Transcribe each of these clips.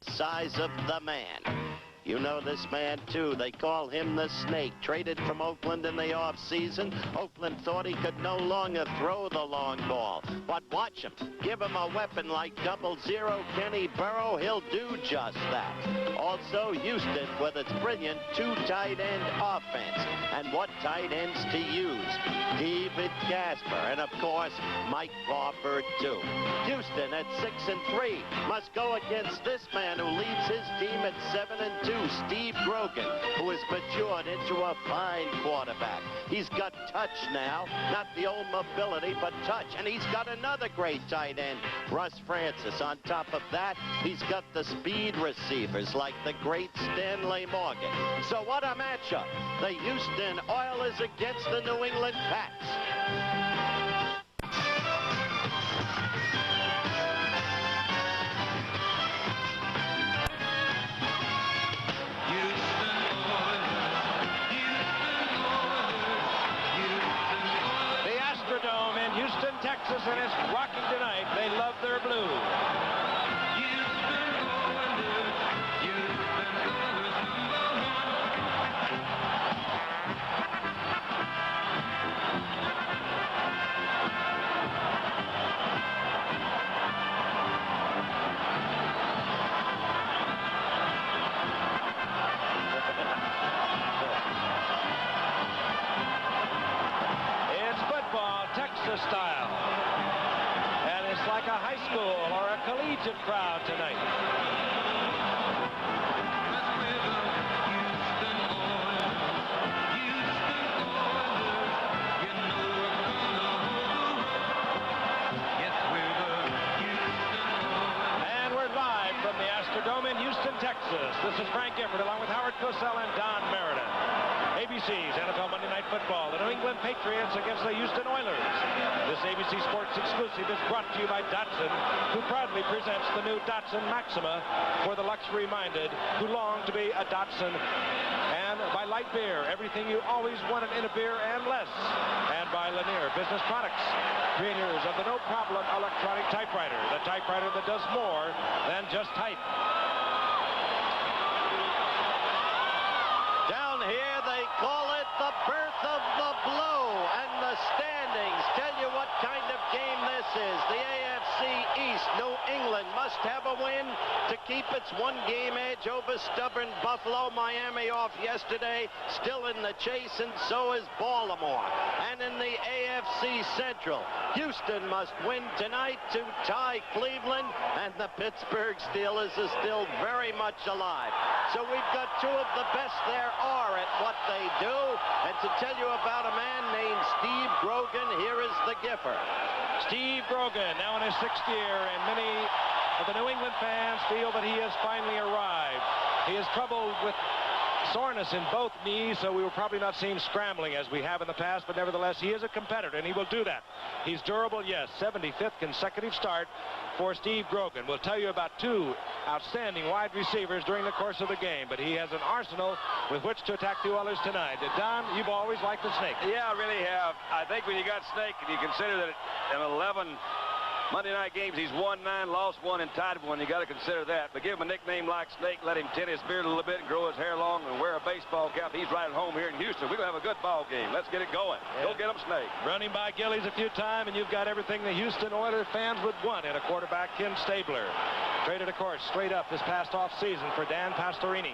Size of the man. You know this man, too. They call him the Snake. Traded from Oakland in the offseason. Oakland thought he could no longer throw the long ball. But watch him. Give him a weapon like 00 Kenny Burrow. He'll do just that. Also, Houston with its brilliant two-tight end offense. And what tight ends to use? David Casper. And, of course, Mike Crawford, too. Houston at 6-3 must go against this man who leads his team at 7-2. Steve Grogan, who has matured into a fine quarterback. He's got touch now, not the old mobility, but touch. And he's got another great tight end, Russ Francis. On top of that, he's got the speed receivers like the great Stanley Morgan. So what a matchup. The Houston Oilers against the New England Pats. Houston, Texas, and it's rocking tonight. They love their blue. Texas style, and it's like a high school or a collegiate crowd tonight. And we're live from the Astrodome in Houston, Texas. This is Frank Gifford along with Howard Cosell and Don Meredith. ABC's NFL Monday Night Football, the New England Patriots against the Houston Oilers. This ABC Sports exclusive is brought to you by Datsun, who proudly presents the new Datsun Maxima for the luxury-minded who long to be a Datsun. And by Light Beer, everything you always wanted in a beer and less. And by Lanier Business Products, creators of the No Problem electronic typewriter, the typewriter that does more than just type. Here they call it the birth of the blow, and the standings tell you what kind of game this is. The AFC East, New England must have a win to keep its one-game edge over stubborn Buffalo. Miami off yesterday, still in the chase, and so is Baltimore. And in the AFC Central, Houston must win tonight to tie Cleveland, and the Pittsburgh Steelers are still very much alive. So we've got two of the best there are at what they do. And to tell you about a man named Steve Grogan, here is the Giffer. Steve Grogan, now in his 6th year, and many of the New England fans feel that he has finally arrived. He is troubled with soreness in both knees, so we will probably not see him scrambling as we have in the past, but nevertheless, he is a competitor, and he will do that. He's durable, yes. 75th consecutive start for Steve Grogan. We'll tell you about two outstanding wide receivers during the course of the game, but he has an arsenal with which to attack the Oilers tonight. Don, you've always liked the Snake. Yeah, I really have. I think when you got Snake, and you consider that in 11 Monday night games, he's won 9, lost 1, and tied 1. You got to consider that. But give him a nickname like Snake, let him tint his beard a little bit and grow his hair long and wear a baseball cap. He's right at home here in Houston. We're going to have a good ball game. Let's get it going. Yeah. Go get him, Snake. Running by Gillies a few times, and you've got everything the Houston Oilers fans would want in a quarterback, Ken Stabler. Traded, of course, straight up this past offseason for Dan Pastorini.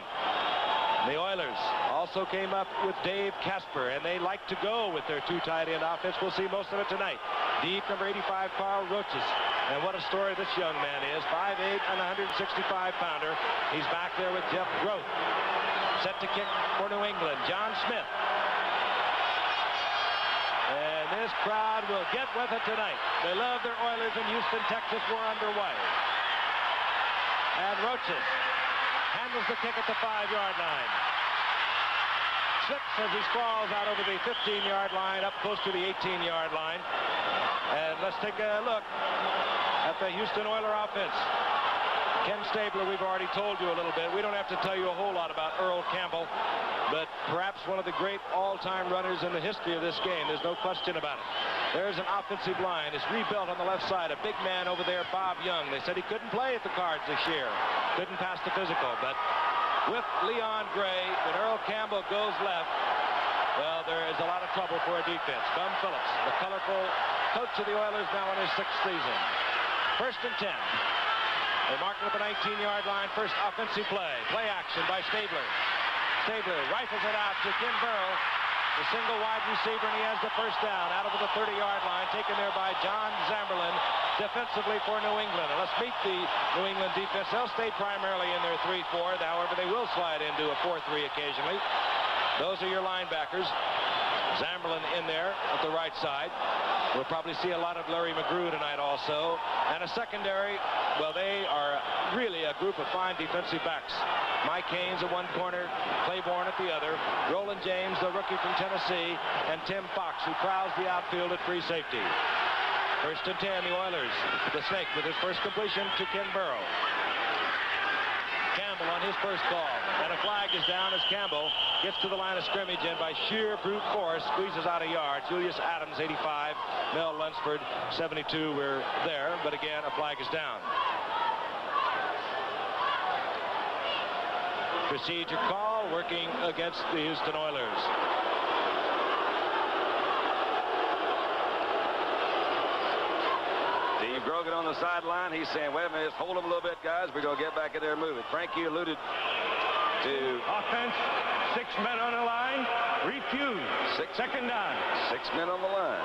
The Oilers also came up with Dave Casper, and they like to go with their two tight end offense. We'll see most of it tonight. Deep, number 85, Carl Roaches. And what a story this young man is. 5'8" and 165-pounder. He's back there with Jeff Groth. Set to kick for New England, John Smith. And this crowd will get with it tonight. They love their Oilers in Houston, Texas. We're underway. And Roaches handles the kick at the 5-yard line. Slips as he sprawls out over the 15-yard line, up close to the 18-yard line. And let's take a look at the Houston Oiler offense. Ken Stabler, we've already told you a little bit. We don't have to tell you a whole lot about Earl Campbell, but perhaps one of the great all-time runners in the history of this game. There's no question about it. There's an offensive line. It's rebuilt on the left side. A big man over there, Bob Young. They said he couldn't play at the Cards this year. Couldn't pass the physical. But with Leon Gray, when Earl Campbell goes left, well, there is a lot of trouble for a defense. Bum Phillips, the colorful coach of the Oilers, now in his 6th season. 1st and 10. They mark it at the 19-yard line. First offensive play. Play action by Stabler. Stabler rifles it out to Ken Burrow. The single wide receiver, and he has the first down out of the 30-yard line, taken there by John Zamberlin defensively for New England. And let's meet the New England defense. They'll stay primarily in their 3-4. However, they will slide into a 4-3 occasionally. Those are your linebackers. Zamberlin in there at the right side. We'll probably see a lot of Larry McGrew tonight also. And a secondary, well, they are really a group of fine defensive backs. Mike Haynes at one corner, Claiborne at the other, Roland James, the rookie from Tennessee, and Tim Fox, who prowls the outfield at free safety. 1st and 10, the Oilers. The Snake with his first completion to Ken Burrow. Campbell on his first call, and a flag is down as Campbell gets to the line of scrimmage and by sheer brute force squeezes out a yard. Julius Adams 85, Mel Lunsford 72 were there, but again a flag is down. Procedure call working against the Houston Oilers. Steve Grogan on the sideline. He's saying, wait a minute, just hold him a little bit, guys. We're going to get back in there and move it. Frank, you alluded to offense, 6 men on the line, refuse. 2nd down. 6 men on the line.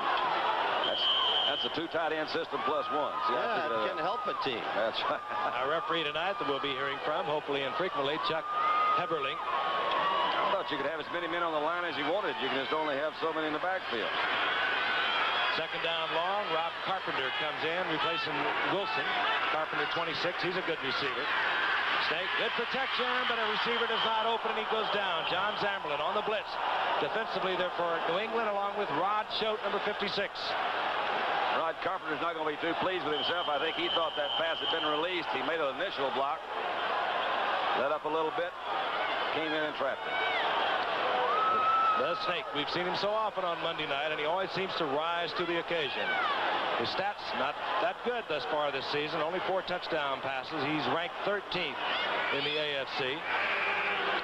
That's a 2 tight end system plus 1. See, yeah, it can help a team. That's right. Our referee tonight that we'll be hearing from, hopefully infrequently, Chuck Heberling. I thought you could have as many men on the line as you wanted. You can just only have so many in the backfield. 2nd down long. Rob Carpenter comes in, replacing Wilson. Carpenter 26. He's a good receiver. Snake, good protection, but a receiver does not open, and he goes down. John Zamberlin on the blitz. Defensively there for New England, along with Rod Choate, number 56. Rod Carpenter's not going to be too pleased with himself. I think he thought that pass had been released. He made an initial block. Let up a little bit. Came in and trapped it. The Snake, we've seen him so often on Monday night, and he always seems to rise to the occasion. His stats not that good thus far this season. Only 4 touchdown passes. He's ranked 13th in the AFC.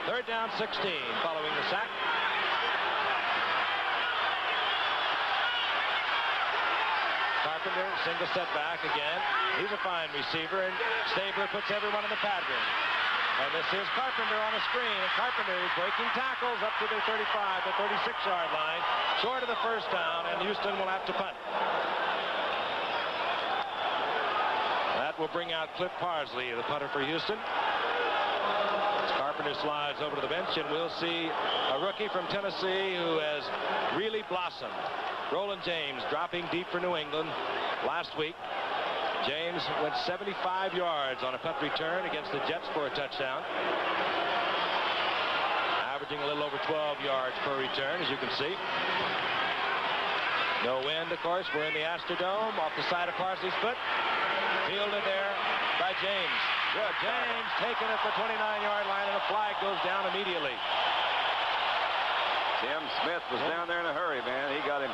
3rd down, 16 following the sack. Carpenter, single setback again. He's a fine receiver, and Stabler puts everyone in the pad room. And this is Carpenter on a screen, and Carpenter breaking tackles up to the 35, the 36-yard line, short of the first down, and Houston will have to punt. That will bring out Cliff Parsley, the punter for Houston. Carpenter slides over to the bench, and we'll see a rookie from Tennessee who has really blossomed. Roland James dropping deep for New England last week. James went 75 yards on a punt return against the Jets for a touchdown. Averaging a little over 12 yards per return, as you can see. No wind, of course. We're in the Astrodome, off the side of Parsley's foot. Fielded there by James. Good. James taken at the 29-yard line, and a flag goes down immediately. Tim Smith was down there in a hurry, man. He got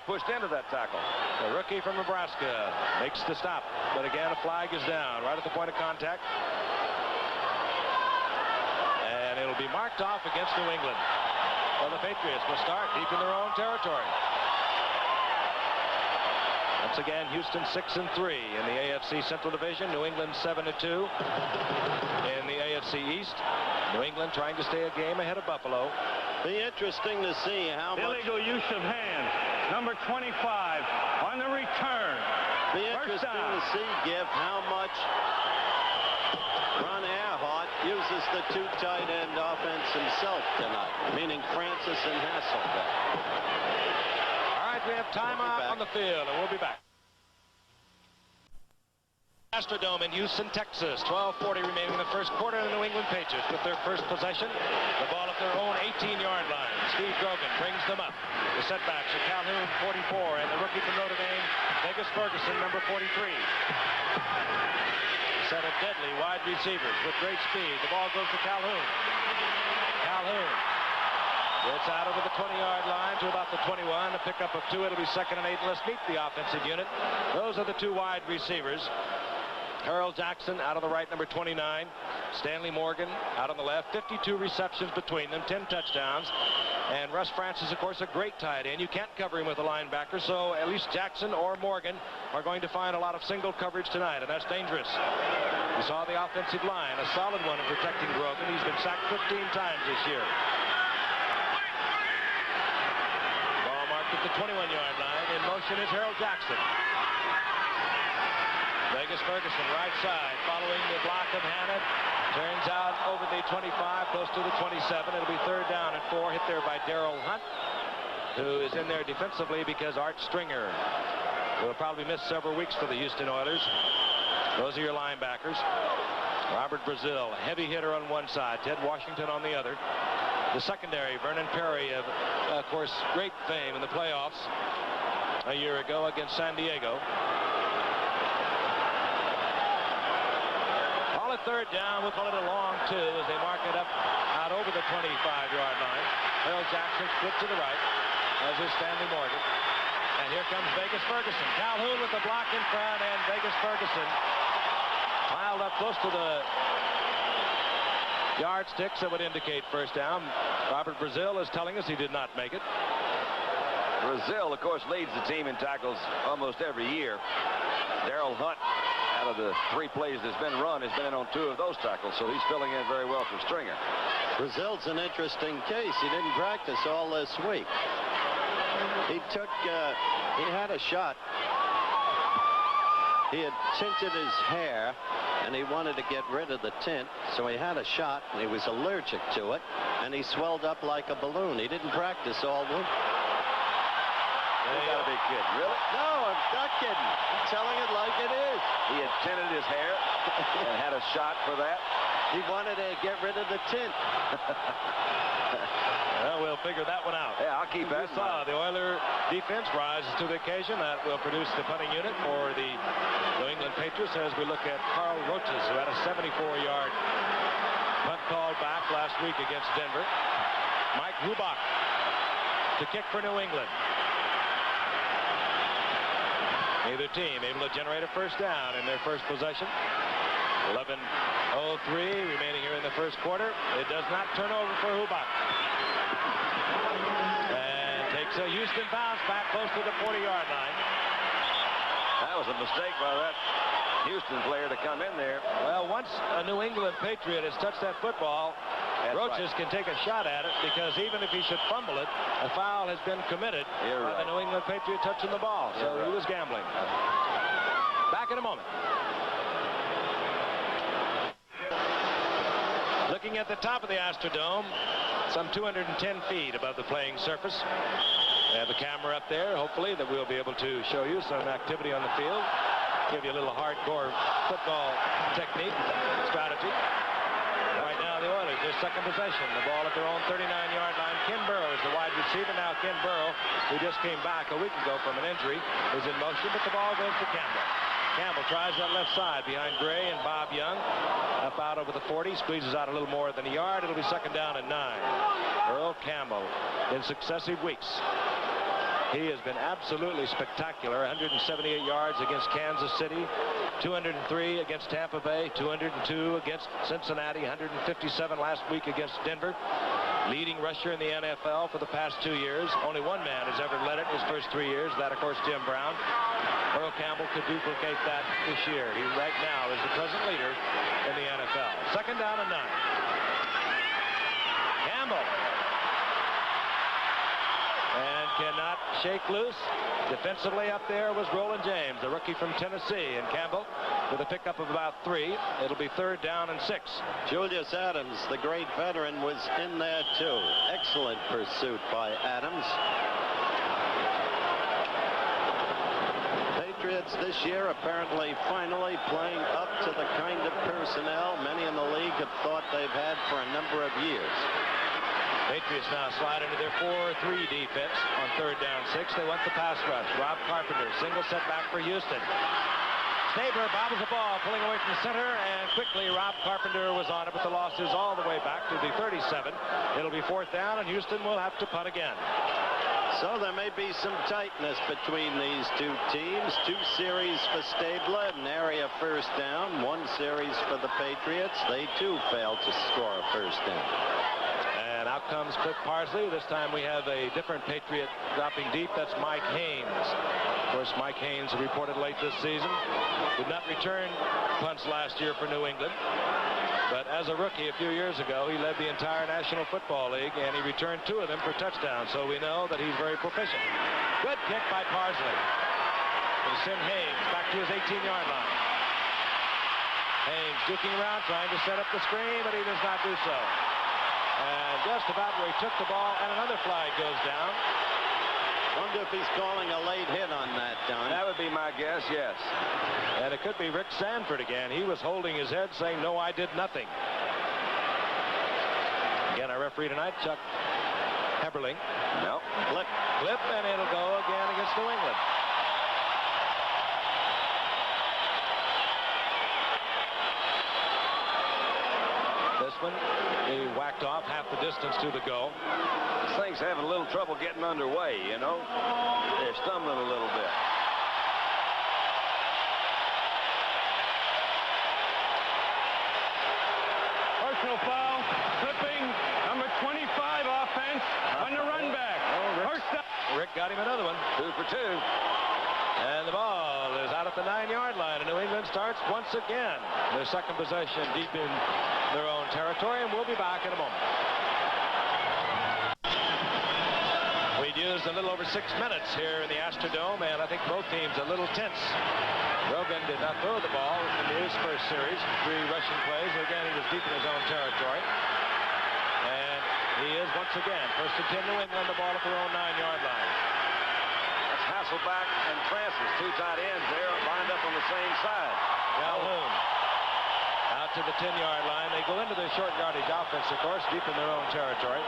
pushed into that tackle. The rookie from Nebraska makes the stop, but again a flag is down right at the point of contact, and it'll be marked off against New England. Well, the Patriots will start deep in their own territory. Once again, Houston 6-3 in the AFC Central Division. New England 7-2 in the AFC East. New England trying to stay a game ahead of Buffalo. Be interesting to see how much illegal use of hands. Number 25 on the return. Be interesting to see, Giff, how much Ron Earhart uses the 2 tight end offense himself tonight, meaning Francis and Hasselbeck. All right, we have timeout on the field, and we'll be back. Astrodome in Houston, Texas. 12:40 remaining in the first quarter. The New England Patriots with their first possession. The ball at their own 18-yard line. Steve Grogan brings them up. The setbacks are Calhoun, 44, and the rookie from Notre Dame, Vegas Ferguson, number 43. Set of deadly wide receivers with great speed. The ball goes to Calhoun. Calhoun It's out over the 20-yard line to about the 21. A pickup of 2. It'll be 2nd and 8. Let's meet the offensive unit. Those are the 2 wide receivers. Harold Jackson out on the right, number 29. Stanley Morgan out on the left. 52 receptions between them, 10 touchdowns. And Russ Francis, of course, a great tight end. You can't cover him with a linebacker, so at least Jackson or Morgan are going to find a lot of single coverage tonight, and that's dangerous. We saw the offensive line, a solid one in protecting Grogan. He's been sacked 15 times this year. Ball marked at the 21-yard line. In motion is Harold Jackson. Vegas Ferguson, right side, following the block of Hannon. Turns out over the 25, close to the 27. It'll be 3rd down and 4. Hit there by Darrell Hunt, who is in there defensively because Art Stringer will probably miss several weeks for the Houston Oilers. Those are your linebackers. Robert Brazil, heavy hitter on one side. Ted Washington on the other. The secondary, Vernon Perry, of course, great fame in the playoffs a year ago against San Diego. Ball at 3rd down. We'll call it a long 2 as they mark it up out over the 25-yard line. Harold Jackson split to the right, as is Stanley Morgan. And here comes Vegas Ferguson. Calhoun with the block in front, and Vegas Ferguson piled up close to the yardsticks that would indicate 1st down. Robert Brazil is telling us he did not make it. Brazil, of course, leads the team in tackles almost every year. Darrell Hunt, out of the 3 plays that's been run, has been in on 2 of those tackles, so he's filling in very well for Stringer. Brazil's an interesting case. He didn't practice all this week. He had a shot. He had tinted his hair, and he wanted to get rid of the tint, so he had a shot, and he was allergic to it, and he swelled up like a balloon. He didn't practice all week. You gotta be kidding. Really? No, I'm not kidding. I'm telling it like it is. He had tinted his hair and had a shot for that. He wanted to get rid of the tint. Well, we'll figure that one out. Yeah, I'll keep that. You saw the Oiler defense rises to the occasion. That will produce the punting unit for the New England Patriots as we look at Carl Roaches, who had a 74-yard punt call back last week against Denver. Mike Rubach to kick for New England. Neither team able to generate a 1st down in their first possession. 11:03 remaining here in the first quarter. It does not turn over for Hubach. And takes a Houston bounce back close to the 40-yard line. That was a mistake by that Houston player to come in there. Well, once a New England Patriot has touched that football, Roaches can take a shot at it, because even if he should fumble it, a foul has been committed by the New England Patriot touching the ball. So he was gambling. Back in a moment. Looking at the top of the Astrodome, some 210 feet above the playing surface. We have a camera up there, hopefully, that we'll be able to show you some activity on the field. Give you a little hardcore football technique, strategy. Right now, the Oilers, their second possession. The ball at their own 39-yard line. Ken Burrow is the wide receiver. Now Ken Burrow, who just came back a week ago from an injury, is in motion, but the ball goes to Campbell. Campbell tries that left side behind Gray and Bob Young. Up out over the 40, squeezes out a little more than a yard. It'll be 2nd down and 9. Earl Campbell in successive weeks. He has been absolutely spectacular. 178 yards against Kansas City, 203 against Tampa Bay, 202 against Cincinnati, 157 last week against Denver. Leading rusher in the NFL for the past 2 years. Only one man has ever led it his first 3 years. That, of course, Jim Brown. Earl Campbell could duplicate that this year. He right now is the present leader in the NFL. 2nd down and 9. Campbell. And cannot shake loose. Defensively up there was Roland James, the rookie from Tennessee. And Campbell with a pickup of about 3. It'll be 3rd down and 6. Julius Adams, the great veteran, was in there too. Excellent pursuit by Adams. Patriots this year apparently finally playing up to the kind of personnel many in the league have thought they've had for a number of years. Patriots now slide into their 4-3 defense on 3rd down 6. They want the pass rush. Rob Carpenter, single setback for Houston. Stabler bobbles the ball, pulling away from center, and quickly Rob Carpenter was on it, but the loss is all the way back to the 37. It'll be 4th down, and Houston will have to punt again. So there may be some tightness between these two teams. 2 series for Stabler, an area first down. 1 series for the Patriots. They too failed to score a first down. And out comes Cliff Parsley. This time we have a different Patriot dropping deep. That's Mike Haynes. Of course, Mike Haynes reported late this season. Did not return punts last year for New England. But as a rookie a few years ago, he led the entire National Football League, and he returned 2 of them for touchdowns. So we know that he's very proficient. Good kick by Parsley. It'll send Haynes back to his 18-yard line. Haynes duking around, trying to set up the screen, but he does not do so. And just about where he took the ball, and another flag goes down. Wonder if he's calling a late hit on that, Don. That would be my guess, yes. And it could be Rick Sanford again. He was holding his head saying, no, I did nothing. Again, our referee tonight, Chuck Heberling. No. Clip, and it'll go again against New England. This one, he whacked off half the distance to the goal. This thing's having a little trouble getting underway, you know. They're stumbling a little bit. Personal foul, clipping, number 25 offense on the run back. First down. Rick got him another one. 2 for 2. And the ball is out at the 9-yard line, and New England starts once again. Their second possession deep in their own territory, and we'll be back in a moment. We'd used a little over 6 minutes here in the Astrodome, and I think both teams a little tense. Grogan did not throw the ball in his first series. 3 rushing plays. Again, he was deep in his own territory. And he is once again first and 10 New England, the ball at their own 9-yard line. That's Hasselback and Francis, 2 tight ends there, lined up on the same side. Calhoun out to the 10-yard line. They go into their short yardage offense, of course, deep in their own territory.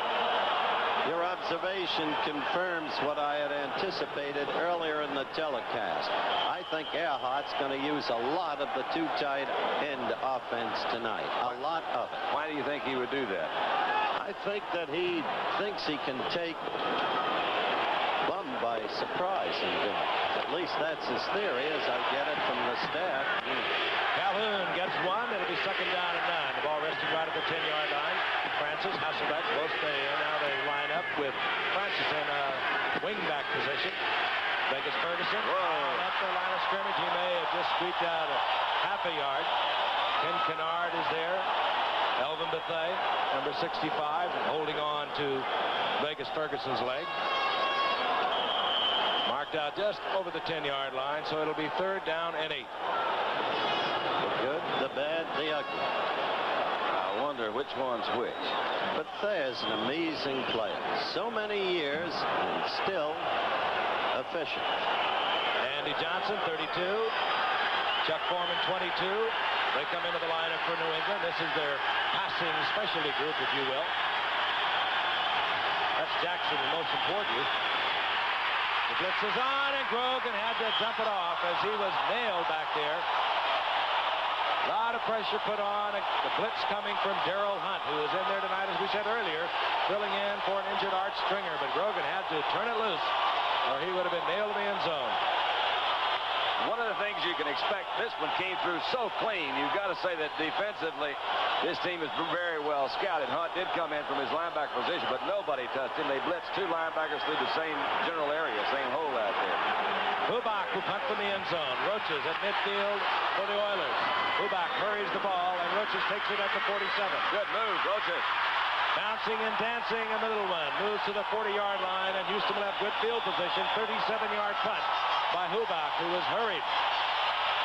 Your observation confirms what I had anticipated earlier in the telecast. I think Earhart's going to use a lot of the 2 tight end offense tonight. A lot of it. Why do you think he would do that? I think that he thinks he can take Bum by surprise and do it. At least that's his theory, as I get it from the staff. Calhoun gets one. It'll be 2nd down and 9. The ball resting right at the 10-yard line. Francis, Hasselbeck, both stay in. Now they line up with Francis in a wing-back position. Vegas Ferguson at the line of scrimmage. He may have just squeaked out a half a yard. Ken Kennard is there. Elvin Bethea, number 65, holding on to Vegas Ferguson's leg. Marked out just over the 10-yard line, so it'll be 3rd down and 8. The good, the bad, the ugly. I wonder which one's which. But there's an amazing player. So many years and still efficient. Andy Johnson, 32. Chuck Foreman, 22. They come into the lineup for New England. This is their passing specialty group, if you will. That's Jackson in motion toward you. The blitz is on, and Grogan had to dump it off as he was nailed back there. A lot of pressure put on. The blitz coming from Darrell Hunt, who is in there tonight, as we said earlier, filling in for an injured Art Stringer. But Grogan had to turn it loose, or he would have been nailed in the end zone. One of the things you can expect, this one came through so clean. You've got to say that defensively, this team is very well scouted. Hunt did come in from his linebacker position, but nobody touched him. They blitzed 2 linebackers through the same general area, same hole out there. Hubach will punt from the end zone. Roaches at midfield for the Oilers. Hubach hurries the ball, and Roaches takes it at the 47. Good move, Roaches. Bouncing and dancing, a middle one. Moves to the 40-yard line, and Houston will have good field position. 37-yard punt by Hubach, who was hurried.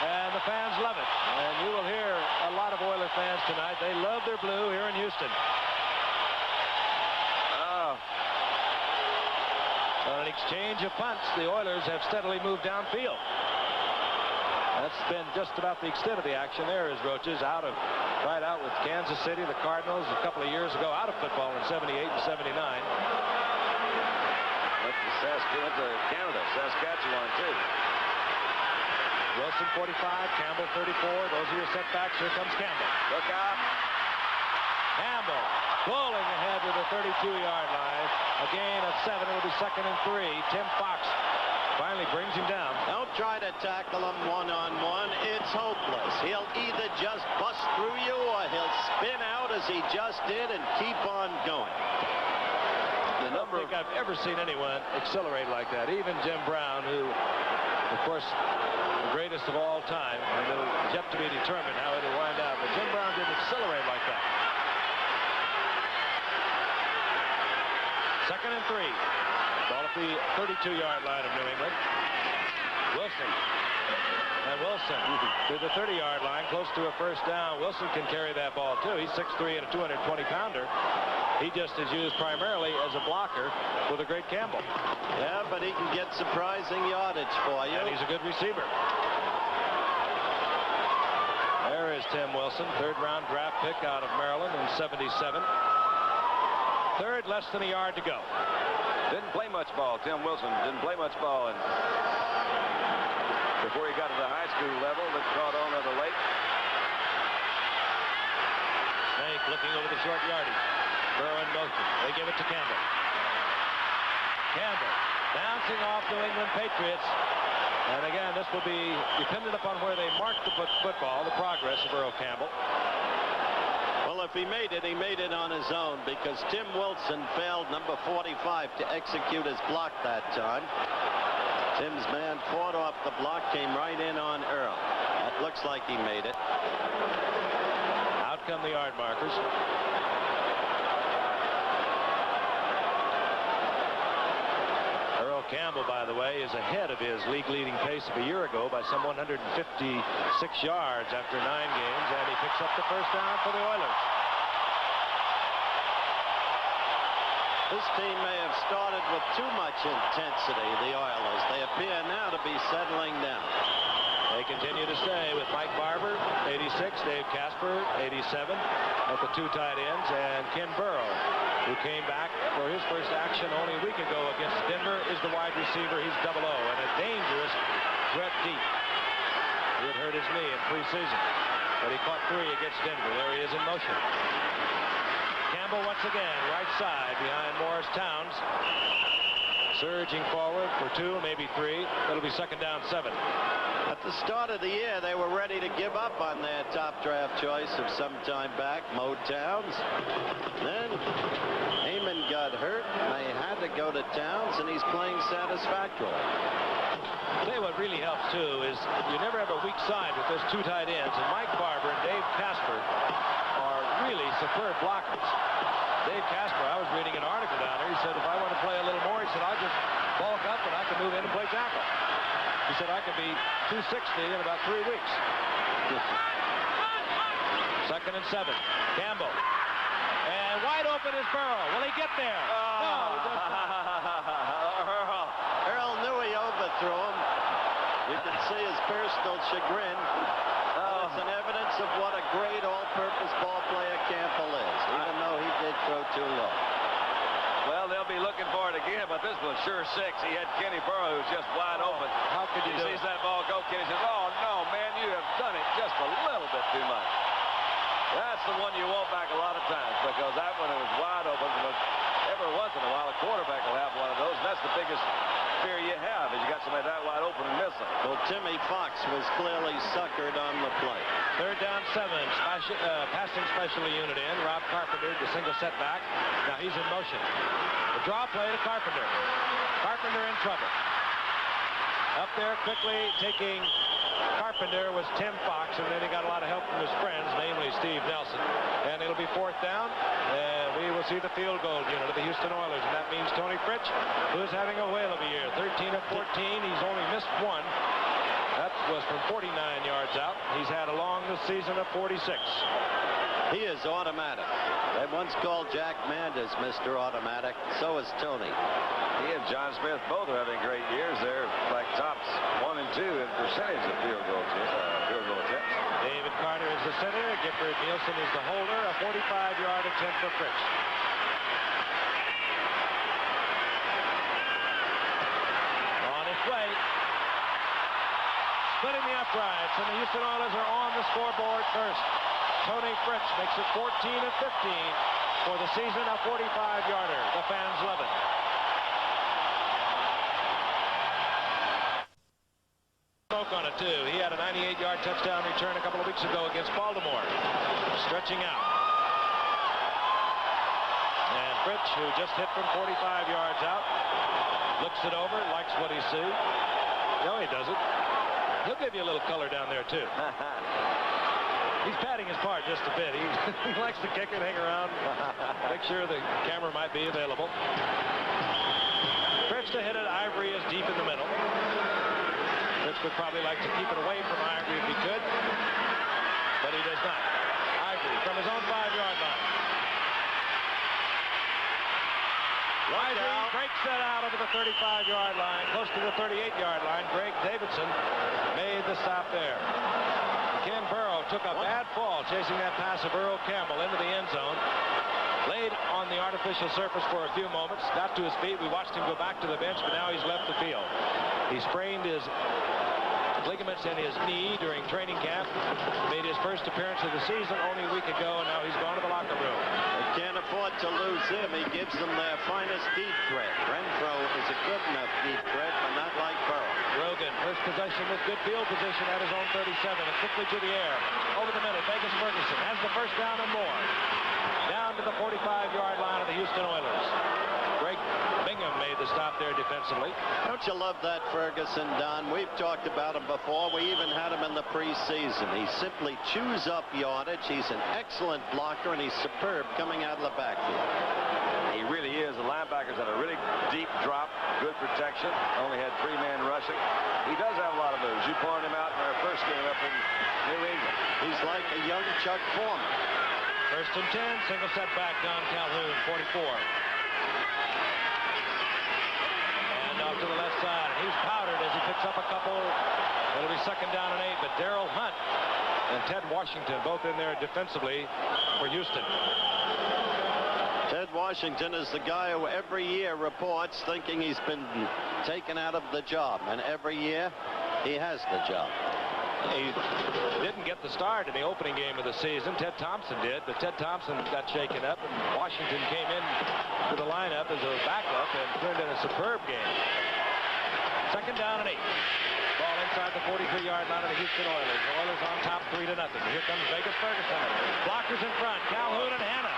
And the fans love it. And you will hear a lot of Oilers fans tonight. They love their blue here in Houston. On an exchange of punts, the Oilers have steadily moved downfield. That's been just about the extent of the action there as Roaches tried out with Kansas City, the Cardinals, a couple of years ago, out of football in 78 and 79. Went to Canada, Saskatchewan, too. Wilson 45, Campbell 34. Those are your setbacks. Here comes Campbell. Look out. Campbell bowling ahead to the 32-yard line. A gain of 7. It'll be 2nd and 3. Tim Fox finally brings him down. Don't try to tackle him one-on-one. It's hopeless. He'll either just bust through you or he'll spin out as he just did and keep on going. I don't think I've ever seen anyone accelerate like that. Even Jim Brown, who, of course, the greatest of all time, and it's yet to be determined how it'll wind out. But Jim Brown didn't accelerate like that. 2nd and 3. Ball at the 32-yard line of New England. Wilson. And Wilson to the 30-yard line, close to a first down. Wilson can carry that ball, too. He's 6'3" and a 220-pounder. He just is used primarily as a blocker with a great Campbell. Yeah, but he can get surprising yardage for you. And he's a good receiver. There is Tim Wilson, 3rd-round draft pick out of Maryland in '77. 3rd, less than a yard to go. Didn't play much ball. Tim Wilson didn't play much ball. And before he got to the high school level, that caught on rather late. Snake looking over the short yardage. Burrow in motion. They give it to Campbell. Campbell bouncing off New England Patriots. And again, this will be dependent upon where they mark the football, the progress of Earl Campbell. Well, if he made it on his own, because Tim Wilson failed number 45 to execute his block that time. Tim's man fought off the block, came right in on Earl. That looks like he made it. Out come the yard markers. Earl Campbell, by the way, is ahead of his league-leading pace of a year ago by some 156 yards after 9 games, and he picks up the first down for the Oilers. This team may have started with too much intensity, the Oilers. They appear now to be settling down. They continue to stay with Mike Barber, 86, Dave Casper, 87, at the 2 tight ends, and Ken Burrow, who came back for his first action only a week ago against Denver, is the wide receiver. He's 00, and a dangerous threat deep. He had hurt his knee in preseason, but he caught 3 against Denver. There he is in motion. Campbell once again, right side behind Morris Towns. Surging forward for 2, maybe 3. That'll be 2nd down 7. At the start of the year, they were ready to give up on their top draft choice of some time back, Mo Towns. Then Heyman got hurt, and they had to go to Towns, and he's playing satisfactorily. I'll tell you what really helps, too, is you never have a weak side with those 2 tight ends, and Mike Barber and Dave Casper are really superb blockers. Dave Casper, I was reading an article down there. He said, if I want to play a little more, he said, I'll just bulk up and I can move in and play tackle. He said, I can be 260 in about 3 weeks. 2nd and 7. Campbell. And wide open is Burrow. Will he get there? No, he does not. Earl knew he overthrew him. You can see his personal chagrin. It's an evidence of what a great all-purpose ball player Campbell is, even though he did throw too low. Well, they'll be looking for it again, but this was sure 6. He had Kenny Burrow, who's just wide open. How could you do it? He sees that ball go, Kenny says, oh, no, man, you have done it just a little bit too much. That's the one you want back a lot of times, because that one was wide open. Every once in a while, a quarterback will have one of those, and that's the biggest fear you have, is you got somebody that wide open and missing. Well, Timmy Fox was clearly suckered on the play. 3rd down 7. Passing special unit in. Rob Carpenter, the single setback. Now he's in motion. The draw play to Carpenter. Carpenter in trouble. Up there quickly taking Carpenter was Tim Fox, and then he got a lot of help from his friends, namely Steve Nelson. And it'll be 4th down, and we will see the field goal unit of the Houston Oilers, and that means Tony Fritsch, who's having a whale of a year. 13 of 14. He's only missed 1. That was from 49 yards out. He's had a long season of 46. He is automatic. They once called Jack Manders Mr. Automatic. So is Tony. He and John Smith both are having great years. They're like tops 1 and 2 in percentage of field goal attempts. David Carter is the center. Gifford Nielsen is the holder. A 45-yard attempt for Fritsch. On its way. splitting the uprights, and the Houston Oilers are on the scoreboard first. Tony Fritz makes it 14-15 for the season, a 45-yarder. The fans love it. Smoke on it, too. He had a 98-yard touchdown return a couple of weeks ago against Baltimore. Stretching out. And Fritz, who just hit from 45 yards out, looks it over, likes what he sees. No, he doesn't. He'll give you a little color down there, too. He's padding his part just a bit. He likes to kick it, hang around, make sure the camera might be available. Fritz to hit it. Ivory is deep in the middle. Fritz would probably like to keep it away from Ivory if he could, but he does not. Ivory from his own 5-yard line. Right out. Breaks that out over the 35-yard line, close to the 38-yard line. Greg Davidson made the stop there. Ken Burrow took a bad fall chasing that pass of Earl Campbell into the end zone. Laid on the artificial surface for a few moments. Got to his feet. We watched him go back to the bench, but now he's left the field. He sprained his ligaments in his knee during training camp. Made his first appearance of the season only a week ago, and now he's gone to the locker room. They can't afford to lose him. He gives them their finest deep threat. Renfro is a good enough deep threat, but not like Burrow. Rogan, first possession with good field position at his own 37, and quickly to the air. Over the middle, Vegas Ferguson has the first down and more. Down to the 45-yard line of the Houston Oilers. Greg Bingham made the stop there defensively. Don't you love that Ferguson, Don? We've talked about him before. We even had him in the preseason. He simply chews up yardage. He's an excellent blocker, and he's superb coming out of the backfield. He really is. The linebackers had a really deep drop, good protection. Only had 3-man rushing. He does have a lot of moves. You pointed him out in our first game up in New England. He's like a young Chuck Foreman. First and 10, single setback, Don Calhoun, 44. And off to the left side. He's powdered as he picks up a couple. It'll be second down and 8, but Darrell Hunt and Ted Washington both in there defensively for Houston. Ted Washington is the guy who every year reports thinking he's been taken out of the job, and every year he has the job. He didn't get the start in the opening game of the season. Ted Thompson did, but Ted Thompson got shaken up, and Washington came in to the lineup as a backup and turned in a superb game. Second down and 8. Ball inside the 43-yard line of the Houston Oilers. The Oilers on top 3-0. Here comes Vegas Ferguson. Blockers in front. Calhoun and Hanna.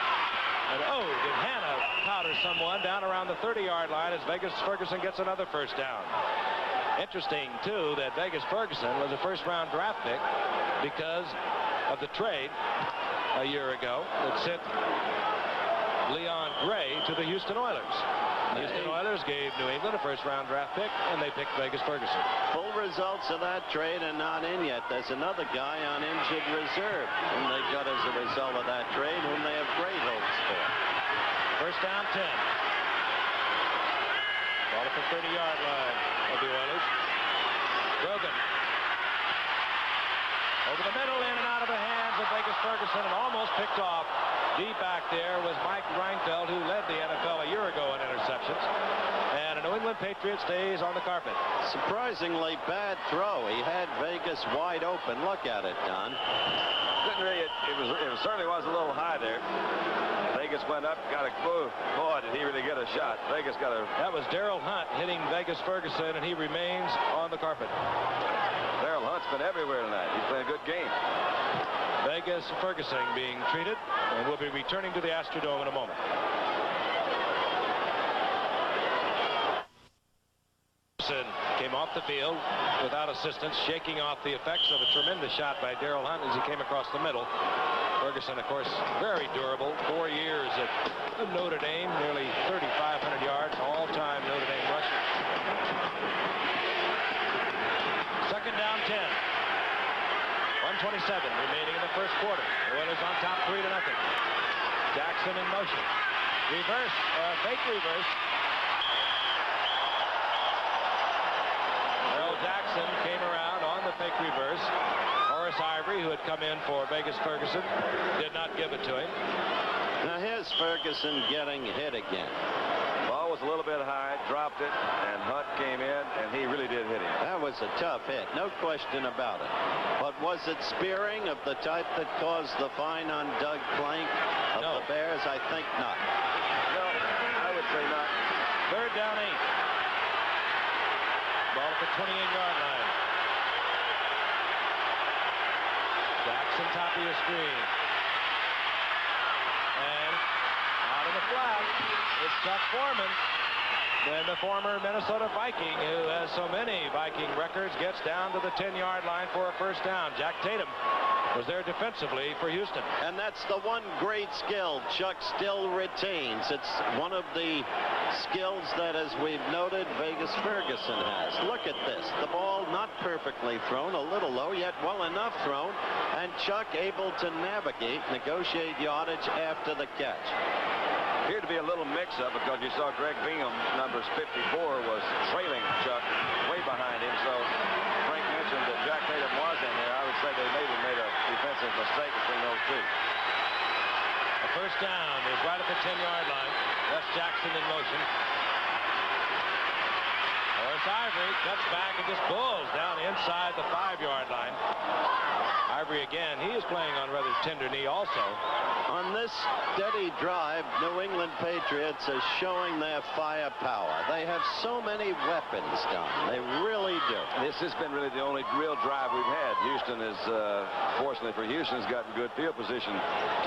And oh, did Hanna powder someone down around the 30-yard line as Vegas Ferguson gets another first down. Interesting, too, that Vegas Ferguson was a first-round draft pick because of the trade a year ago that sent Leon Gray to the Houston Oilers. The Houston Oilers gave New England a first-round draft pick, and they picked Vegas Ferguson. Full results of that trade are not in yet. There's another guy on injured reserve whom they got as a result of that trade, whom they have great hopes for. First down, 10. Ball at the 30-yard line of the Oilers. Rogan. Over the middle, in and out of the hands of Vegas Ferguson, and almost picked off. Deep back there was Mike Reinfeldt, who led the NFL a year ago in interceptions. And a New England Patriot stays on the carpet. Surprisingly bad throw. He had Vegas wide open. Look at it, Don. Couldn't really, it certainly was a little high there. Vegas went up, got a boy, did he really get a shot. Vegas got a... That was Darrell Hunt hitting Vegas Ferguson, and he remains on the carpet. Darrell Hunt's been everywhere tonight. He's played a good game. Vegas Ferguson being treated, and will be returning to the Astrodome in a moment. Ferguson came off the field without assistance, shaking off the effects of a tremendous shot by Darrell Hunt as he came across the middle. Ferguson, of course, very durable. 4 years at Notre Dame, nearly 3,500 yards, all-time Notre Dame rusher. Second down, 10. 1:27 remaining in the first quarter. The Oilers on top 3-0. Jackson in motion. Reverse, fake reverse. Earl Jackson came around on the fake reverse. Horace Ivory, who had come in for Vegas Ferguson, did not give it to him. Now here's Ferguson getting hit again. Ball was a little bit high, dropped it, and Hunt came in, and he really did hit him. That was a tough hit, no question about it. But was it spearing of the type that caused the fine on Doug Plank of the Bears? I think not. No, I would say not. 3rd down 8. Ball at the 28-yard line. Jackson, top of your screen. And out of the flat, it's Chuck Foreman. Then the former Minnesota Viking, who has so many Viking records, gets down to the 10-yard line for a first down. Jack Tatum was there defensively for Houston. And that's the one great skill Chuck still retains. It's one of the skills that, as we've noted, Vegas Ferguson has. Look at this. The ball not perfectly thrown, a little low, yet well enough thrown. And Chuck able to navigate, negotiate yardage after the catch. Appeared to be a little mix-up because you saw Greg Bingham, numbers 54, was trailing Chuck way behind him. So Frank mentioned that Jack Tatum was in there. I would say they maybe made a defensive mistake between those two. A first down is right at the 10-yard line. Wes Jackson in motion. Horace Ivory cuts back and just pulls down inside the 5-yard line. Ivory again, he is playing on rather tender knee also. On this steady drive, New England Patriots are showing their firepower. They have so many weapons, Don. They really do. This has been really the only real drive we've had. Houston is, fortunately for Houston, has gotten good field position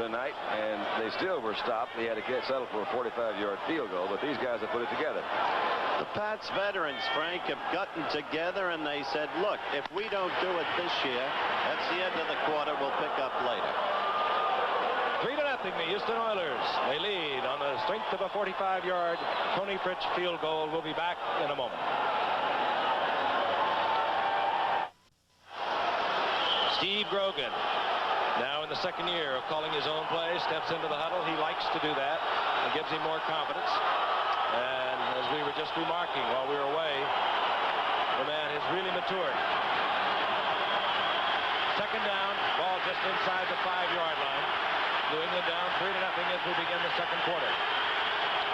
tonight, and they still were stopped. They had to get settled for a 45-yard field goal, but these guys have put it together. The Pats veterans, Frank, have gotten together, and they said, look, if we don't do it this year, that's the end of the quarter. We'll pick up later. 3-0, the Houston Oilers. They lead on the strength of a 45-yard Tony Fritz field goal. We'll be back in a moment. Steve Grogan, now in the second year of calling his own play, steps into the huddle. He likes to do that. It gives him more confidence. And as we were just remarking while we were away, the man has really matured. Second down, ball just inside the 5-yard line. New England down 3-0 as we begin the second quarter.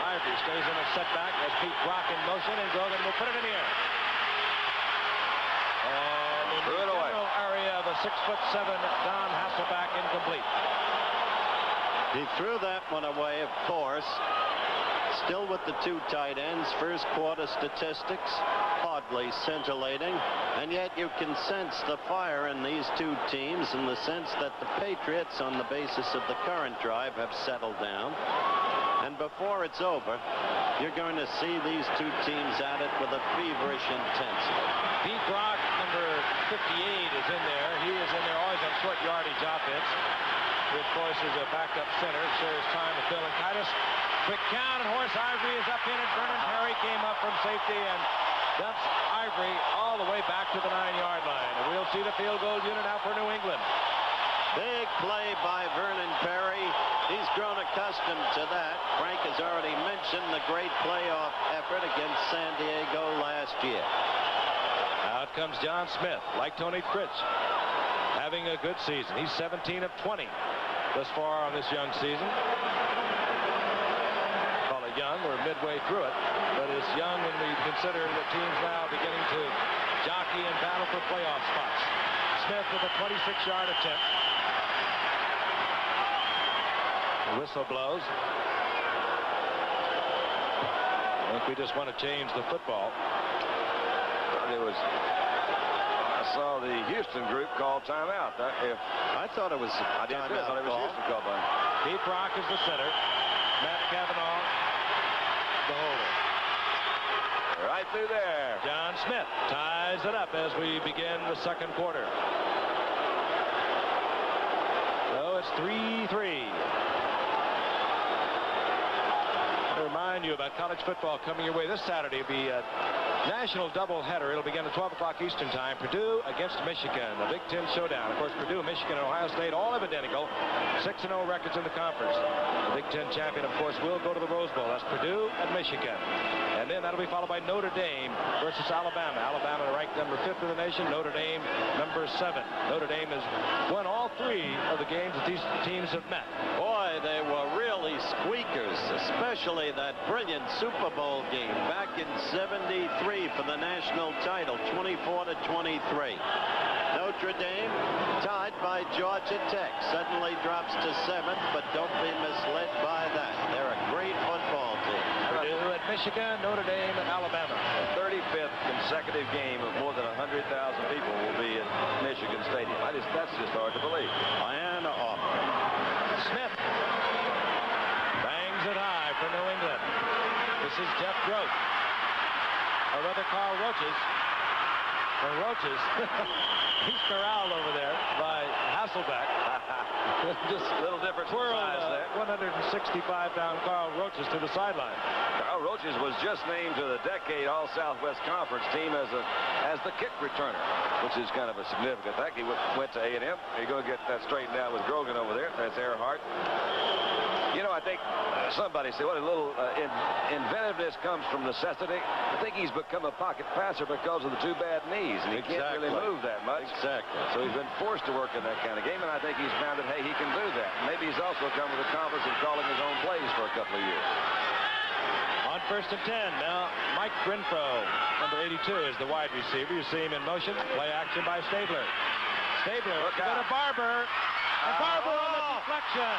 Ivory stays in a setback as Pete Brock in motion, and Grogan will put it in the air. And in the general area of a 6'7" Don Hasselback, incomplete. He threw that one away, of course. Still with the two tight ends. First quarter statistics hardly scintillating, and yet you can sense the fire in these two teams in the sense that the Patriots, on the basis of the current drive, have settled down. And before it's over, you're going to see these two teams at it with a feverish intensity. Pete Brock, number 58, is in there. He is in there always on short yardage offense. He, of course, is a backup center. Shares time with Bill and Titus. Quick count, and Horace Ivory is up in it. Vernon Perry came up from safety and dumps Ivory all the way back to the 9-yard line. And we'll see the field goal unit out for New England. Big play by Vernon Perry. He's grown accustomed to that. Frank has already mentioned the great playoff effort against San Diego last year. Out comes John Smith, like Tony Fritz, having a good season. He's 17 of 20 thus far on this young season. Call it young. We're midway through it, but it's young when we consider the teams now beginning to jockey and battle for playoff spots. Smith with a 26-yard attempt. The whistle blows. I think we just want to change the football. I saw the Houston group call timeout. I thought it was I thought it was Houston call by. Pete Brock is the center. Matt Cavanaugh, the holder. Right through there. John Smith ties it up as we begin the second quarter. So it's 3-3. To remind you about college football coming your way this Saturday. It'll be a national doubleheader. It'll begin at 12 o'clock Eastern time. Purdue against Michigan, the Big Ten showdown. Of course, Purdue, Michigan, and Ohio State all have identical 6-0 records in the conference. The Big Ten champion, of course, will go to the Rose Bowl. That's Purdue and Michigan. And then that'll be followed by Notre Dame versus Alabama. Alabama ranked number 5th in the nation. Notre Dame number 7. Notre Dame has won all 3 of the games that these teams have met. Boy, they were really squeakers, especially that brilliant Super Bowl game back in '73 for the national title, 24-23. Notre Dame, tied by Georgia Tech, suddenly drops to 7th, but don't be misled by that. They're a great football team. Purdue at Michigan, Notre Dame at Alabama. The 35th consecutive game of more than 100,000 people will be at Michigan Stadium. That's just hard to believe. Diana Auburn. Smith bangs it high for New England. This is Jeff Grote, or rather Carl Roaches. For Roaches, he's corralled over there by Hasselbeck. Just a little different size there. 165-pound Carl Roaches to the sideline. Carl Roaches was just named to the decade All-Southwest Conference team as the kick returner, which is kind of a significant thing. He went to A&M. You're going to get that straightened out with Grogan over there. That's Earhart. You know, I think somebody said, what a little inventiveness comes from necessity. I think he's become a pocket passer because of the 2 bad knees, and he can't really move that much. Exactly. So he's been forced to work in that kind of game, and I think he's found that, hey, he can do that. Maybe he's also come with the confidence of calling his own plays for a couple of years. On 1st and 10, now Mike Renfro, number 82, is the wide receiver. You see him in motion. Play action by Stabler. Stabler, look out to Barber. And Barber on the deflection.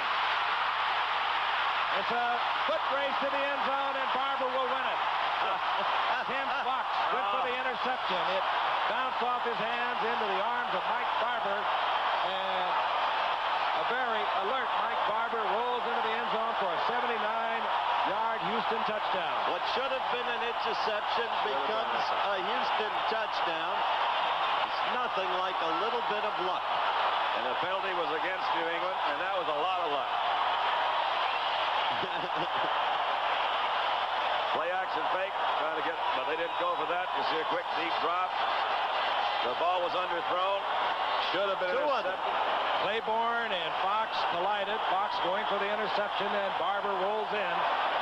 It's a foot race to the end zone, and Barber will win it. Tim Fox went for the interception. It bounced off his hands into the arms of Mike Barber, and a very alert Mike Barber rolls into the end zone for a 79-yard Houston touchdown. What should have been an interception becomes a Houston touchdown. It's nothing like a little bit of luck. And the penalty was against New England, and that was a lot of luck. Play action fake, trying to get, but they didn't go for that. You see a quick deep drop. The ball was underthrown. Should have been intercepted. Claiborne and Fox collided. Fox going for the interception, and Barber rolls in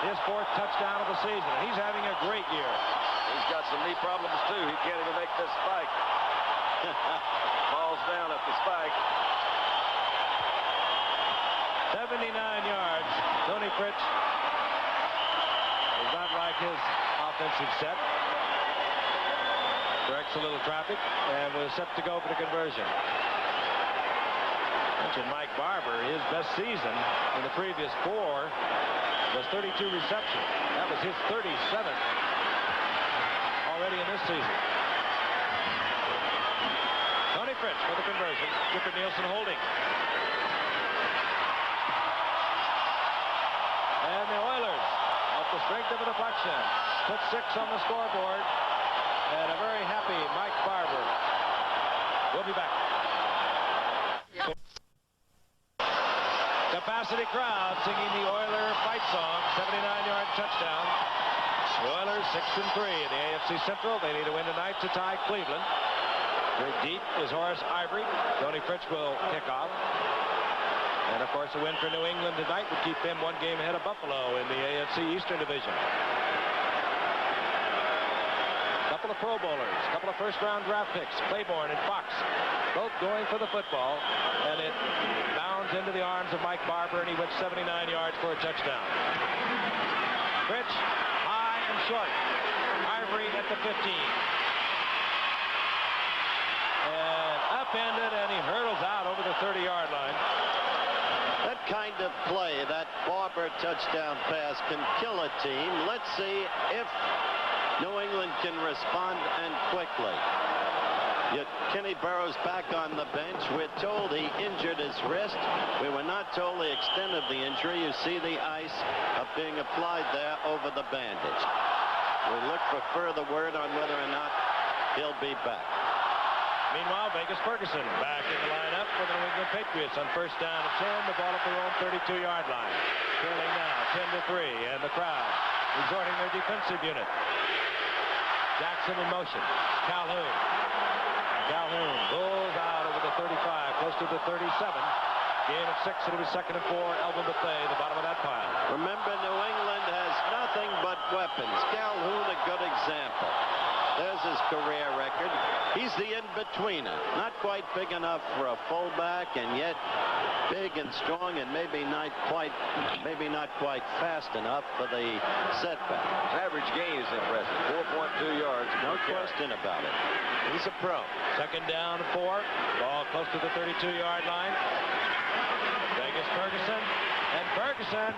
his 4th touchdown of the season. He's having a great year. He's got some knee problems too. He can't even make this spike. Falls down at the spike. 79 yards. Tony Fritz does not like his offensive set. Corrects a little traffic, and was set to go for the conversion. Mentioned Mike Barber. His best season in the previous 4 was 32 receptions. That was his 37th already in this season. Tony Fritz for the conversion. Skipper Nielsen holding. And the Oilers, off the strength of a deflection, put 6 on the scoreboard. And a very happy Mike Barber. We'll be back. Capacity crowd singing the Oiler fight song. 79-yard touchdown. The Oilers 6-3 in the AFC Central. They need a win tonight to tie Cleveland. Very deep is Horace Ivory. Tony Fritz will kick off. And, of course, a win for New England tonight would keep them 1 game ahead of Buffalo in the AFC Eastern Division. A couple of Pro Bowlers, a couple of first-round draft picks, Claiborne and Fox, both going for the football. And it bounds into the arms of Mike Barber, and he went 79 yards for a touchdown. Fritz, high and short. Ivory at the 15. And upended, and he hurdles out over the 30-yard line. That kind of play, that Barber touchdown pass, can kill a team. Let's see if New England can respond, and quickly. Yet Kenny Burroughs back on the bench. We're told he injured his wrist. We were not told the extent of the injury. You see the ice being applied there over the bandage. We look for further word on whether or not he'll be back. Meanwhile, Vegas Ferguson back in the lineup for the New England Patriots on 1st down and 10. The ball at their own 32-yard line. Trailing now 10-3, and the crowd exhorting their defensive unit. Jackson in motion. Calhoun. Calhoun pulls out over the 35, close to the 37. Gain of 6. It'll be 2nd and 4. Elvin Bethea, the bottom of that pile. Remember, New England has nothing but weapons. Calhoun, a good example. There's a his career record. He's the in-betweener. Not quite big enough for a fullback, and yet big and strong, and maybe not quite fast enough for the setback. His average gain is impressive. 4.2 yards. No question about it. He's a pro. Second down, 4. Ball close to the 32-yard line. Vegas Ferguson. And Ferguson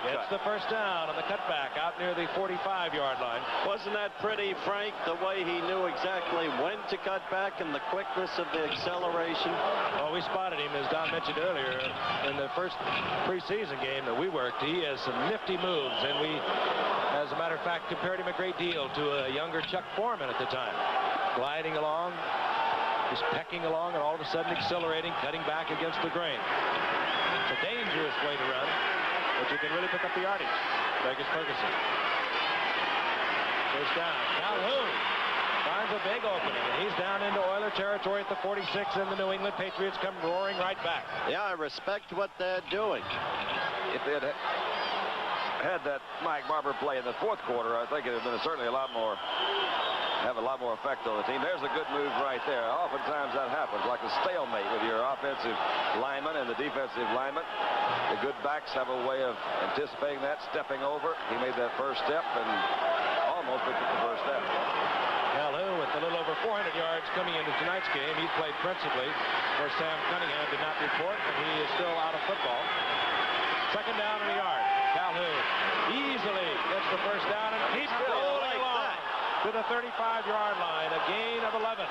gets the first down on the cutback out near the 45-yard line. Wasn't that pretty, Frank, the way he knew exactly when to cut back and the quickness of the acceleration? Well, we spotted him, as Don mentioned earlier, in the first preseason game that we worked. He has some nifty moves, and we, as a matter of fact, compared him a great deal to a younger Chuck Foreman at the time. Gliding along, just pecking along, and all of a sudden accelerating, cutting back against the grain. It's a dangerous way to run, but you can really pick up the yardage. Vegas Ferguson. First down. Calhoun finds a big opening, and he's down into Oiler territory at the 46, and the New England Patriots come roaring right back. Yeah, I respect what they're doing. If they had that Mike Barber play in the fourth quarter, I think it would have been certainly have a lot more effect on the team. There's a good move right there. Oftentimes that happens, like a stalemate with your offensive lineman and the defensive lineman. The good backs have a way of anticipating that, stepping over. He made that first step and almost picked up the first step. Calhoun with a little over 400 yards coming into tonight's game. He's played principally where Sam Cunningham did not report, and he is still out of football. Second down in the yard. Calhoun easily gets the first down and keeps rolling along to the 35-yard line, a gain of 11.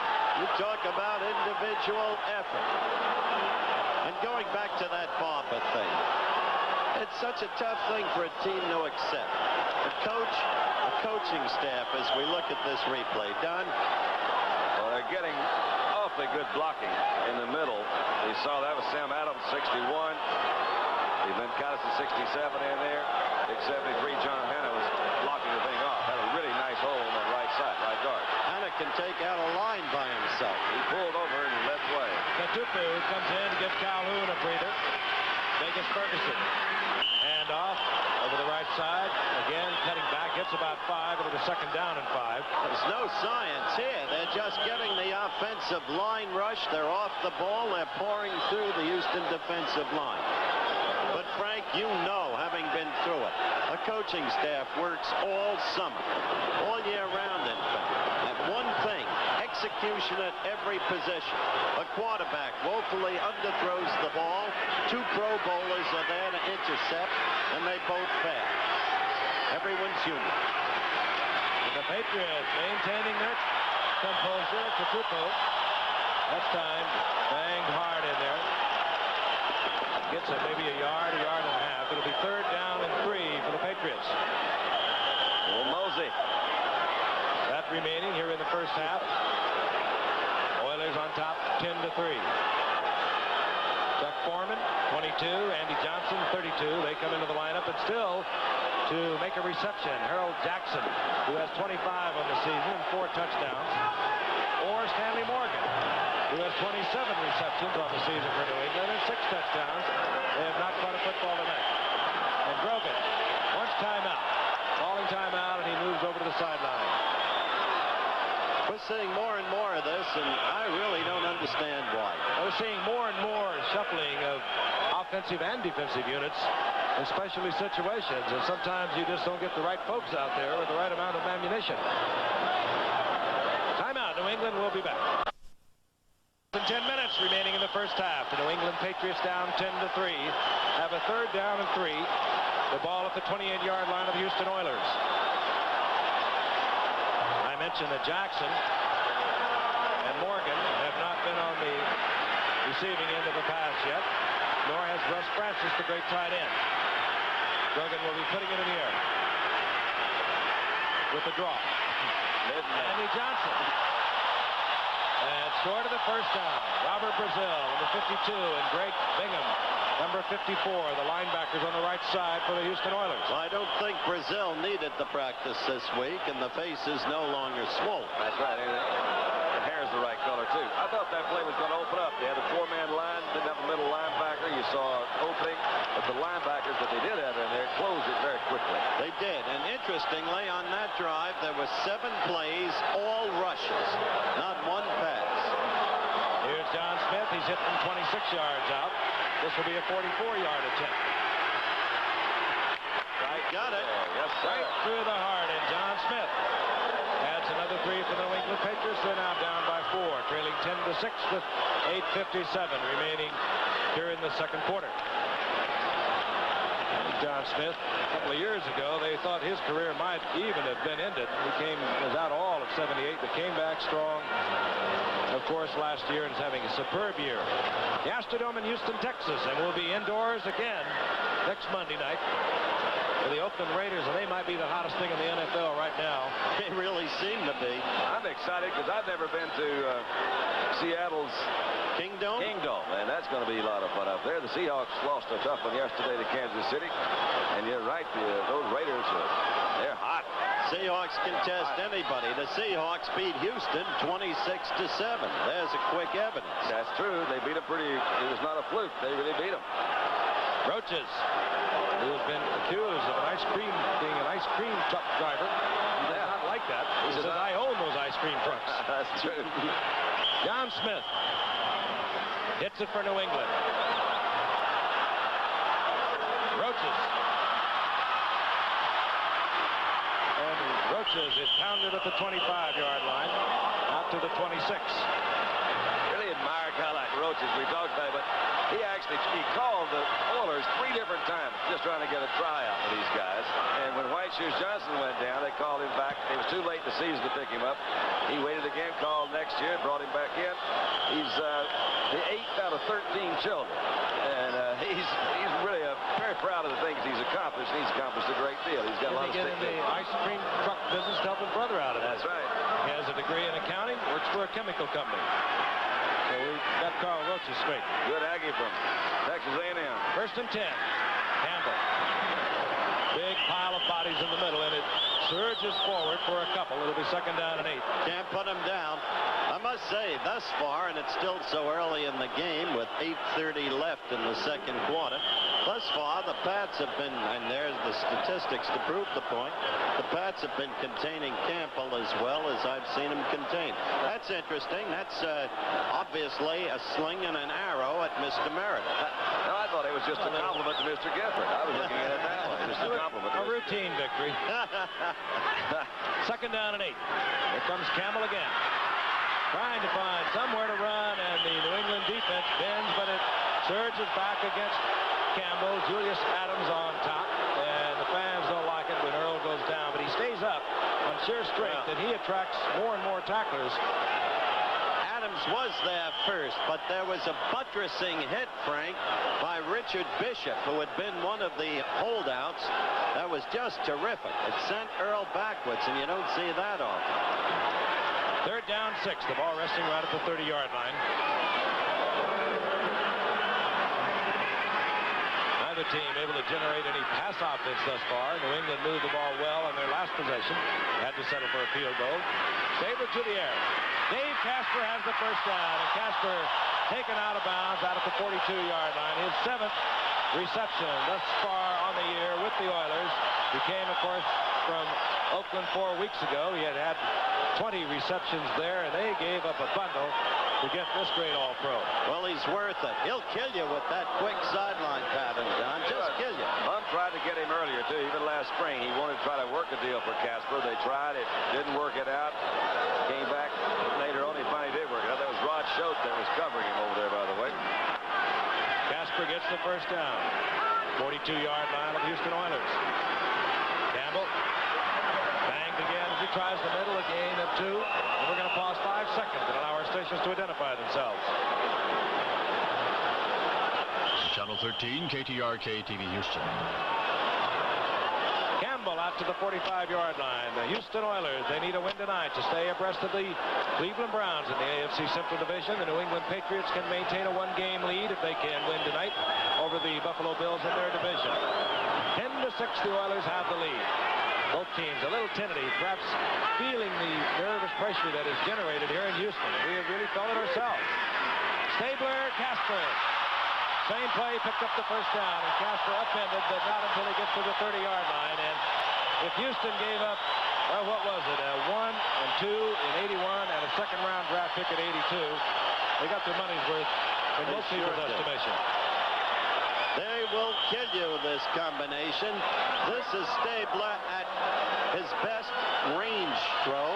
You talk about individual effort. And going back to that Barber thing, it's such a tough thing for a team to accept. A coaching staff, as we look at this replay. Don? Well, they're getting awfully good blocking in the middle. You saw that with Sam Adams, 61. Even Cottis at 67 in there. Big 73, John Hanna was blocking the thing off. Had a really nice hole on that right side, right guard. Hanna can take out a line by himself. He pulled over and led the way. Katupu comes in to give Calhoun a breather. Vegas Ferguson. And off over the right side. Again, cutting back. Gets about 5 into the second down and 5. There's no science here. They're just getting the offensive line rush. They're off the ball. They're pouring through the Houston defensive line. But Frank, you know, having been through it, a coaching staff works all summer, all year round, in fact, at one thing: execution at every position. A quarterback woefully underthrows the ball. 2 Pro Bowlers are there to intercept, and they both fail. Everyone's human. And the Patriots maintaining their composure. Katupu, that time, banged hard in there. Gets it maybe a yard and a half. It'll be third down and 3 for the Patriots. Well, Mosey. That remaining here in the first half. Oilers on top, 10-3. Chuck Foreman, 22. Andy Johnson, 32. They come into the lineup, and still to make a reception, Harold Jackson, who has 25 on the season and 4 touchdowns, or Stanley Morgan, who has 27 receptions on the season for New England and 6 touchdowns. They have not caught a football tonight. And Grogan wants timeout. Calling timeout, and he moves over to the sideline. We're seeing more and more of this, and I really don't understand why. We're seeing more and more shuffling of offensive and defensive units in specialty situations, and sometimes you just don't get the right folks out there with the right amount of ammunition. Timeout. New England will be back. 10 minutes remaining in the first half. The New England Patriots down 10-3. Have a third down and 3. The ball at the 28-yard line of the Houston Oilers. I mentioned that Jackson and Morgan have not been on the receiving end of a pass yet, nor has Russ Francis, the great tight end. Grogan will be putting it in the air with the draw. Andy Johnson. And short of the first down, Robert Brazil, number 52, and Greg Bingham, number 54, the linebackers on the right side for the Houston Oilers. Well, I don't think Brazil needed the practice this week, and the face is no longer swollen. That's right. The hair's the right color, too. I thought that play was going to open up. They had a 4-man line, didn't have a middle linebacker. You saw opening, but the linebackers that they did have in there closed it very quickly. They did, and interestingly, on that drive, there were 7 plays, all rushes, not one pass. Here's John Smith. He's hit from 26 yards out. This will be a 44-yard attempt. Right, got it. Yes, sir. Right through the heart, and John Smith adds another 3 for the New England Patriots. They're now down by 4, trailing 10-6 with 8:57 remaining here in the second quarter. John Smith, a couple of years ago, they thought his career might even have been ended. He was out all of 78, but came back strong, of course, last year and is having a superb year. The Astrodome in Houston, Texas, and we'll be indoors again next Monday night for the Oakland Raiders, and they might be the hottest thing in the NFL right now. They really seem to be. I'm excited because I've never been to Seattle's Kingdom? and that's going to be a lot of fun up there. The Seahawks lost a tough one yesterday to Kansas City, and you're right, those Raiders, they're hot. Seahawks can test anybody. The Seahawks beat Houston 26-7. There's a quick evidence. That's true. They beat them pretty. It was not a fluke. They really beat them. Roaches, who has been accused of being an ice cream truck driver. He does not like that. He says, I own those ice cream trucks. That's true. John Smith hits it for New England. Roaches. And Roaches is pounded at the 25-yard line, out to the 26. Really admire a guy like Roaches. We talked about it, but he called the Oilers 3 different times just trying to get a tryout with these guys. And when White Shoes Johnson went down, they called him back. It was too late in the season to pick him up. He waited again, called next year, brought him back in. He's the 8th out of 13 children. And he's really very proud of the things he's accomplished. He's accomplished a great deal. He's got a lot of stick in the ice cream truck business to help his brother out of it. That's right. He has a degree in accounting, works for a chemical company. So we got Carl Roaches straight. Good Aggie from Texas A&M. 1st and 10. Campbell. Big pile of bodies in the middle, and it surges forward for a couple. It'll be 2nd down and 8. Can't put him down. I must say, thus far, and it's still so early in the game with 8:30 left in the second quarter, thus far the Pats have been, and there's the statistics to prove the point, the Pats have been containing Campbell as well as I've seen him contained. That's interesting. That's obviously a sling and an arrow at Mr. Meredith. No, I thought it was just a compliment to Mr. Gifford. I was looking at it that way. Just a compliment. A routine victory. 2nd down and 8. Here comes Campbell again. Trying to find somewhere to run, and the New England defense bends, but it surges back against Campbell. Julius Adams on top, and the fans don't like it when Earl goes down, but he stays up on sheer strength, and he attracts more and more tacklers. Adams was there first, but there was a buttressing hit, Frank, by Richard Bishop, who had been one of the holdouts. That was just terrific. It sent Earl backwards, and you don't see that often. 3rd down, 6. The ball resting right at the 30-yard line. Neither team able to generate any pass offense thus far. New England moved the ball well in their last possession. Had to settle for a field goal. Stabler to the air. Dave Casper has the 1st down, and Casper taken out of bounds out at the 42-yard line. His 7th reception thus far on the year with the Oilers. He came, of course, from Oakland 4 weeks ago. He had 20 receptions there, and they gave up a bundle to get this great All-Pro. Well, he's worth it. He'll kill you with that quick sideline pattern, Don. Just kill you. Hunt tried to get him earlier, too. Even last spring, he wanted to try to work a deal for Casper. They tried. It didn't work it out. Came back later on. He finally did work it out. That was Rod Schote that was covering him over there, by the way. Casper gets the 1st down. 42-yard line of the Houston Oilers. Campbell banged again as he tries the middle, a gain of 2. And we're going to pause 5 seconds and allow our stations to identify themselves. Channel 13, KTRK TV Houston. Campbell out to the 45-yard line. The Houston Oilers, they need a win tonight to stay abreast of the Cleveland Browns in the AFC Central Division. The New England Patriots can maintain a 1-game lead if they can win tonight over the Buffalo Bills in their division. 10-6, the Oilers have the lead. Both teams a little tentative, perhaps feeling the nervous pressure that is generated here in Houston. We have really felt it ourselves. Stabler, Casper. Same play, picked up the 1st down, and Casper upended, but not until he gets to the 30-yard line. And if Houston gave up Well, what was it? 1 and 2 in 81 and a second-round draft pick at 82. They got their money's worth in most people's estimation. They will kill you, this combination. This is Stabler at his best range throw,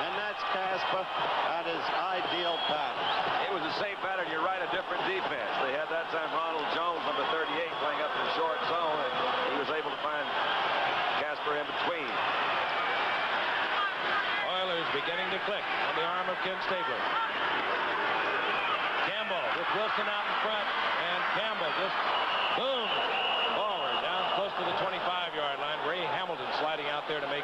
and that's Casper at his ideal pattern. It was the same pattern. You're right, a different defense. They had that time Ronald Jones, number 38, playing up in the short zone, and he was able to find Casper in between. Oilers beginning to click on the arm of Ken Stabler. Campbell with Wilson out in front, and Campbell just boom forward down close to the 25-yard line. Ray Hamilton sliding out there to make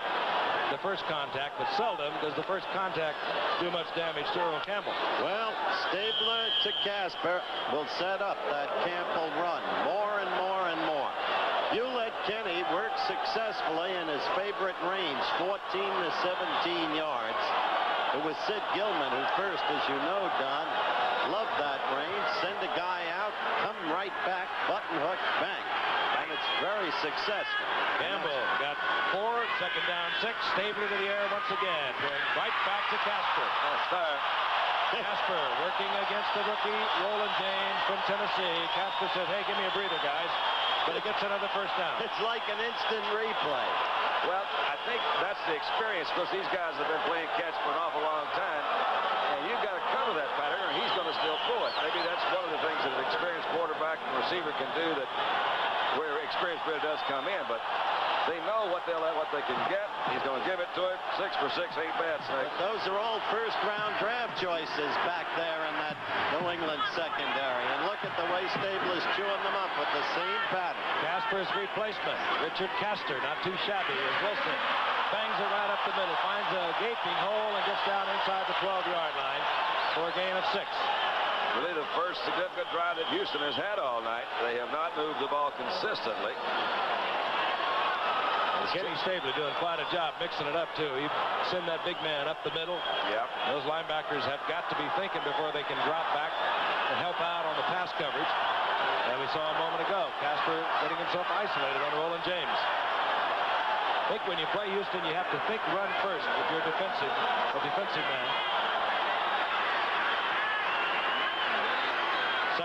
the first contact, but seldom does the first contact do much damage to Earl Campbell. Well, Stabler to Casper will set up that Campbell run more and more and more. You let Kenny work successfully in his favorite range, 14 to 17 yards. It was Sid Gilman who first, as you know, Don, loved that range. Send a guy out, come right back, button hook, bang. And it's very successful. Campbell got 4, second down 6. Stabler to the air once again, going right back to Casper. Casper working against the rookie, Roland James from Tennessee. Casper says, hey, give me a breather, guys. But he gets another first down. It's like an instant replay. Well, I think that's the experience, because these guys have been playing catch for an awful long time. And you've got to cover that pattern, or he's going to still throw it. Maybe that's one of the things that an experienced quarterback and receiver can do, that where experience really does come in. But they know what they can get. He's going to give it to him. 6 for 6 ain't bad, Snake. Those are all first-round draft choices back there in that New England secondary. And look at the way Stabler's chewing them up with the same pattern. Casper's replacement, Richard Castor, not too shabby, as Wilson bangs it right up the middle, finds a gaping hole, and gets down inside the 12-yard line for a gain of 6. Really the first significant drive that Houston has had all night. They have not moved the ball consistently. Kenny Stabler doing quite a job mixing it up, too. He send that big man up the middle. Yeah. Those linebackers have got to be thinking before they can drop back and help out on the pass coverage. And we saw a moment ago, Casper getting himself isolated on Roland James. I think when you play Houston, you have to think run first if you're a defensive man.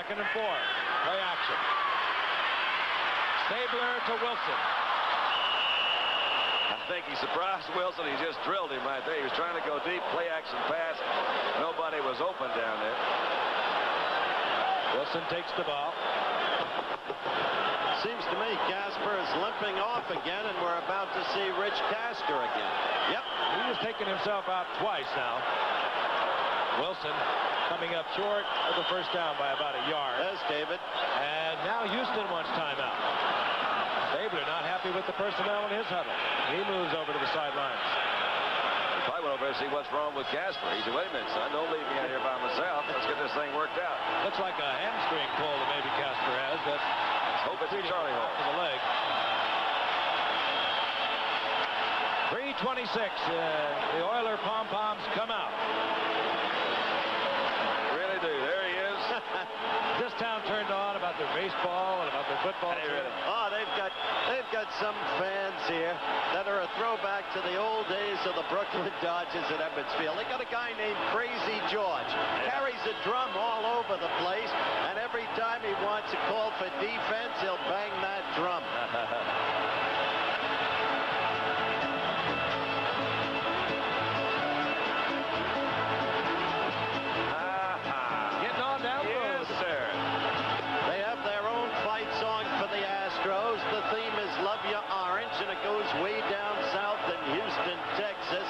2nd and 4. Play action. Stabler to Wilson. I think he surprised Wilson. He just drilled him right there. He was trying to go deep, play action pass. Nobody was open down there. Wilson takes the ball. Seems to me Casper is limping off again, and we're about to see Rich Castor again. Yep. He was taking himself out twice now. Wilson coming up short of the first down by about a yard. There's David. And now Houston wants timeout. Stabler not happy with the personnel in his huddle. He moves over to the sidelines. He probably went over to see what's wrong with Casper. He said, wait a minute, son, don't leave me out here by myself. Let's get this thing worked out. Looks like a hamstring pull that maybe Casper has. Let's hope it's a Charlie horse. To the leg. 3:26. The Oiler pom-poms come out. Really do. There he is. This town turned on about their baseball and about their football. Oh, they've got some fans here that are a throwback to the old days of the Brooklyn Dodgers at Edmonds Field. They got a guy named Crazy George. Carries a drum all over the place, and every time he wants a call for defense, he'll bang that drum. And it goes way down south in Houston, Texas.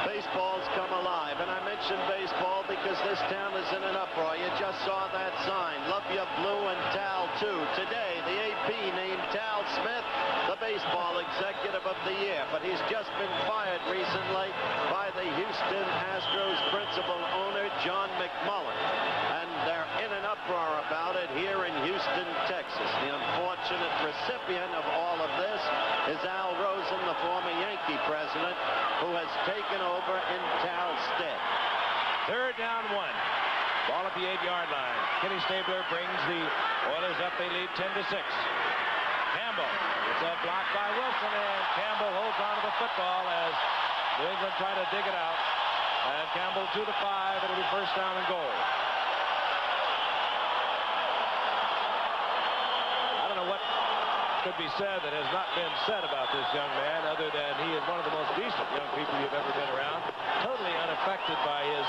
Baseball's come alive, and I mentioned baseball because this town is in an uproar. You just saw that sign, Love Ya Blue and Tal too. Today, the AP named Tal Smith the baseball executive of the year, but he's just been fired recently by the Houston Astros principal owner, John McMullen. And they're in an uproar about it here in Houston, Texas. The unfortunate recipient of all of this is Al Rosen, the former Yankee president, who has taken over in Tal's stead. 3rd down 1. Ball at the 8-yard line. Kenny Stabler brings the Oilers up. They lead 10-6. Campbell gets blocked by Wilson, and Campbell holds on to the football as New England try to dig it out. And Campbell to the 5. It'll be first down and goal. I don't know what could be said that has not been said about this young man, other than he is one of the most decent young people you've ever been around. Totally unaffected by his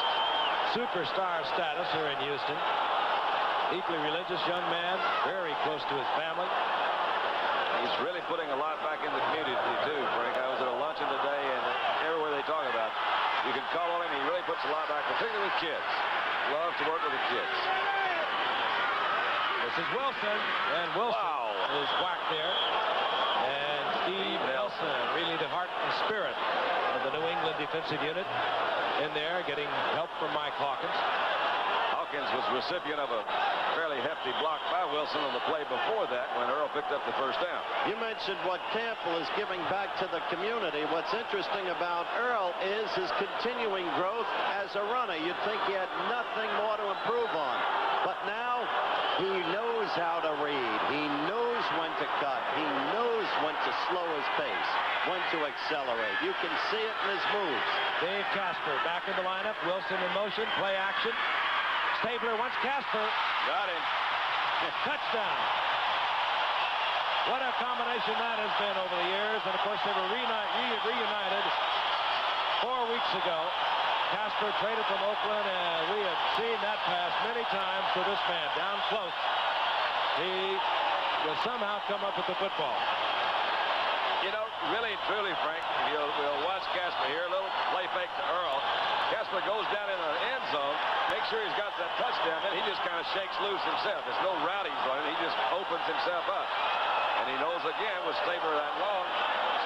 superstar status here in Houston. Deeply religious young man, very close to his family. He's really putting a lot back in the community, too, Frank. I was at a luncheon today, and everywhere they talk about, you can call on him. He really puts a lot back, particularly with kids. Loves to work with the kids. This is Wilson, and Wilson is whacked there. And Steve Nelson, really the heart and spirit of the New England defensive unit, in there, getting help from Mike Hawkins. Hawkins was recipient of a fairly hefty block by Wilson on the play before that when Earl picked up the first down. You mentioned what Campbell is giving back to the community. What's interesting about Earl is his continuing growth as a runner. You'd think he had nothing more to improve on. But now he knows how to read. He knows when to cut. He knows when to slow his pace, when to accelerate. You can see it in his moves. Dave Casper back in the lineup. Wilson in motion. Play action. Stabler wants Casper. Got him. Touchdown. What a combination that has been over the years. And, of course, they were reunited 4 weeks ago. Casper traded from Oakland, and we have seen that pass many times to this man. Down close. He will somehow come up with the football. You know, really and truly, Frank, we'll watch Casper here. A little play fake to Earl. Casper goes down in the end zone, makes sure he's got that touchdown, then he just kind of shakes loose himself. There's no route he's running. He just opens himself up. And he knows, again, with Stabler that long,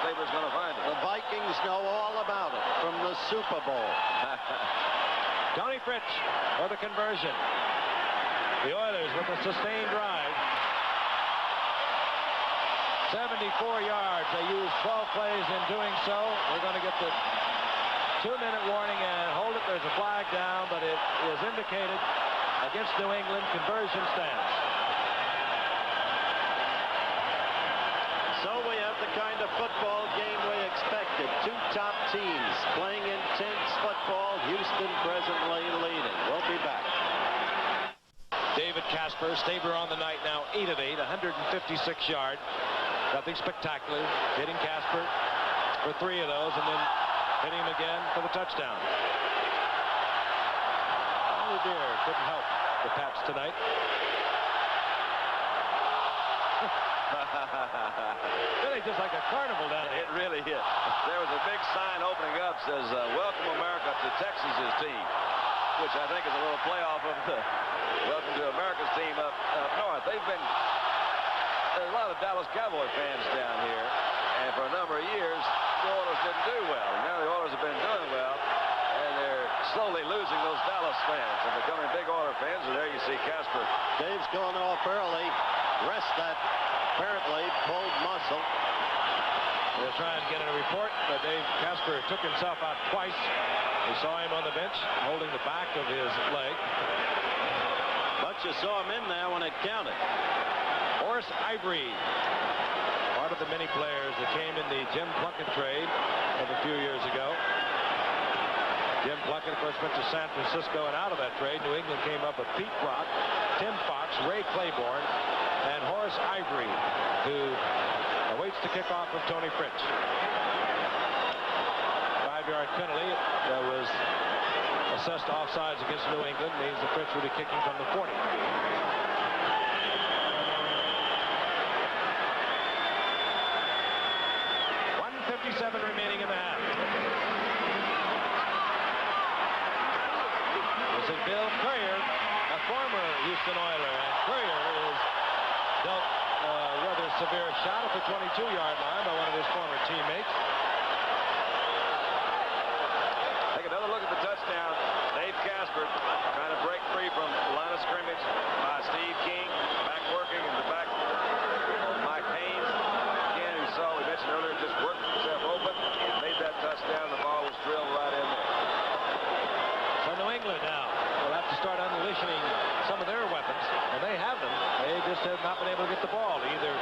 Stabler's going to find it. The Vikings know all about it from the Super Bowl. Tony Fritsch for the conversion. The Oilers with a sustained drive. 74 yards. They used 12 plays in doing so. We're going to get the 2-minute warning and hold it. There's a flag down, but it is indicated against New England. Conversion stands. So we have the kind of football game we expected. Two top teams playing intense football. Houston presently leading. We'll be back. David Casper, Stabler on the night now, 8 of 8, 156 yards. Nothing spectacular. Hitting Casper for 3 of those, and then hitting him again for the touchdown. Oh dear, couldn't help the Pats tonight. Really just like a carnival down here. It really is. There was a big sign opening up, says, Welcome America to Texas's team, which I think is a little playoff of the Welcome to America's team up north. There's a lot of Dallas Cowboy fans down here, and for a number of years, the Oilers didn't do well. And now the Oilers have been doing well, and they're slowly losing those Dallas fans and becoming big Oiler fans. And there you see Casper. Dave's going off early. Rest that apparently pulled muscle. They'll try and get a report, but Dave Casper took himself out twice. We saw him on the bench holding the back of his leg. But you saw him in there when it counted. Horace Ivory, part of the many players that came in the Jim Plunkett trade of a few years ago. Jim Plunkett, of course, went to San Francisco, and out of that trade, New England came up with Pete Brock, Tim Fox, Ray Claiborne, and Horace Ivory, who awaits the kickoff of Tony Fritsch. 5-yard penalty that was assessed offsides against New England means that Fritsch will be kicking from the 40. 1:57 remaining in the half. This is Bill Courier, a former Houston Oiler, and Courier is dealt a rather severe shot at the 22-yard line by one of his former teammates. Take another look at the touchdown. Dave Casper trying to break free from the line of scrimmage by Steve King. Back working in the back. Mike Haynes, again, who saw, we mentioned earlier, just worked himself open. Made that touchdown. The ball was drilled right in there. So New England now will have to start unleashing some of their weapons, and they have them. They just have not been able to get the ball. Either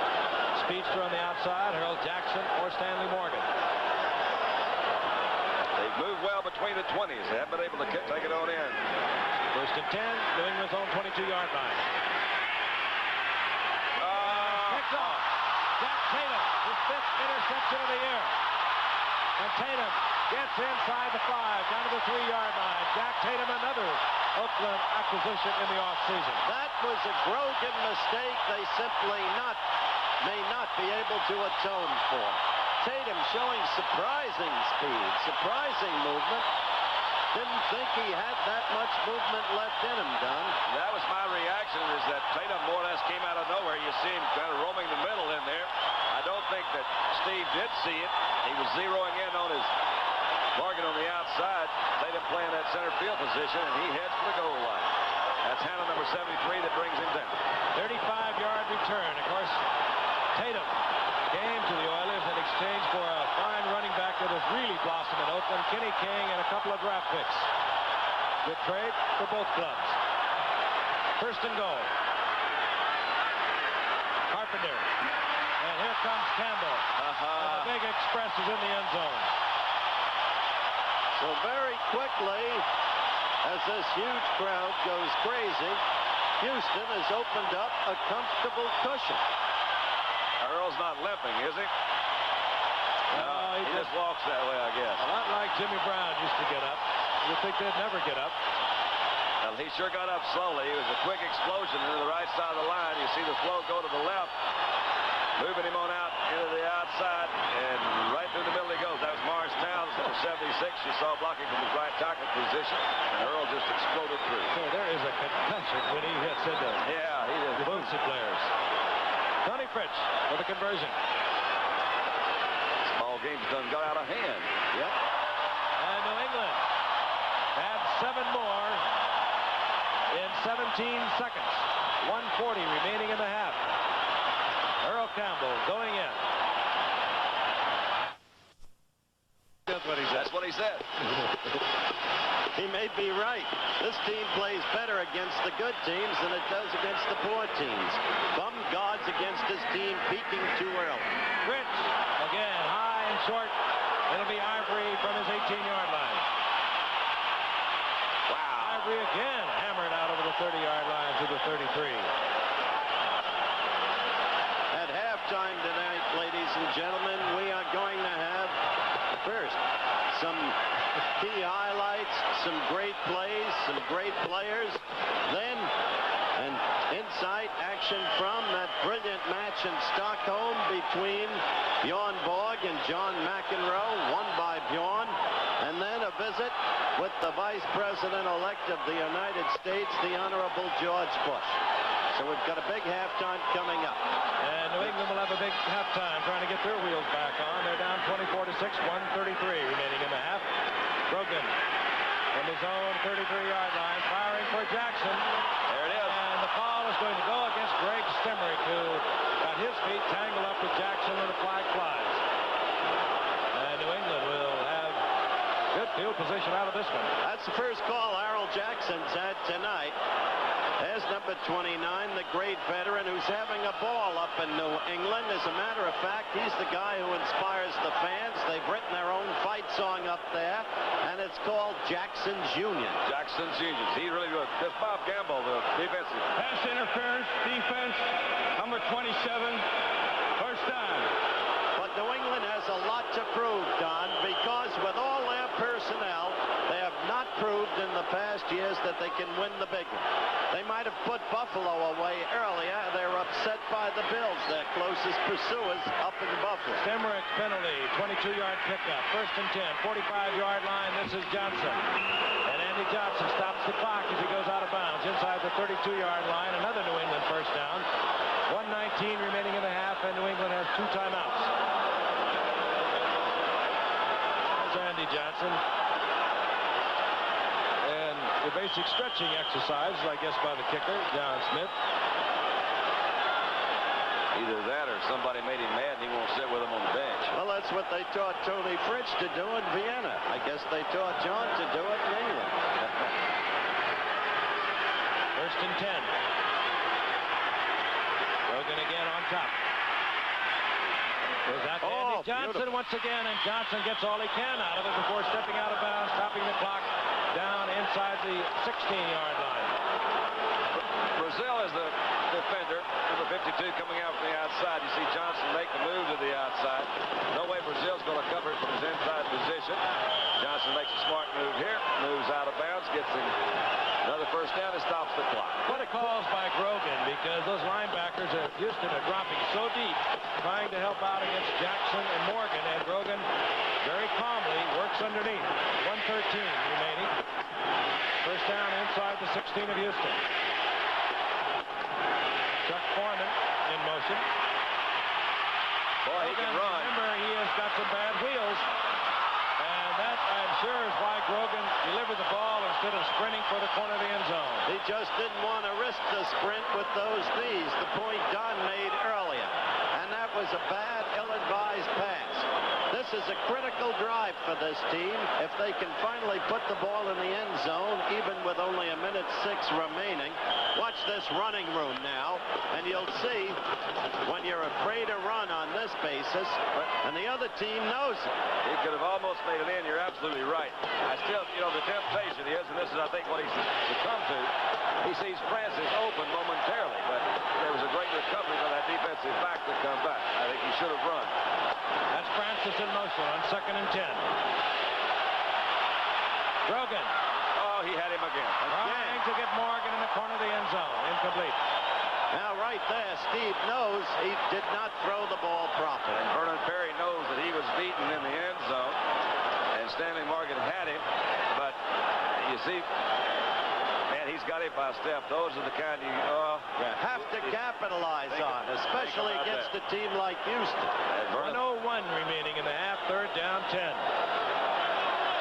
speed Dexter on the outside, Harold Jackson or Stanley Morgan. They've moved well between the 20s. They haven't been able to take it on in. First and 10, New England's own 22-yard line. Picked off. Jack Tatum, his 5th interception of the year. And Tatum gets inside the 5, down to the 3-yard line. Jack Tatum, another Oakland acquisition in the offseason. That was a Grogan mistake they simply may not be able to atone for. Tatum showing surprising speed, surprising movement. Didn't think he had that much movement left in him, Don. That was my reaction, is that Tatum more or less came out of nowhere. You see him kind of roaming the middle in there. I don't think that Steve did see it. He was zeroing in on his Morgan on the outside. Tatum playing that center field position, and he heads for the goal line. That's Hannah, number 73, that brings him down. 35-yard return. Of course, Tatum came to the Oilers in exchange for a fine running back that has really blossomed in Oakland, Kenny King, and a couple of draft picks. Good trade for both clubs. First and goal. Carpenter. And here comes Campbell. And the big express is in the end zone. So very quickly, as this huge crowd goes crazy, Houston has opened up a comfortable cushion. Earl's not limping, is he? No, he just walks that way, I guess. A lot like Jimmy Brown used to get up. You'd think they'd never get up. Well, he sure got up slowly. It was a quick explosion into the right side of the line. You see the flow go to the left, moving him on out into the outside, and right through the middle he goes. That was Morris Towns, number 76. You saw blocking from his right tackle position, and Earl just exploded through. So there is a concussion when he hits into Yeah, he did. the Bootsy players. Tony Fritsch for the conversion. This ball game's done got out of hand. Yep. And New England had 7 more in 17 seconds. 1:40 remaining in the half. Earl Campbell going in. That's what he said. That's what he said. He may be right. This team plays better against the good teams than it does against the poor teams. Bum guards against his team peaking too early. Fritsch again, high and short. It'll be Ivory from his 18-yard line. Wow. Ivory again hammered out over the 30-yard line to the 33. At halftime tonight, ladies and gentlemen, we are going to have first some key highlights, some great plays, some great players. Then an insight action from that brilliant match in Stockholm between Bjorn Borg and John McEnroe, won by Bjorn. And then a visit with the Vice President-elect of the United States, the Honorable George Bush. So we've got a big halftime coming up. And New England will have a big halftime trying to get their wheels back on. They're down 24-6, 1:33 remaining in the half. Grogan from his own 33-yard line, firing for Jackson. There it is. And the foul is going to go against Greg Stemerick, who got his feet tangled up with Jackson, and the flag flies. And New England will have good field position out of this one. That's the first call Harold Jackson's had tonight. There's number 29, the great veteran who's having a ball up in New England. As a matter of fact, he's the guy who inspires the fans. They've written their own fight song up there, and it's called Jackson's Union. Jackson's Union. He really good. That's Bob Gamble, the defensive. Pass interference, defense, number 27, first down. But New England has a lot to prove, Don, because with all their personnel, they have not proved in the past years that they can win the big one. They might have put Buffalo away earlier. They're upset by the Bills, their closest pursuers up in Buffalo. Stemerick penalty, 22-yard pickup, first and 10, 45-yard line. This is Johnson. And Andy Johnson stops the clock as he goes out of bounds inside the 32-yard line. Another New England first down. 1:19 remaining in the half, and New England has 2 timeouts. There's Andy Johnson. And the basic stretching exercise, I guess, by the kicker, John Smith. Either that or somebody made him mad and he won't sit with him on the bench. Well, that's what they taught Tony Fritsch to do in Vienna. I guess they taught John to do it in England. First and 10. Rogan again on top. Is that Andy Johnson once again, and Johnson gets all he can out of it before stepping out of bounds, stopping the clock down inside the 16-yard line. Brazil is the defender, number 52, coming out from the outside. You see Johnson make the move to the outside. No way Brazil's going to cover it from his inside position. Johnson makes a smart move here, moves out of bounds, gets him another first down, and stops the clock. What a calls by Grogan, because those linebackers at Houston are dropping so deep, trying to help out against Jackson and Morgan, and Grogan very calmly works underneath. 1:13 remaining. First down inside the 16 of Houston. Chuck Foreman in motion. Boy, he can run. Remember, he has got some bad wheels. And that, I'm sure, is why Grogan delivered the ball instead of sprinting for the corner of the end zone. He just didn't want to risk the sprint with those knees, the point Don made earlier. And that was a bad, ill-advised pass. This is a critical drive for this team. If they can finally put the ball in the end zone, even with only 1:06 remaining. Watch this running room now, and you'll see when you're afraid to run on this basis, and the other team knows it. He could have almost made it in. You're absolutely right. I still, the temptation is, and this is, I think, what he's succumbed to. He sees Francis open momentarily, but there was a great recovery by that defensive back to come back. I think he should have run. That's Francis in motion on 2nd and 10. Grogan. Oh, he had him again. Trying to get Morgan in the corner of the end zone. Incomplete. Now, right there, Steve knows he did not throw the ball properly. And Vernon Perry knows that he was beaten in the end zone, and Stanley Morgan had him. But you see, man, he's got him by a step. Those are the kind you have to capitalize on, especially against a team like Houston. 1:01 remaining in the half. 3rd down, 10.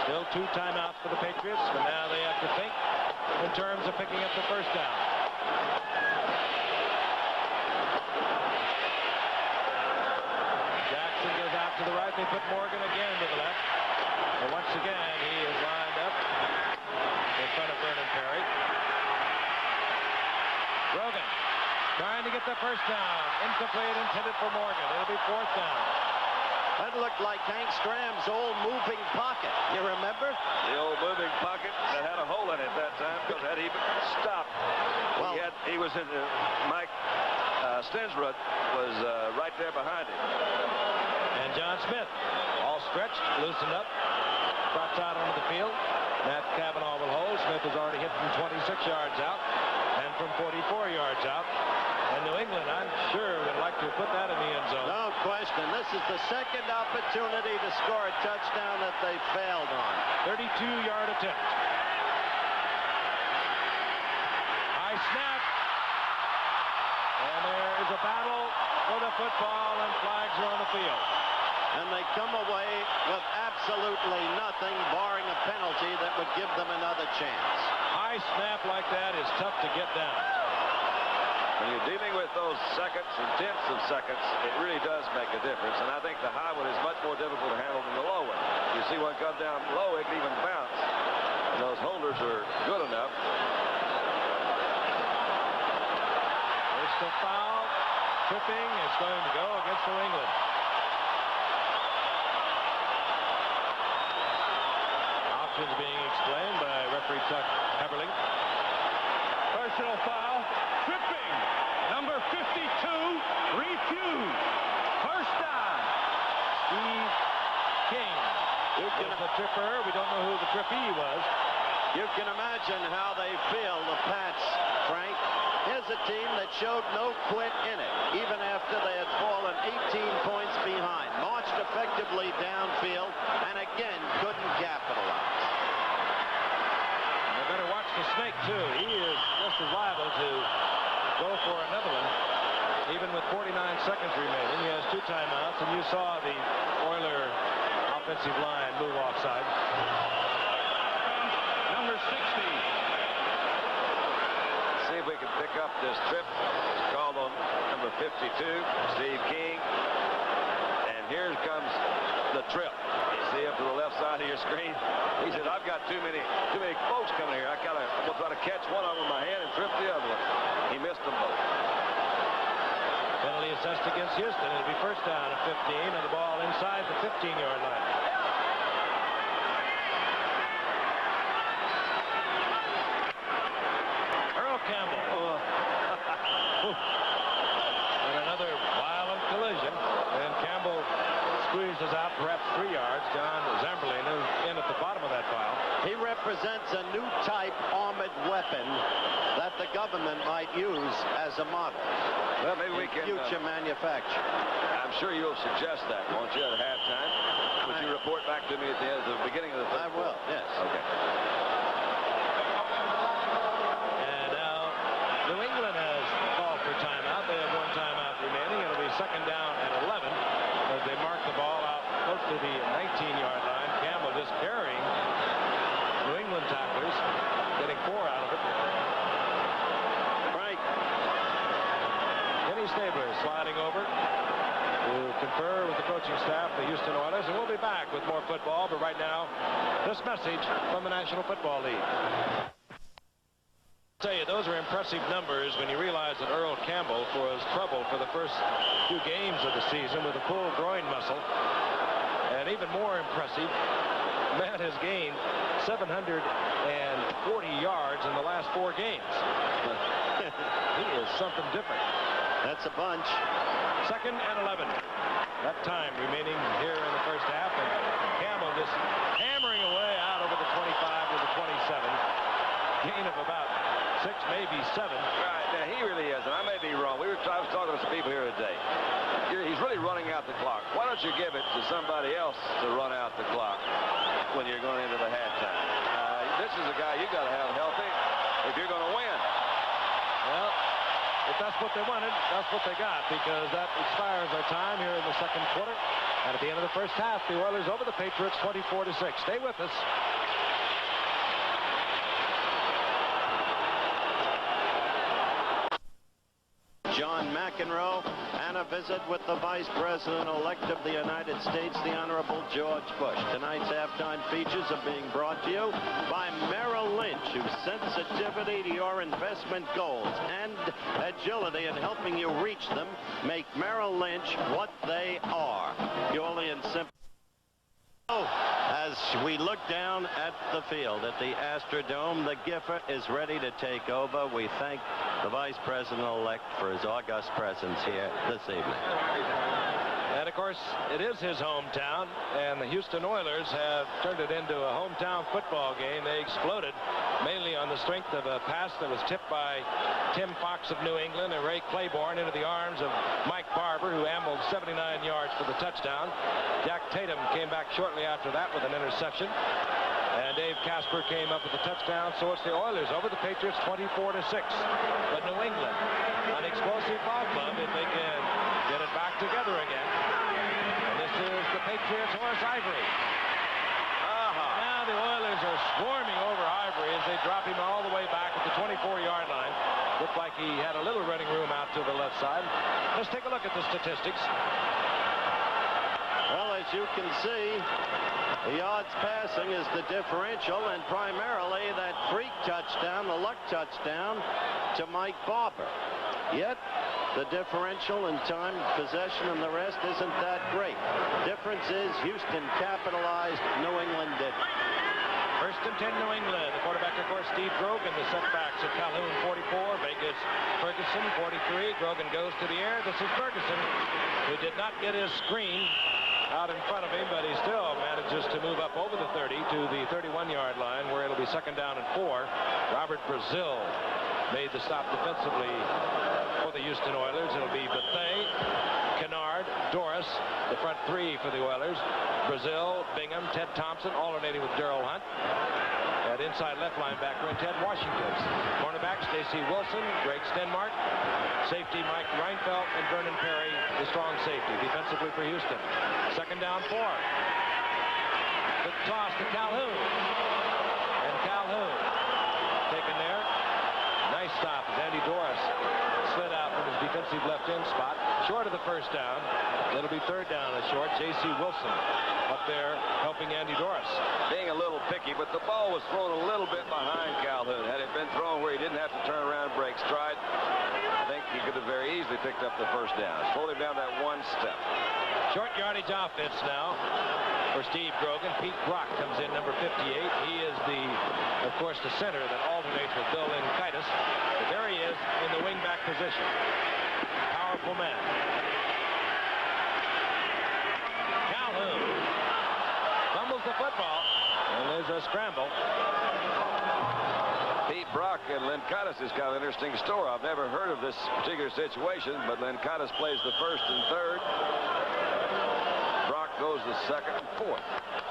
Still 2 timeouts for the Patriots, but now they have to think in terms of picking up the first down. Jackson goes out to the right. They put Morgan again to the left. But once again, he is lined up in front of Vernon Perry. Grogan trying to get the first down. Incomplete, intended for Morgan. It'll be 4th down. That looked like Hank Stram's old moving pocket. You remember? The old moving pocket that had a hole in it that time because had he stopped. Well, he was in Mike Stensrud was right there behind him. And John Smith, all stretched, loosened up, trots out onto the field. Matt Cavanaugh will hold. Smith has already hit from 26 yards out and from 44 yards out. And New England, I'm sure, would like to put that in the end zone. No question. This is the second opportunity to score a touchdown that they failed on. 32-yard attempt. High snap. And there is a battle for the football, and flags are on the field. And they come away with absolutely nothing, barring a penalty that would give them another chance. High snap like that is tough to get down. When you're dealing with those seconds and tenths of seconds, it really does make a difference. And I think the high one is much more difficult to handle than the low one. You see one come down low, it can even bounce. And those holders are good enough. First foul. Tripping is going to go against New England. Options being explained by referee Chuck Heberling. Personal foul. Tripping. Number 52 refused. First down. Steve King is the tripper. We don't know who the trippee was. You can imagine how they feel, the Pats, Frank. Here's a team that showed no quit in it, even after they had fallen 18 points behind. Marched effectively downfield, and again couldn't capitalize. And they better watch the snake, too. He is just as liable to go for another one, even with 49 seconds remaining. He has 2 timeouts, and you saw the Oiler offensive line move offside. Number 60. See if we can pick up this trip. It's called on number 52, Steve King. And here comes the trip. You see up to the left side of your screen. He said, I've got too many folks coming here. I'm going to try to catch one of them in my hand and trip the other one. He missed them both. Penalty assessed against Houston. It'll be first down at 15 and the ball inside the 15-yard line. Earl Campbell. And another violent collision. And Campbell squeezes out perhaps 3 yards. John Zamberlin in at the bottom of that pile. He represents a new type armored weapon that the government might use as a model. Well, maybe we can. Future manufacture. I'm sure you'll suggest that, won't you, at halftime? Would you report back to me at the beginning of the third? I will, yes. Okay. And now New England has called for timeout. They have 1 timeout remaining. It'll be second down and 11 as they mark the ball out close to the 19-yard line. Campbell just carrying New England tacklers, getting 4 out of it. Frank. Kenny Stabler sliding over to confer with the coaching staff, the Houston Oilers, and we'll be back with more football. But right now, this message from the National Football League. I'll tell you, those are impressive numbers when you realize that Earl Campbell was troubled for the first few games of the season with a pulled groin muscle. And even more impressive, Matt has gained 740 yards in the last 4 games. He is something different. That's a bunch. Second and 11. That time remaining here in the first half. And Campbell just hammering away out over the 25 to the 27. Gain of about 6, maybe 7. Right, now he really is, and I may be wrong. I was talking to some people here today. He's really running out the clock. Why don't you give it to somebody else to run out the clock when you're going into the halftime? This is a guy you got to have healthy if you're going to win. Well, if that's what they wanted, that's what they got, because that expires our time here in the second quarter. And at the end of the first half, the Oilers over the Patriots 24-6. Stay with us. John McEnroe, and a visit with the Vice President-elect of the United States, the Honorable George Bush. Tonight's halftime features are being brought to you by Merrill Lynch, whose sensitivity to your investment goals and agility in helping you reach them make Merrill Lynch what they are. Purely and simple. As we look down at the field at the Astrodome, the Giffer is ready to take over. We thank the Vice President-elect for his august presence here this evening. And, of course, it is his hometown, and the Houston Oilers have turned it into a hometown football game. They exploded mainly on the strength of a pass that was tipped by Tim Fox of New England and Ray Claiborne into the arms of Mike Barber, who ambled 79 yards for the touchdown. Jack Tatum came back shortly after that with an interception. And Dave Casper came up with a touchdown, so it's the Oilers over the Patriots 24-6. But New England, an explosive ball club, if they can get it back together again. And this is the Patriots horse Ivory. Now the Oilers are swarming over Ivory as they drop him all the way back at the 24-yard line. Looked like he had a little running room out to the left side. Let's take a look at the statistics. Well, as you can see, the yards passing is the differential, and primarily that freak touchdown, the luck touchdown to Mike Barber. Yet the differential in time, possession, and the rest isn't that great. Difference is Houston capitalized, New England didn't. First and 10, New England. The quarterback, of course, Steve Grogan. The setbacks of Calhoun, 44. Vegas Ferguson, 43. Grogan goes to the air. This is Ferguson, who did not get his screen out in front of him, but he still manages to move up over the 30 to the 31-yard line, where it'll be second down and 4. Robert Brazil made the stop defensively for the Houston Oilers. It'll be Bethea, Kennard, Doris, the front 3 for the Oilers. Brazil, Bingham, Ted Thompson, alternating with Darrell Hunt. At inside left linebacker and Ted Washington. Cornerbacks, J.C. Wilson, Greg Stenmark. Safety, Mike Reinfeldt, and Vernon Perry, the strong safety, defensively for Houston. Second down, 4. The toss to Calhoun. And Calhoun taken there. Nice stop as Andy Doris slid out from his defensive left-end spot. Short of the first down. It'll be third down and short. J.C. Wilson up there helping Andy Doris. Being a little picky, but the ball was thrown a little bit behind Calhoun. Had it been thrown where he didn't have to turn around and break stride, I think he could have very easily picked up the first down. Slowed him down that one step. Short yardage offense now for Steve Grogan. Pete Brock comes in, number 58. He is of course, the center that alternates with Bill Linkaitis. But there he is in the wingback position. Powerful man. Calhoun fumbles the football, and there's a scramble. Pete Brock and Linkaitis is kind of an interesting story. I've never heard of this particular situation, but Linkaitis plays the first and third. Brock goes the second and fourth.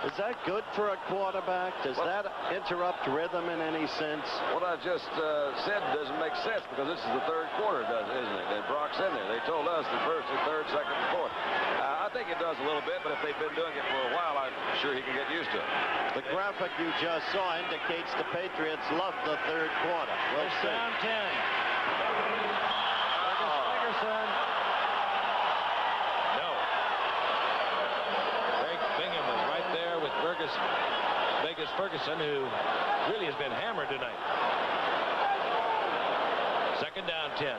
Is that good for a quarterback? Does that interrupt rhythm in any sense? What I just said doesn't make sense because this is the third quarter, isn't it? And Brock's in there. They told us the first and third, second and fourth. I think it does a little bit, but if they've been doing it for a while, I'm sure he can get used to it. The graphic you just saw indicates the Patriots love the third quarter. We'll down 10. Ferguson. No. Greg Bingham is right there with Vegas Ferguson, who really has been hammered tonight. Second down 10.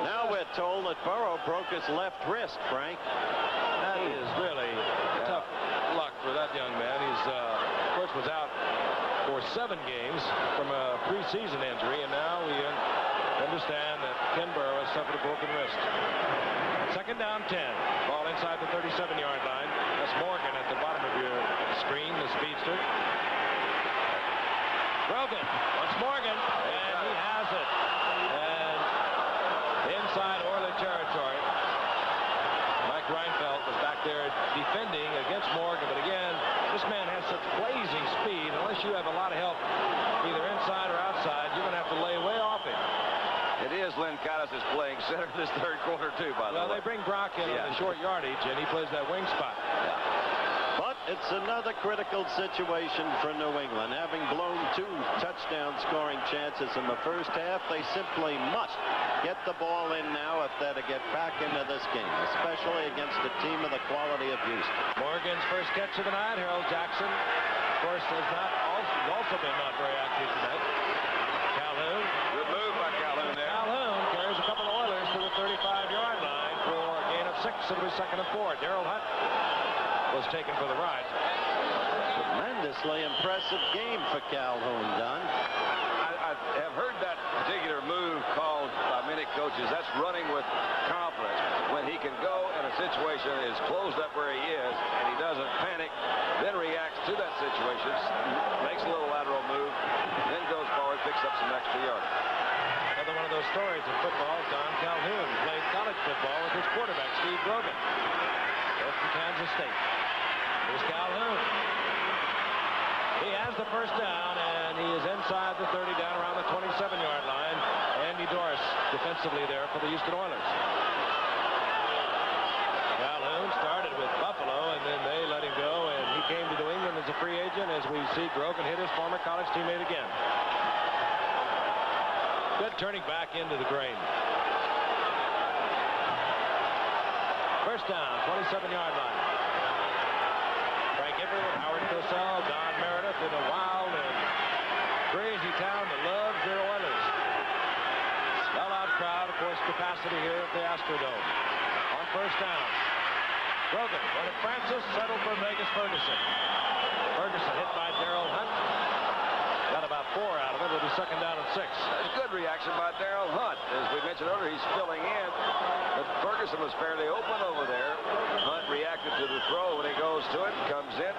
Now we're told that Burrow broke his left wrist, Frank. That is really tough luck for that young man. He's, of course, was out for 7 games from a preseason injury, and now we understand that Ken Burrow has suffered a broken wrist. Second down 10. Ball inside the 37-yard line. That's Morgan at the bottom of your screen, the speedster. Grogan wants Morgan, and he has it. And inside Oiler territory. Mike Reinfeldt was back there defending against Morgan, but again, this man has such blazing speed. Unless you have a lot of help either inside or outside, you're going to have to lay way off him. It is Linkaitis is playing center this third quarter, too, by the way. Well, they bring Brock in on the short yardage, and he plays that wing spot. But it's another critical situation for New England. Having blown 2 touchdown scoring chances in the first half, they simply must get the ball in now if they're to get back into this game, especially against a team of the quality of Houston. Morgan's first catch of the night. Harold Jackson, of course, has also been not very active tonight. Calhoun. Good move by Calhoun there. Calhoun carries a couple of Oilers to the 35-yard line for a gain of 6. It'll be second and 4. Darrell Hunt was taken for the ride. Tremendously impressive game for Calhoun, Don. I have heard that particular move called by many coaches. That's running with confidence. When he can go and a situation is closed up where he is and he doesn't panic, then reacts to that situation, makes a little lateral move, then goes forward, picks up some extra yardage. Another one of those stories in football. Don Calhoun played college football with his quarterback, Steve Grogan. Both from Kansas State. Here's Calhoun. He has the first down, and he is inside the 30, down around the 27-yard line. Andy Doris defensively there for the Houston Oilers. Calhoun started with Buffalo, and then they let him go, and he came to New England as a free agent, as we see Grogan hit his former college teammate again. Good turning back into the grain. First down, 27-yard line. Frank Gifford, Howard Cosell, Don Meredith in a wild and crazy town that loves their Oilers. Sellout crowd, of course, capacity here at the Astrodome. On first down, Grogan, Bernard Francis settled for Vegas Ferguson. Ferguson hit by Darrell Hunt. Got about 4 out of it. It'll be second down and 6. A good reaction by Darrell Hunt. As we mentioned earlier, he's filling in. But Ferguson was fairly open over there. Hunt reacted to the throw when he goes to it, comes in.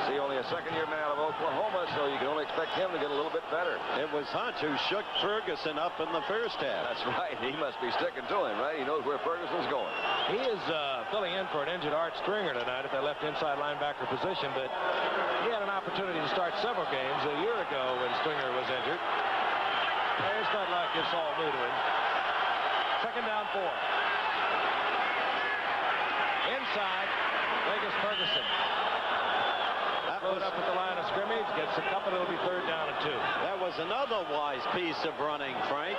See, only a second-year man out of Oklahoma, so you can only expect him to get a little bit better. It was Hunt who shook Ferguson up in the first half. That's right. He must be sticking to him, right? He knows where Ferguson's going. He is filling in for an injured Art Stringer tonight at that left inside linebacker position, but he had an opportunity to start several games a year ago when Stringer was injured. It's not like it's all new to him. Second down 4. Inside, Vegas Ferguson. Load up at the line of scrimmage, gets a couple, it'll be third down and 2. That was another wise piece of running, Frank.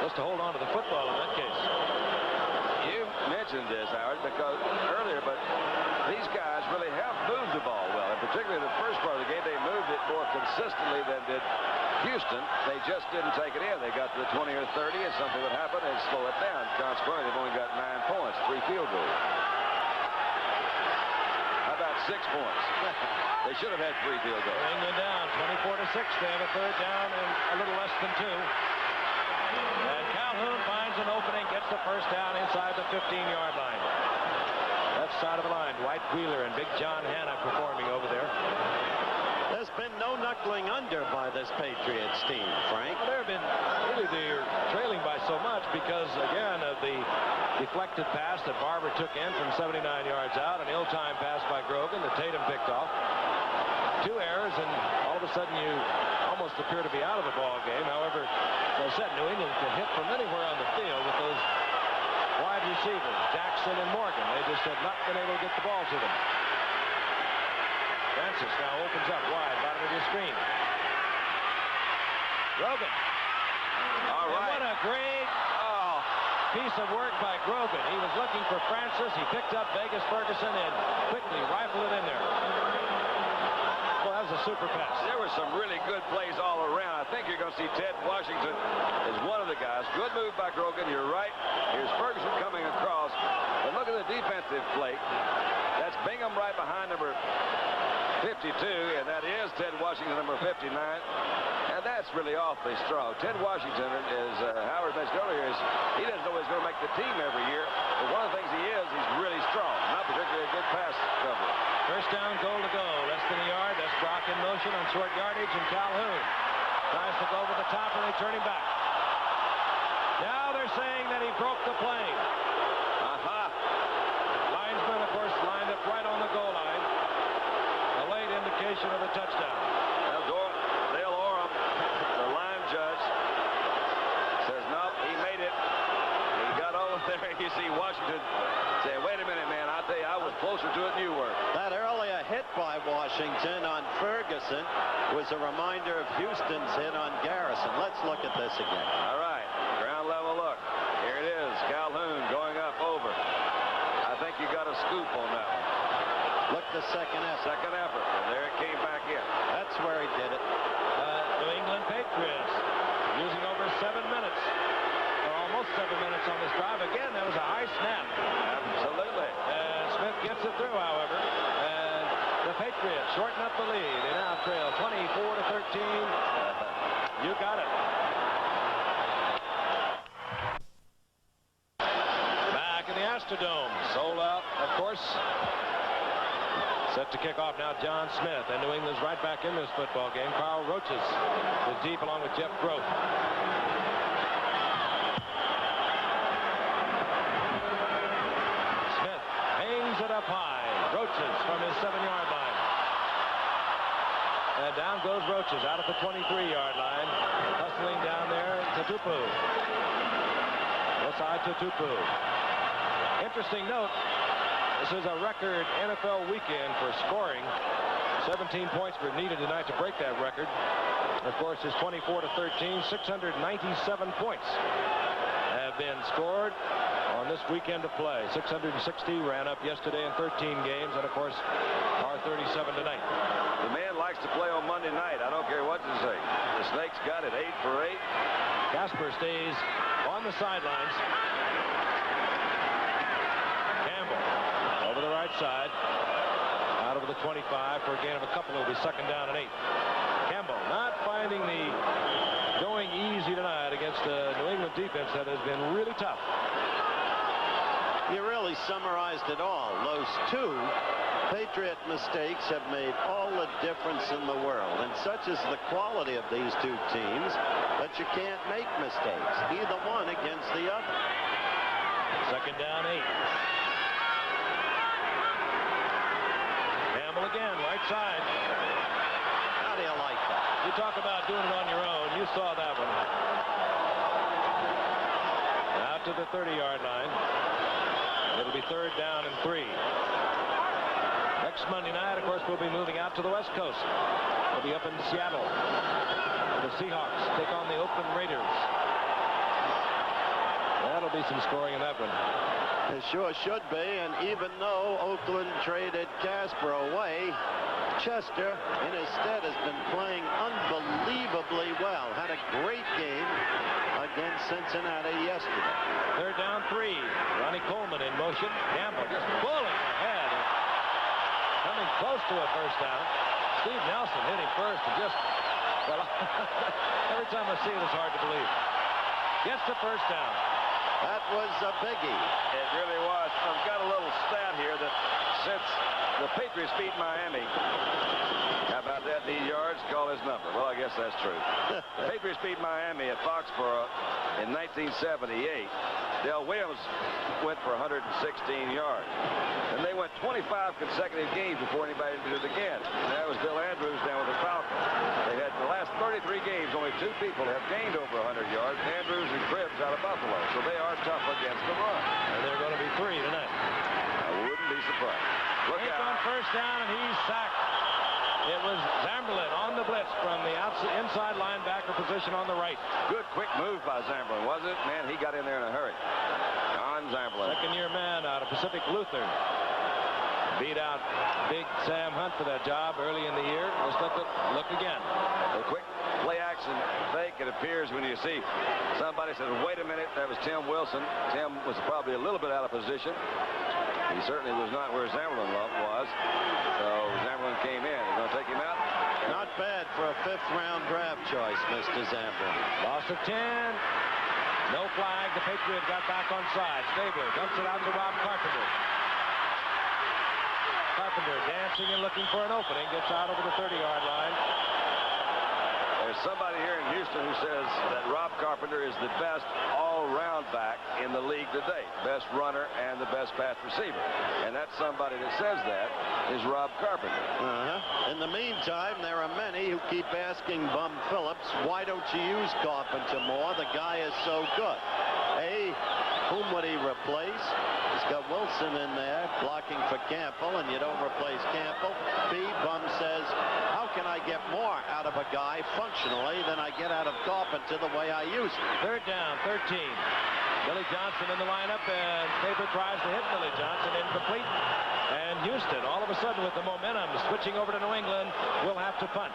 Just to hold on to the football in that case. You mentioned this, Howard, because earlier, but these guys really have moved the ball well, and particularly in the first part of the game, they moved it more consistently than did Houston. They just didn't take it in. They got to the 20 or 30, and something would happen and slow it down. Consequently, they've only got 9 points, 3 field goals. How about 6 points? They should have had 3 field goals. England down 24-6. They have a third down and a little less than 2. And Calhoun finds an opening, gets the first down inside the 15-yard line. Left side of the line, Dwight Wheeler and Big John Hanna performing over there. There's been no knuckling under by this Patriots team, Frank. Well, they're trailing by so much because, again, of the deflected pass that Barber took in from 79 yards out, an ill-timed pass by Grogan that Tatum picked off. 2 errors, and all of a sudden you almost appear to be out of the ball game. However, as I said, New England could hit from anywhere on the field with those wide receivers, Jackson and Morgan. They just have not been able to get the ball to them. Francis now opens up wide, bottom of your screen. Grogan. All right. And what a great piece of work by Grogan. He was looking for Francis. He picked up Vegas Ferguson and quickly rifled it in there. Well, that was a super pass. There were some really good plays all around. I think you're going to see Ted Washington as one of the guys. Good move by Grogan. You're right. Here's Ferguson coming across. But look at the defensive flake. That's Bingham right behind number 52, and that is Ted Washington, number 59. And that's really awfully strong. Ted Washington, as Howard mentioned earlier, he doesn't know he's going to make the team every year. But one of the things he is, he's really strong. Not particularly a good pass cover. First down, goal to go. Less than a yard. That's Brock in motion on short yardage, and Calhoun tries to go over the top, and they turn him back. Now they're saying that he broke the plane. Linesman, of course, lined up right on the goal line. A late indication of a touchdown. Dale Oram, the line judge, says, nope, he made it. He got over there. You see Washington say, wait a minute, man. I'll tell you, I was closer to it than you were. That earlier hit by Washington on Ferguson was a reminder of Houston's hit on Garrison. Let's look at this again. All right, ground level look. Here it is, Calhoun going up over. I think you got a scoop on that one. Look, the second effort. Second effort, and there it came back in. That's where he did it. New England Patriots using over 7 minutes, or almost 7 minutes on this drive. Again, that was a high snap. Absolutely. And Smith gets it through, however. And the Patriots shorten up the lead. They now trail 24-13. You got it. Back in the Astrodome. Sold out, of course. Set to kick off now, John Smith. And New England's right back in this football game. Carl Roaches is deep along with Jeff Groth. Smith hangs it up high. Roaches from his 7-yard line. And down goes Roaches out at the 23-yard line. Hustling down there, Tutupu. Osai Tutupu. Interesting note. This is a record NFL weekend for scoring. 17 points were needed tonight to break that record. Of course, it's 24-13. 697 points have been scored on this weekend of play. 660 ran up yesterday in 13 games, and of course, our 37 tonight. The man likes to play on Monday night. I don't care what you say. The Snakes got it 8 for 8. Casper stays on the sidelines. Over the right side, out over the 25 for a gain of a couple. It'll be second down and 8. Campbell not finding the going easy tonight against the New England defense that has been really tough. You really summarized it all. Those 2 Patriot mistakes have made all the difference in the world. And such is the quality of these 2 teams that you can't make mistakes, either one against the other. Second down 8. Again, right side. How do you like that? You talk about doing it on your own. You saw that one. Out to the 30-yard line. It'll be third down and 3. Next Monday night, of course, we'll be moving out to the West Coast. We'll be up in Seattle. The Seahawks take on the Oakland Raiders. That'll be some scoring in that one. It sure should be, and even though Oakland traded Casper away, Chester, in his stead, has been playing unbelievably well. Had a great game against Cincinnati yesterday. Third down 3. Ronnie Coleman in motion. Gamble just pulling ahead. Coming close to a first down. Steve Nelson hit him first and just, well, every time I see it, it's hard to believe. Gets the first down. That was a biggie. It really was. I've got a little stat here that since the Patriots beat Miami, how about that? Need yards? Call his number. Well, I guess that's true. The Patriots beat Miami at Foxborough in 1978. Del Williams went for 116 yards. And they went 25 consecutive games before anybody did it again. And that was Bill Andrews down with the Falcons. They had the last 33 games, only 2 people have gained over 100 yards, Andrews and Cribbs out of Buffalo. So they are tough against the run. And they're going to be 3 tonight. I wouldn't be surprised. Look It's out. on first down, and he's sacked. It was Zamberlin on the blitz from the inside linebacker position on the right. Good quick move by Zamberlin, wasn't it? Man, he got in there in a hurry. John Zamberlin. Second-year man out of Pacific Lutheran. Beat out Big Sam Hunt for that job early in the year. Let's look again. A quick play action fake, it appears, when you see somebody said, wait a minute, that was Tim Wilson. Tim was probably a little bit out of position. He certainly was not where Zamberlin was. So Zamberlin came in. They're going to take him out. Not bad for a 5th-round draft choice, Mr. Zamberlin. Loss of 10. No flag. The Patriots got back on side. Stabler dumps it out to Rob Carpenter. Carpenter dancing and looking for an opening. Gets out over the 30-yard line. There's somebody here in Houston who says that Rob Carpenter is the best all-round back in the league today. Best runner and the best pass receiver. And that's somebody that says that is Rob Carpenter. In the meantime, there are many who keep asking Bum Phillips, why don't you use Carpenter more? The guy is so good. A, whom would he replace? He's got Wilson in there blocking for Campbell, and you don't replace Campbell. B, Bum says, how can I get more out of a guy functionally than I get out of Carpenter the way I use him? Third down, 13. Billy Johnson in the lineup, and Tabor tries to hit Billy Johnson, incomplete. And Houston, all of a sudden, with the momentum switching over to New England, will have to punt.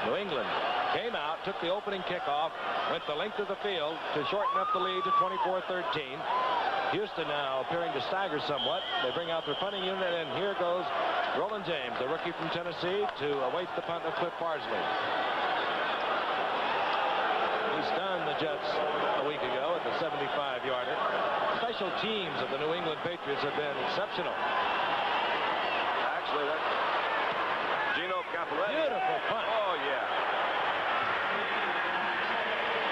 New England came out, took the opening kickoff, went the length of the field to shorten up the lead to 24-13. Houston now appearing to stagger somewhat. They bring out their punting unit, and here goes Roland James, the rookie from Tennessee, to await the punt of Cliff Parsley. He stunned the Jets a week ago at the 75-yarder. Special teams of the New England Patriots have been exceptional. Actually, that Gino Capoletti. Beautiful punt. Oh, yeah.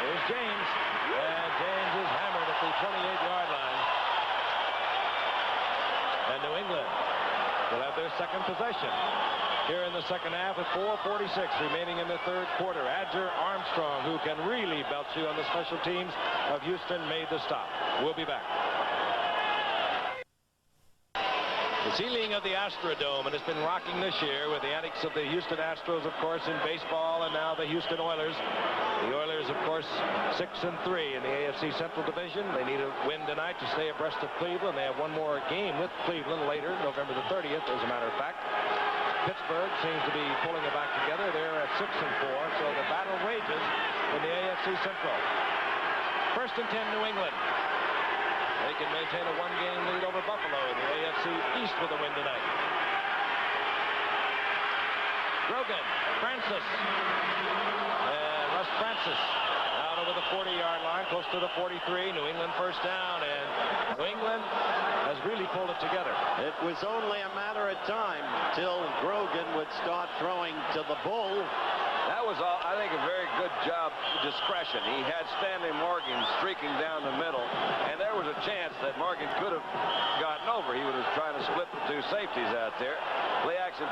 Here's James, and James is hammered at the 28-yard line. And New England will have their second possession here in the second half with 4:46 remaining in the third quarter. Adger Armstrong, who can really belt you on the special teams of Houston, made the stop. We'll be back. The ceiling of the Astrodome, and it's been rocking this year with the antics of the Houston Astros, of course, in baseball, and now the Houston Oilers. The Oilers, of course, 6-3 in the AFC Central Division. They need a win tonight to stay abreast of Cleveland. They have one more game with Cleveland later, November the 30th, as a matter of fact. Pittsburgh seems to be pulling it back together. They're at 6-4, so the battle rages in the AFC Central. First and 10, New England. They can maintain a one-game lead over Buffalo in the AFC East with a win tonight. Grogan, Francis, and Russ Francis out over the 40-yard line, close to the 43. New England first down, and New England has really pulled it together. It was only a matter of time till Grogan would start throwing to the bull. That was, I think, a very good job discretion. He had Stanley Morgan streaking down the middle, and there was a chance that Morgan could have gotten over. He was trying to split the two safeties out there. Play action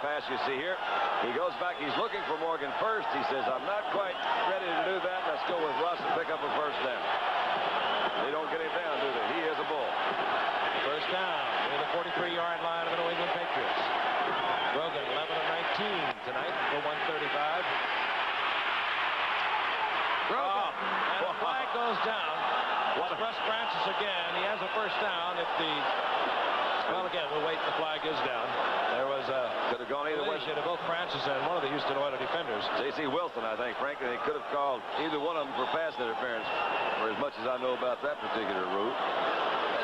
pass you see here. He goes back. He's looking for Morgan first. He says, I'm not quite ready to do that. Let's go with Russ and pick up a first down. They don't get him down, do they? He is a bull. First down near the 43-yard line of the New England Patriots. Grogan 11 of 19 tonight for 135. Grogan, and the flag goes down. What Russ Francis again. He has a first down. Well, again, we'll wait. The flag is down. There was a could have gone either way to both Francis and one of the Houston Oilers defenders. J.C. Wilson, I think. Frankly, they could have called either one of them for pass interference, for as much as I know about that particular rule.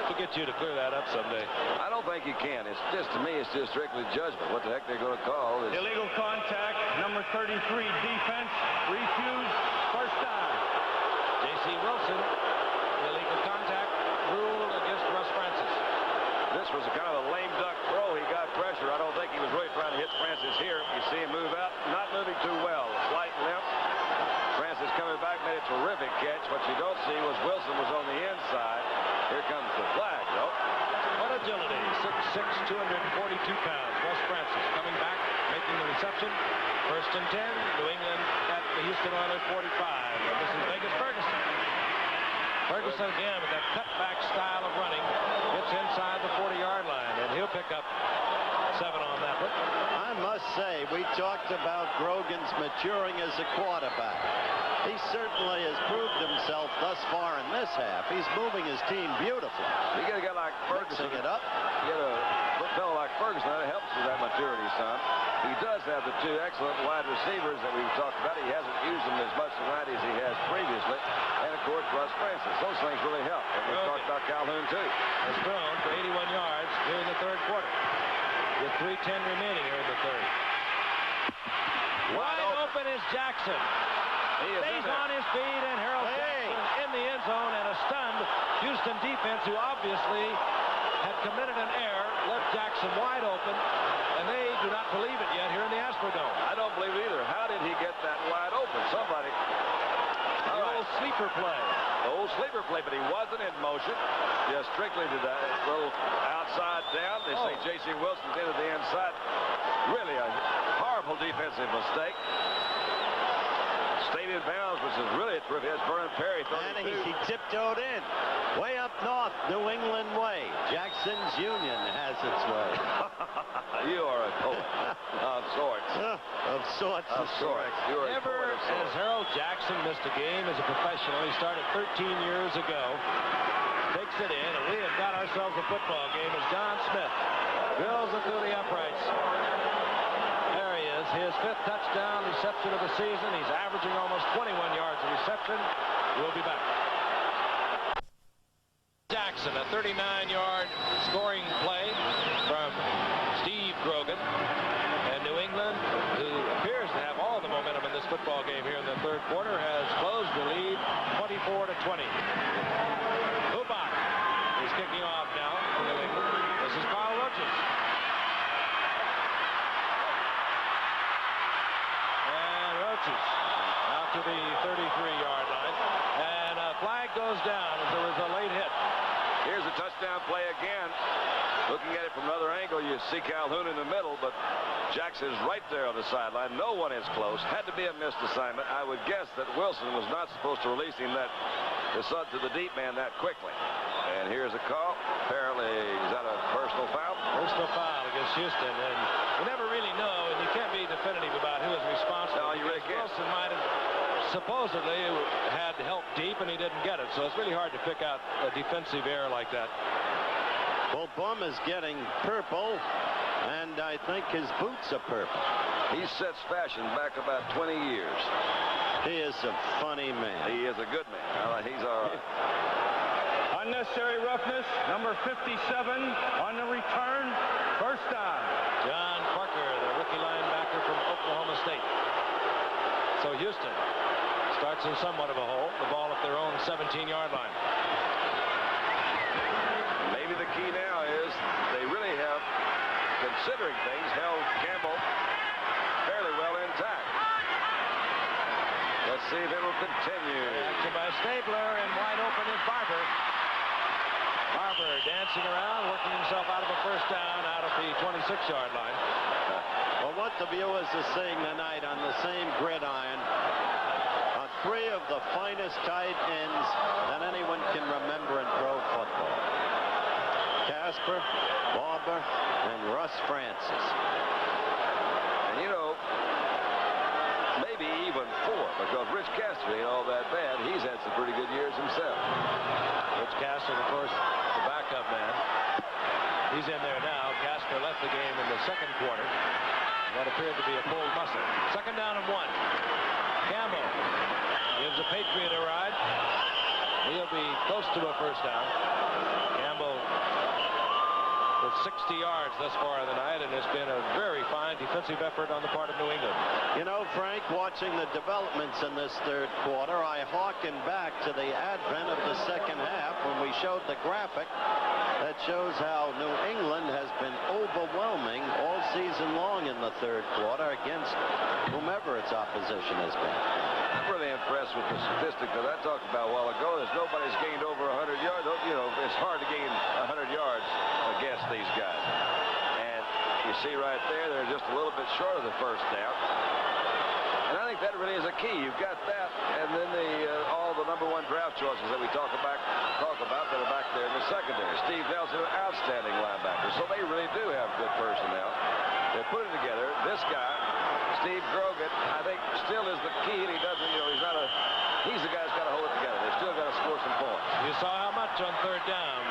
To get you to clear that up someday. I don't think you can. It's just, to me, it's just strictly judgment. What the heck they're going to call is Illegal contact, number 33, defense, refused, first down. J.C. Wilson, illegal contact, ruled against Russ Francis. This was a kind of a lame duck throw. He got pressure. I don't think he was really trying to hit Francis here. You see him move out, not moving too well. Slight limp. Francis coming back, made a terrific catch. What you don't see was Wilson was on the inside. Here comes the flag, though. What agility, 6'6", 242 pounds. Russ Francis coming back, making the reception. First and 10, New England at the Houston Oilers 45. This is Vegas Ferguson. Ferguson again with that cutback style of running. Gets inside the 40-yard line, and he'll pick up 7 on that one. I must say, we talked about Grogan's maturing as a quarterback. He certainly has proved himself thus far in this half. He's moving his team beautifully. You get a guy like Ferguson. Mixing it up. You get a fellow like Ferguson, that helps with that maturity, son. He does have the 2 excellent wide receivers that we've talked about. He hasn't used them as much tonight as he has previously. And, of course, Russ Francis. Those things really help. And we've talked about Calhoun, too. Has thrown for 81 yards during the third quarter. With 3:10 remaining here in the third. Wide open is Jackson. He Stays on his feet, and Harold Jackson in the end zone, and a stunned Houston defense who obviously had committed an error, left Jackson wide open, and they do not believe it yet here in the Astrodome. I don't believe it either. How did he get that wide open? Somebody. The old sleeper play. The old sleeper play, but he wasn't in motion. Just strictly to that little outside down. They say J.C. Wilson's into the inside. Really a horrible defensive mistake. Stayed in bounds, which is really a terrific. It's Vernon Perry, 32. And he tiptoed in. Way up north, New England way. Jackson's Union has its way. You are a poet of sorts. Of sorts. Of sorts. You're a Never poet of has sorts. Harold Jackson missed a game as a professional. He started 13 years ago. Takes it in, and we have got ourselves a football game as John Smith drills it through the uprights. There he is, his 5th touchdown reception of the season. He's averaging almost 21 yards of reception. We'll be back. Jackson, a 39-yard scoring play from Steve Grogan. And New England, who appears to have all the momentum in this football game here in the third quarter, has closed the lead 24-20. Hubach is kicking off now for New England. This is Carl Roaches. And Roaches out to the 33-yard line. And a flag goes down as there was a late hit. Here's a touchdown play again. Looking at it from another angle, you see Calhoun in the middle, but Jackson's right there on the sideline. No one is close. Had to be a missed assignment. I would guess that Wilson was not supposed to release him to the deep man that quickly. And here's a call. Apparently, is that a personal foul? Personal foul against Houston, and you never really know, and you can't be definitive about who is responsible. No, you really can't. Wilson might have supposedly had help deep, and he didn't get it, so it's really hard to pick out a defensive error like that. Well, Bum is getting purple, and I think his boots are purple. He sets fashion back about 20 years. He is a funny man. He is a good man. He's all right. Unnecessary roughness, number 57 on the return, first down. John Parker, the rookie linebacker from Oklahoma State. So Houston starts in somewhat of a hole. The ball at their own 17-yard line. Maybe the key now is they really have, considering things, held Campbell fairly well intact. Let's see if it will continue. Action by Stabler, and wide open is Barber. Barber dancing around, working himself out of a first down out of the 26-yard line. Well, what the viewers are seeing tonight on the same gridiron are 3 of the finest tight ends that anyone can remember in pro football. Casper, Barber, and Russ Francis. And you know, maybe maybe even 4, because Rich Castor ain't all that bad. He's had some pretty good years himself. Rich Castor, of course, the backup man. He's in there now. Castor left the game in the second quarter. What appeared to be a pulled muscle. Second down and 1. Campbell gives a Patriot a ride. He'll be close to a first down. Campbell with 60 yards thus far in the night, and it's been a very fine defensive effort on the part of New England. You know, Frank, watching the developments in this third quarter, I hearken back to the advent of the second half when we showed the graphic that shows how New England has been overwhelming all season long in the third quarter against whomever its opposition has been. I'm really impressed with the statistic that I talked about a while ago. There's nobody's gained over 100 yards. You know, it's hard to gain 100 yards against these guys. And you see right there, they're just a little bit short of the first down. And I think that really is a key. You've got that, and then all the #1 draft choices that we talk about that are back there in the secondary. Steve Nelson, an outstanding linebacker. So they really do have good personnel. They're putting together. This guy, Steve Grogan, I think still is the key, and he doesn't, you know, he's the guy who's got to hold it together. They've still got to score some points. You saw how much on third down.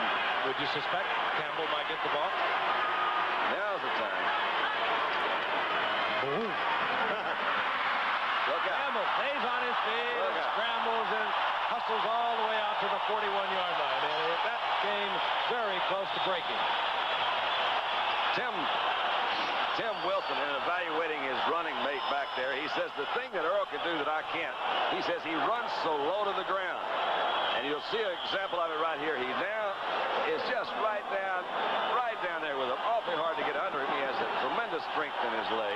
Would you suspect Campbell might get the ball? Now's the time. Look out. Campbell stays on his feet, scrambles and hustles all the way out to the 41-yard line. And that came very close to breaking. Tim Wilson, in evaluating his running mate back there, he says the thing that Earl can do that I can't, he says he runs so low to the ground. And you'll see an example of it right here. He now is just right down there with him. Awfully hard to get under him. He has a tremendous strength in his leg.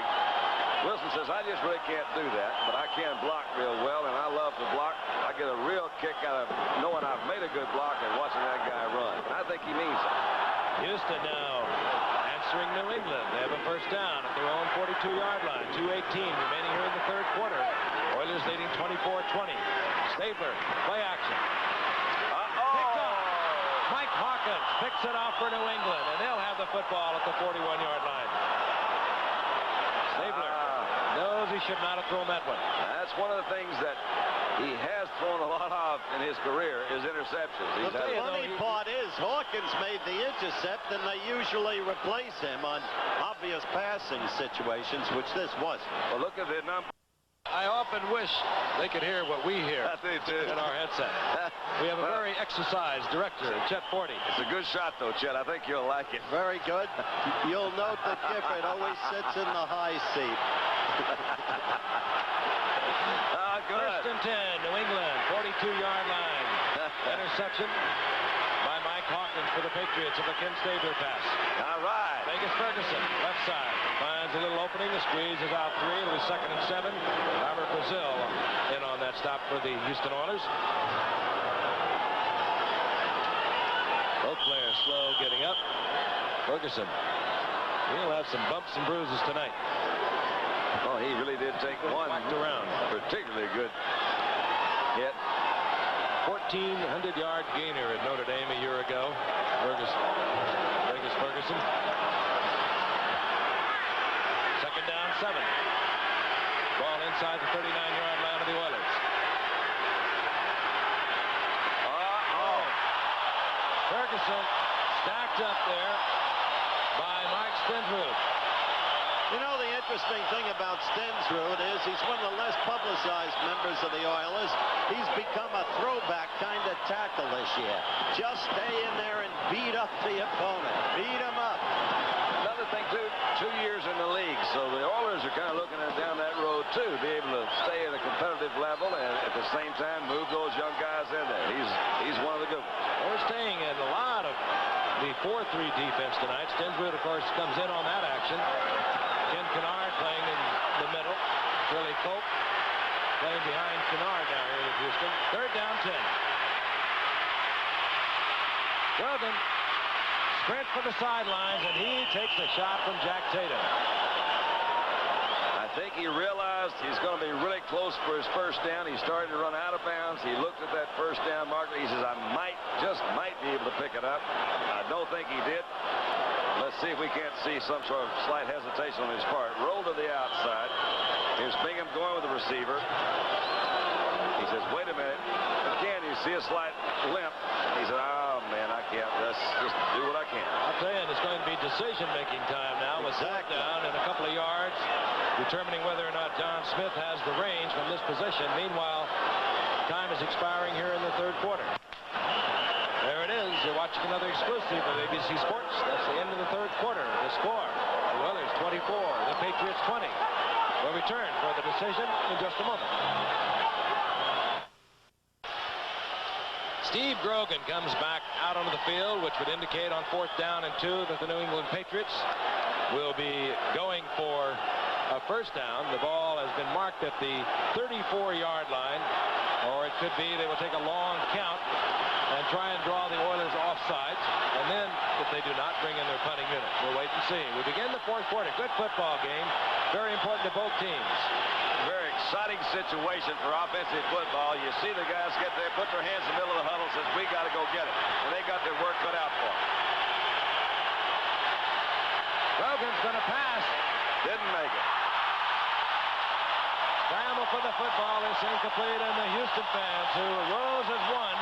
Wilson says, I just really can't do that, but I can block real well, and I love to block. I get a real kick out of knowing I've made a good block and watching that guy run. And I think he means it. Houston now answering New England. They have a first down at their own 42-yard line. 2:18 remaining here in the third quarter. Oilers leading 24-20. Stabler, play action. Picked up. Mike Hawkins picks it off for New England, and they'll have the football at the 41-yard line. Stabler knows he should not have thrown that one. That's one of the things that he has thrown a lot of in his career is interceptions. The funny part is Hawkins made the intercept, and they usually replace him on obvious passing situations, which this wasn't. Well, look at the number. I often wish they could hear what we hear I do too. in our headset. We have a very exercised director, Chet Forty. It's a good shot, though, Chet. I think you'll like it. Very good. You'll note that Gifford always sits in the high seat. Good. First and 10, New England, 42-yard line. Interception by Mike Hawkins for the Patriots of the Ken Stabler pass. All right. Vegas Ferguson, left side, finds a little opening. The squeeze is out 3. It'll be 2nd and 7. Robert Brazil in on that stop for the Houston Oilers. Both players slow getting up. Ferguson, he'll have some bumps and bruises tonight. Oh, he really did take one around. Particularly good hit. 1,400-yard gainer at Notre Dame a year ago. Vegas Ferguson. 2nd down, 7. Ball inside the 39-yard line of the Oilers. Ferguson stacked up there by Mike Stensrud. You know, the interesting thing about Stensrud is he's one of the less publicized members of the Oilers. He's become a throwback kind of tackle this year. Just stay in there and beat up the opponent. Beat him up. Another thing, too, 2 years in the league, so the Oilers are kind of looking down that road, too, be able to stay at a competitive level and at the same time move those young guys in there. He's one of the good ones. We're staying in a lot of the 4-3 defense tonight. Stensrud, of course, comes in on that action. Ken Kennard playing in the middle. Billy Cope playing behind Kennard down here with Houston. 3rd down, 10. Grogan sprints for the sidelines, and he takes a shot from Jack Tatum. I think he realized he's going to be really close for his first down. He started to run out of bounds. He looked at that first down marker. He says, I just might be able to pick it up. I don't think he did. Let's see if we can't see some sort of slight hesitation on his part. Roll to the outside. Here's Bingham going with the receiver. He says, wait a minute. Again, you see a slight limp. He said, oh, man, I can't. Let's just do what I can. I'll tell you, it's going to be decision-making time now with third down and a couple of yards, determining whether or not John Smith has the range from this position. Meanwhile, time is expiring here in the third quarter. There it is. You're watching another exclusive of ABC Sports. That's the end of the third quarter. The score, the Oilers 24, the Patriots 20. We'll return for the decision in just a moment. Steve Grogan comes back out onto the field, which would indicate on 4th down and 2 that the New England Patriots will be going for a first down. The ball has been marked at the 34-yard line, or it could be they will take a long count and try and draw the Oilers offsides, and then if they do not, bring in their punting unit. We'll wait and see. We begin the fourth quarter. Good football game. Very important to both teams. Very exciting situation for offensive football. You see the guys get there, put their hands in the middle of the huddle, says, we got to go get it. And they got their work cut out for them. Grogan's going to pass. Didn't make it. Scramble for the football is incomplete, and the Houston fans, who rose as one,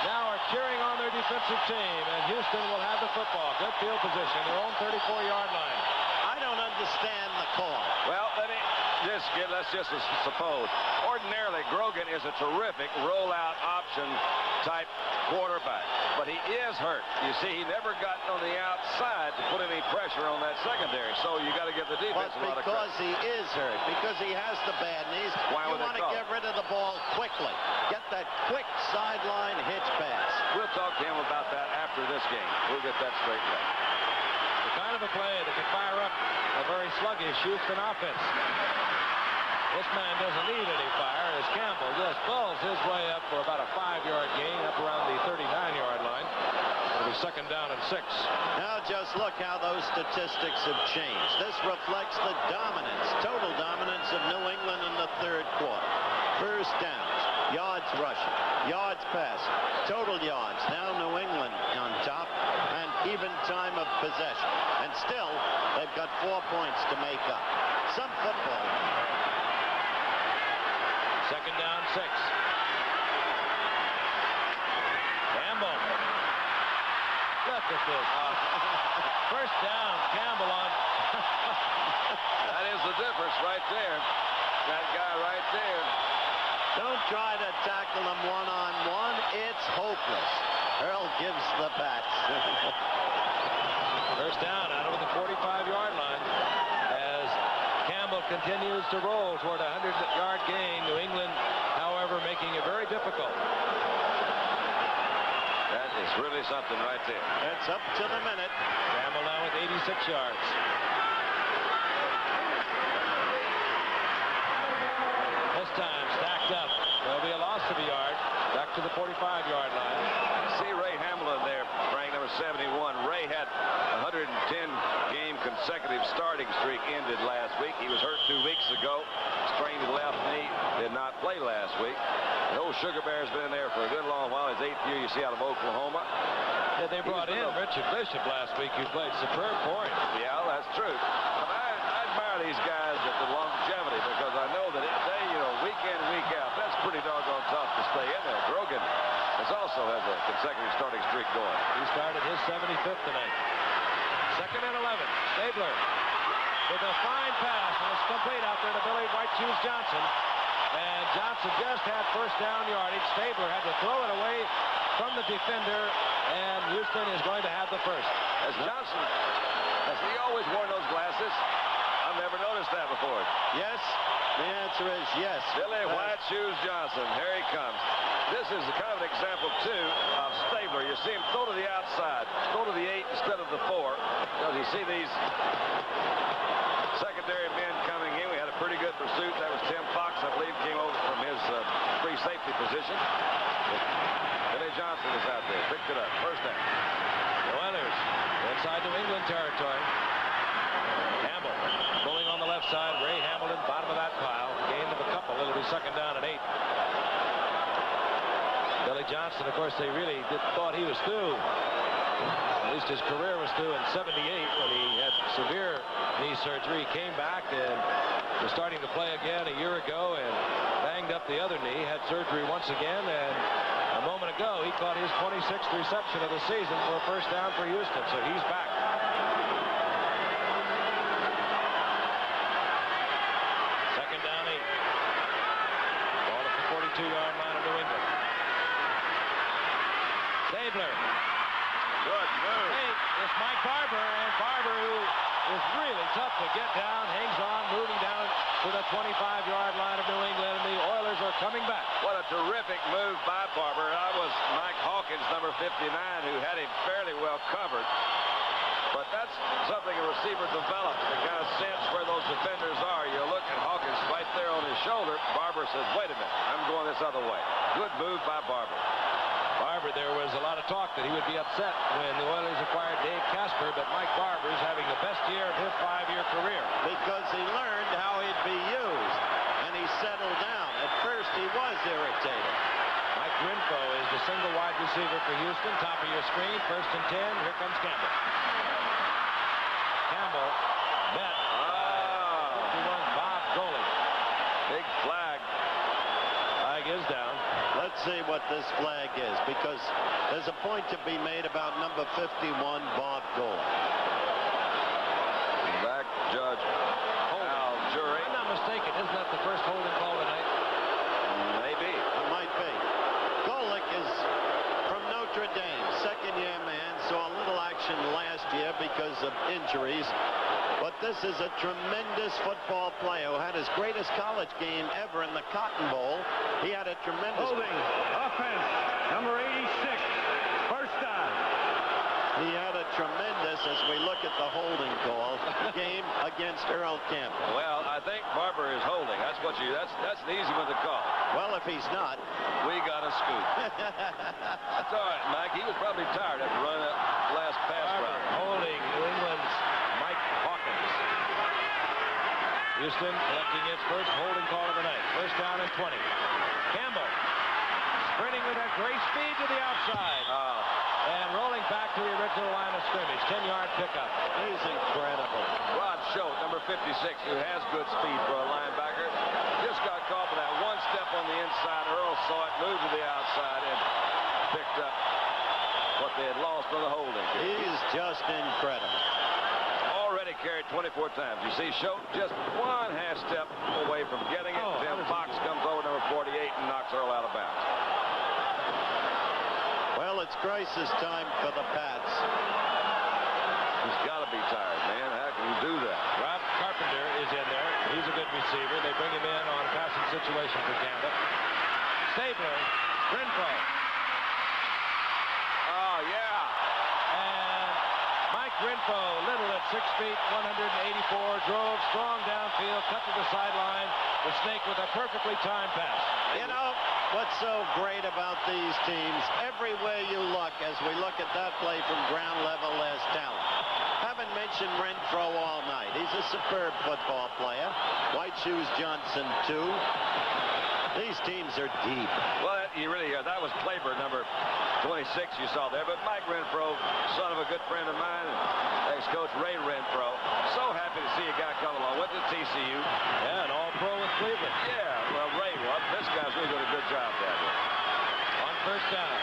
now are cheering on their defensive team, and Houston will have the football. Good field position, their own 34-yard line. I don't understand the call. Well, let's just suppose. Ordinarily, Grogan is a terrific rollout option type quarterback, but he is hurt. You see, he never got on the outside to put any pressure on that secondary, so you got to give the defense a lot of credit. Because he is hurt, because he has the bad knees, Why you would they want to call get it? rid of the ball quickly. Get that quick sideline hitch pass. We'll talk to him about that after this game. We'll get that straightened out. The kind of a play that can fire up a very sluggish Houston offense. This man doesn't need any fire as Campbell just balls his way up for about a 5-yard gain up around the 39-yard line. It'll be 2nd down and 6. Now just look how those statistics have changed. This reflects the dominance, total dominance of New England in the third quarter. First downs, yards rushing, yards passing, total yards. Now New England on top, and even time of possession. And still, they've got 4 points to make up. Some football. 2nd down, 6. Campbell. Look at this. First down, Campbell on. That is the difference right there. That guy right there. Don't try to tackle him one-on-one. It's hopeless. Earl gives the bats. First down out over the 45-yard line as Campbell continues to roll toward a 100-yard gain. New England, however, making it very difficult. That is really something right there. It's up to the minute. Campbell now with 86 yards. This time stacked up. There'll be a loss of a yard. Back to the 45-yard line. See Ray Hamlin there, Frank, number 71. Ray had 110-game consecutive starting streak ended last week. He was hurt 2 weeks ago. Sprained his left knee. Did not play last week. The old Sugar Bear's been in there for a good long while. His 8th year, you see, out of Oklahoma. Yeah, they brought in Richard Bishop last week, who played superb for him. Yeah, that's true. I admire these guys at the longevity because I know that they, week in, week out, that's pretty doggone tough to stay in there. Grogan also has a consecutive starting streak going. He started his 75th tonight. 2nd and 11. Stabler with a fine pass, and it's complete out there to Billy White Shoes Johnson. And Johnson just had first down yardage. Stabler had to throw it away from the defender, and Houston is going to have the first. Has Johnson, has he always worn those glasses? I've never noticed that before. Yes, the answer is yes. Billy White Shoes Johnson, here he comes. This is kind of an example, too, of Stabler. You see him throw to the outside, throw to the 8 instead of the 4. Because you see these secondary men coming in. We had a pretty good pursuit. That was Tim Fox, I believe, came over from his free safety position. Billy Johnson is out there, picked it up, first down. The Oilers inside New England territory. Campbell pulling on the left side. Ray Hamilton, bottom of that pile. Gain of a couple. It'll be 2nd down and 8. Billy Johnson, of course, they really thought he was through. At least his career was through in '78 when he had severe knee surgery. He came back and was starting to play again a year ago and banged up the other knee. Had surgery once again, and a moment ago he caught his 26th reception of the season for a first down for Houston. So he's back. Second down 8. Ball at the 42-yard line of New England. Stabler. Good move. Hey, it's Mike Barber, and Barber, who is really tough to get down, hangs on, moving down to the 25-yard line of New England, and the Oilers are coming back. What a terrific move by Barber. That was Mike Hawkins, number 59, who had him fairly well covered. But that's something a receiver develops to kind of sense where those defenders are. You look at Hawkins right there on his shoulder. Barber says, wait a minute, I'm going this other way. Good move by Barber. Barber, there was a lot of talk that he would be upset when the Oilers acquired Dave Casper, but Mike Barber is having the best year of his 5-year career. Because he learned how he'd be used, and he settled down. At first, he was irritated. Mike Renfro is the single wide receiver for Houston. Top of your screen, 1st and 10. Here comes Campbell. Campbell met 51 Bob Golick. Big flag. Flag is down. Let's see what this flag is, because there's a point to be made about number 51, Bob Golick. Back judge Al Jury. If I'm not mistaken, isn't that the first holding call tonight? Maybe. It might be. Golick is from Notre Dame, second-year man, saw a little action last year because of injuries. But this is a tremendous football player who had his greatest college game ever in the Cotton Bowl. He had a tremendous... Holding. Offense. Number 86. First down. He had a tremendous, as we look at the holding call, game against Earl Campbell. Well, I think Barber is holding. That's what you. That's an easy one to call. Well, if he's not, we got a scoop. That's all right, Mike. He was probably tired after running that last pass route. Holding New England's Mike Hawkins. Houston collecting its first holding call of the night. First down and 20. Campbell sprinting with a great speed to the outside. And rolling back to the original line of scrimmage. 10-yard pickup. he's incredible. Rod Schultz, number 56, who has good speed for a linebacker, just got caught with that one step on the inside. Earl saw it, moved to the outside, and picked up what they had lost on the holding. He's just incredible. Already carried 24 times. You see Schultz just one half step away from getting it. Then Fox comes over, number 48, and knocks Earl out of bounds. Well, it's crisis time for the Pats. He's got to be tired, man. How can you do that? Rob Carpenter is in there. He's a good receiver. They bring him in on a passing situation for Campbell. Stabler, Renfro. Oh, yeah. And Mike Renfro, little at 6 feet, 184, drove strong downfield, cut to the sideline. The Snake with a perfectly timed pass. You know, what's so great about these teams, everywhere you look, as we look at that play from ground level, there's talent. Haven't mentioned Renfro all night. He's a superb football player. White Shoes Johnson, too. These teams are deep. Well, you really are. That was Claiborne, number 26 you saw there. But Mike Renfro, son of a good friend of mine, and ex-coach Ray Renfro. So happy to see a guy come along. Went to TCU. Yeah, an all-pro with Cleveland. Yeah, well, Ray was. This guy's really doing a good job down here. On first down.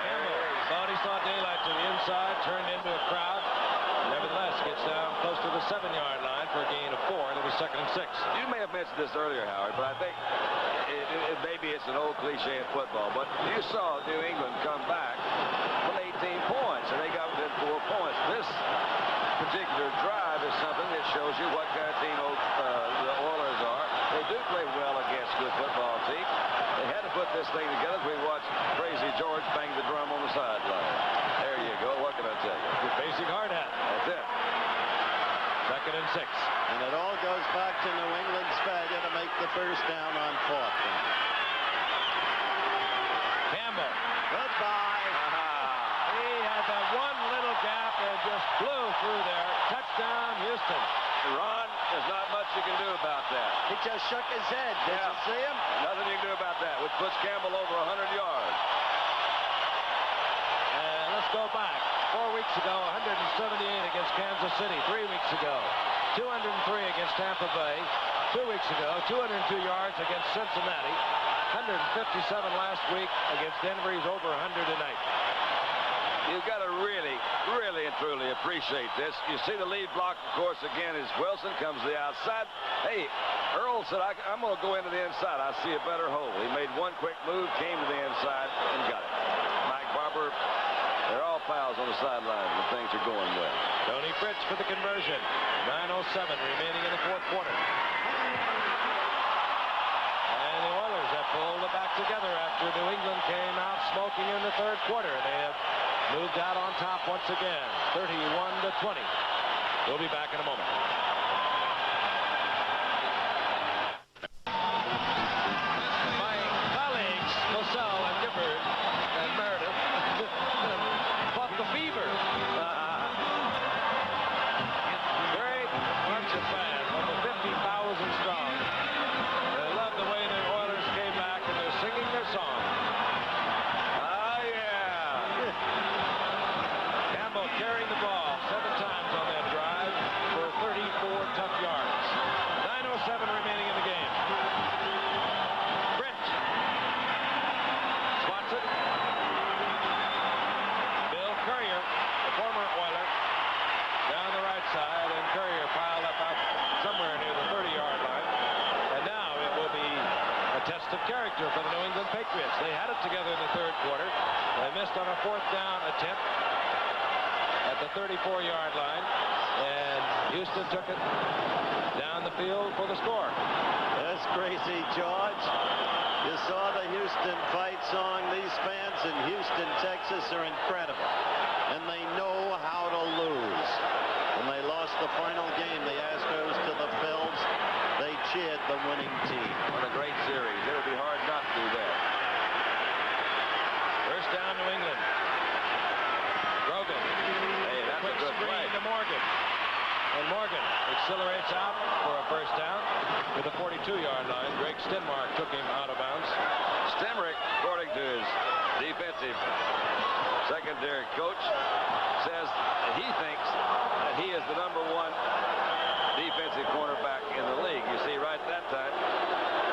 Campbell thought he saw daylight to the inside, turned into a crowd. Nevertheless, gets down close to the 7-yard line for a gain of 4, and it'll be 2nd and 6. You may have mentioned this earlier, Howard, but I think maybe it's an old cliche in football, but you saw New England come back from 18 points, and they got within 4 points. This particular drive is something that shows you what kind of team the Oilers are. They do play well against good football teams. They had to put this thing together. We watched Crazy George bang the drum on the sideline. There you go. What can I tell you? Good basic hard hat. That's it. 2nd and 6. And it all goes back to New England's failure to make the first down on 4th down. Campbell. Goodbye. He had that one little gap and just blew through there. Touchdown, Houston. Ron, there's not much you can do about that. He just shook his head. Did you see him? Nothing you can do about that, which puts Campbell over 100 yards. And let's go back. 4 weeks ago, 178 against Kansas City. 3 weeks ago, 203 against Tampa Bay. 2 weeks ago, 202 yards against Cincinnati. 157 last week against Denver. He's over 100 tonight. You've got to really, really and truly appreciate this. You see the lead block, of course, again, is Wilson comes to the outside. Hey, Earl said, I'm going to go into the inside. I see a better hole. He made one quick move, came to the inside, and got it. Mike Barber, they're all pals on the sideline when things are going well. Tony Fritz for the conversion. 9:07 remaining in the fourth quarter. And the Oilers have pulled it back together after New England came out smoking in the third quarter. They have moved out on top once again, 31-20. We'll be back in a moment. My colleagues, Moselle and Gifford and Meredith, fought the fever. Great bunch of fans, over 50,000 strong. They love the way the Oilers came back and they're singing their song. Carrying the ball 7 times on that drive for 34 tough yards. 9:07 remaining in the game. Britt swats it. Bill Courier, the former Oiler, down the right side, and Courier piled up out somewhere near the 30-yard line. And now it will be a test of character for the New England Patriots. They had it together in the third quarter. They missed on a 4th down attempt at the 34-yard line, and Houston took it down the field for the score. That's crazy, George. You saw the Houston fight song. These fans in Houston, Texas are incredible, and they know how to lose. When they lost the final game, the Astros to the Phils, they cheered the winning team. What a great series. It would be hard not to do that. First down, New England. Grogan. Hey, that's a good play. To Morgan. And Morgan accelerates out for a first down to the 42-yard line. Greg Stenmark took him out of bounds. Stemrick, according to his defensive secondary coach, says that he thinks that he is the #1 defensive cornerback in the league. You see, right that time,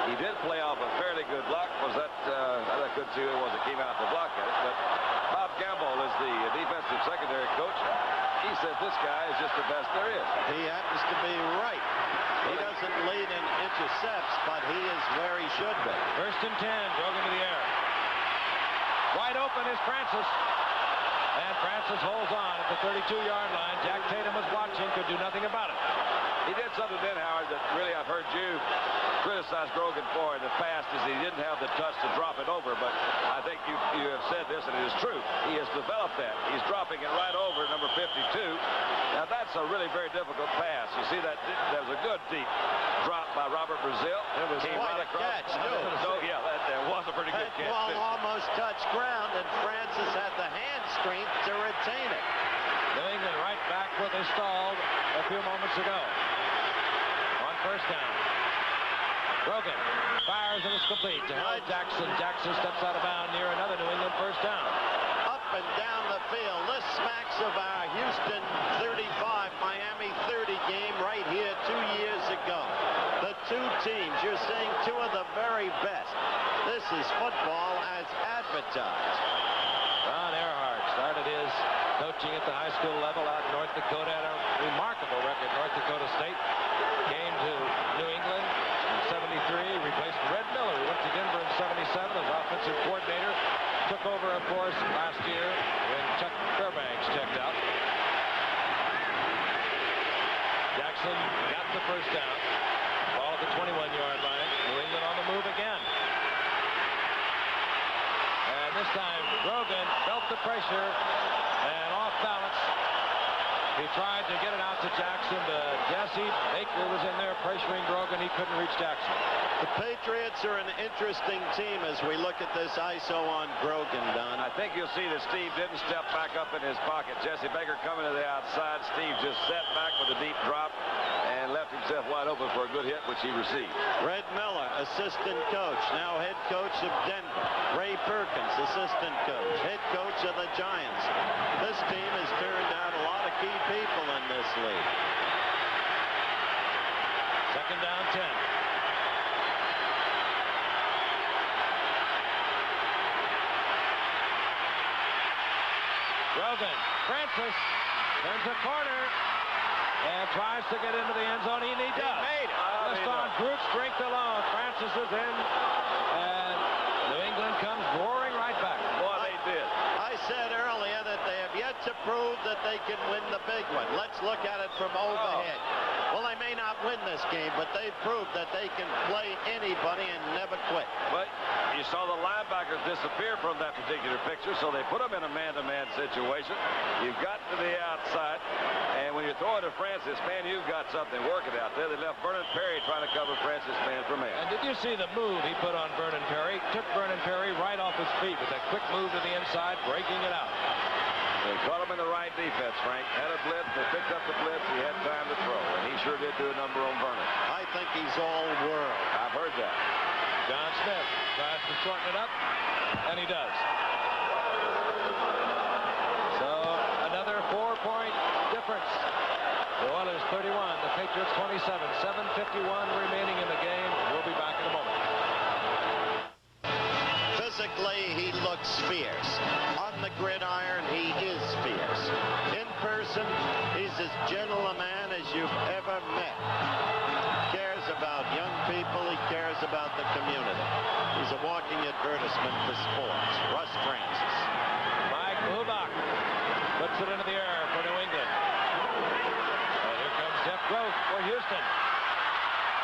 he did play off a fairly good block. Was that, I couldn't see who it was that came out to block at it, but Bob Gamble is the defensive secondary coach. He says this guy is just the best there is. He happens to be right. He doesn't lead in intercepts, but he is where he should be. First and 10, Grogan to the air. Wide open is Francis. And Francis holds on at the 32-yard line. Jack Tatum was watching, could do nothing about it. He did something then, Howard, that really I've heard you criticize Grogan for in the past, is he didn't have the touch to drop it over, but I think you have said this, and it is true. He has developed that. He's dropping it right over number 52. Now, that's a really very difficult pass. You see that was a good deep drop by Robert Brazil. It was quite a catch, too. So, yeah, that was a pretty good catch. That ball almost touched ground, and Francis had the hand strength to retain it. New England right back where they stalled a few moments ago. On first down. Grogan fires and is complete to Hal Jackson. Jackson steps out of bounds near another New England first down. Up and down the field. This smacks of our Houston 35, Miami 30 game right here 2 years ago. The two teams, you're seeing two of the very best. This is football as advertised. Ron Earhart started his coaching at the high school level out in North Dakota. Had a remarkable record, North Dakota State. Came to New England in 73, replaced Red Miller, who went to Denver in 77 as offensive coordinator. Took over, of course, last year when Chuck Fairbanks checked out. Jackson got the first down. Ball at the 21-yard line. New England on the move again. And this time, Grogan felt the pressure and off balance. He tried to get it out to Jackson, but Jesse Baker was in there pressuring Grogan. He couldn't reach Jackson. The Patriots are an interesting team as we look at this ISO on Grogan, Don. I think you'll see that Steve didn't step back up in his pocket. Jesse Baker coming to the outside. Steve just sat back with a deep drop. And and left himself wide open for a good hit, which he received. Red Miller, assistant coach, now head coach of Denver. Ray Perkins, assistant coach, head coach of the Giants. This team has turned out a lot of key people in this league. Second down 10. Grogan, Francis turns the corner and tries to get into the end zone, and he does. He made it. Just on brute strength alone, Francis is in, and New England comes roaring right back. Boy, they did. I said earlier that they have yet to prove that they can win the big one. Let's look at it from overhead. Well, they may not win this game, but they've proved that they can play anybody and never quit. But you saw the linebackers disappear from that particular picture, so they put them in a man-to-man situation. You've got to the outside, and when you're throwing to Francis, man, you've got something working out there. They left Vernon Perry trying to cover Francis man for man. And did you see the move he put on Vernon Perry? Took Vernon Perry right off his feet with that quick move to the inside, breaking it out. They caught him in the right defense, Frank. Had a blitz, they picked up the blitz, he had time to throw, and he sure did do a number on Vernon. I think he's all world. I've heard that. John Smith tries to shorten it up, and he does. So another 4-point difference. The Oilers 31, the Patriots 27. 7:51 remaining in the game. We'll be back in a moment. Physically, he looks fierce. On the gridiron, he is fierce. In person, he's as gentle a man as you've ever met. He cares about young people. He cares about the community. He's a walking advertisement for sports. Russ Francis. Mike Hubach puts it into the air for New England. And here comes Jeff Groth for Houston.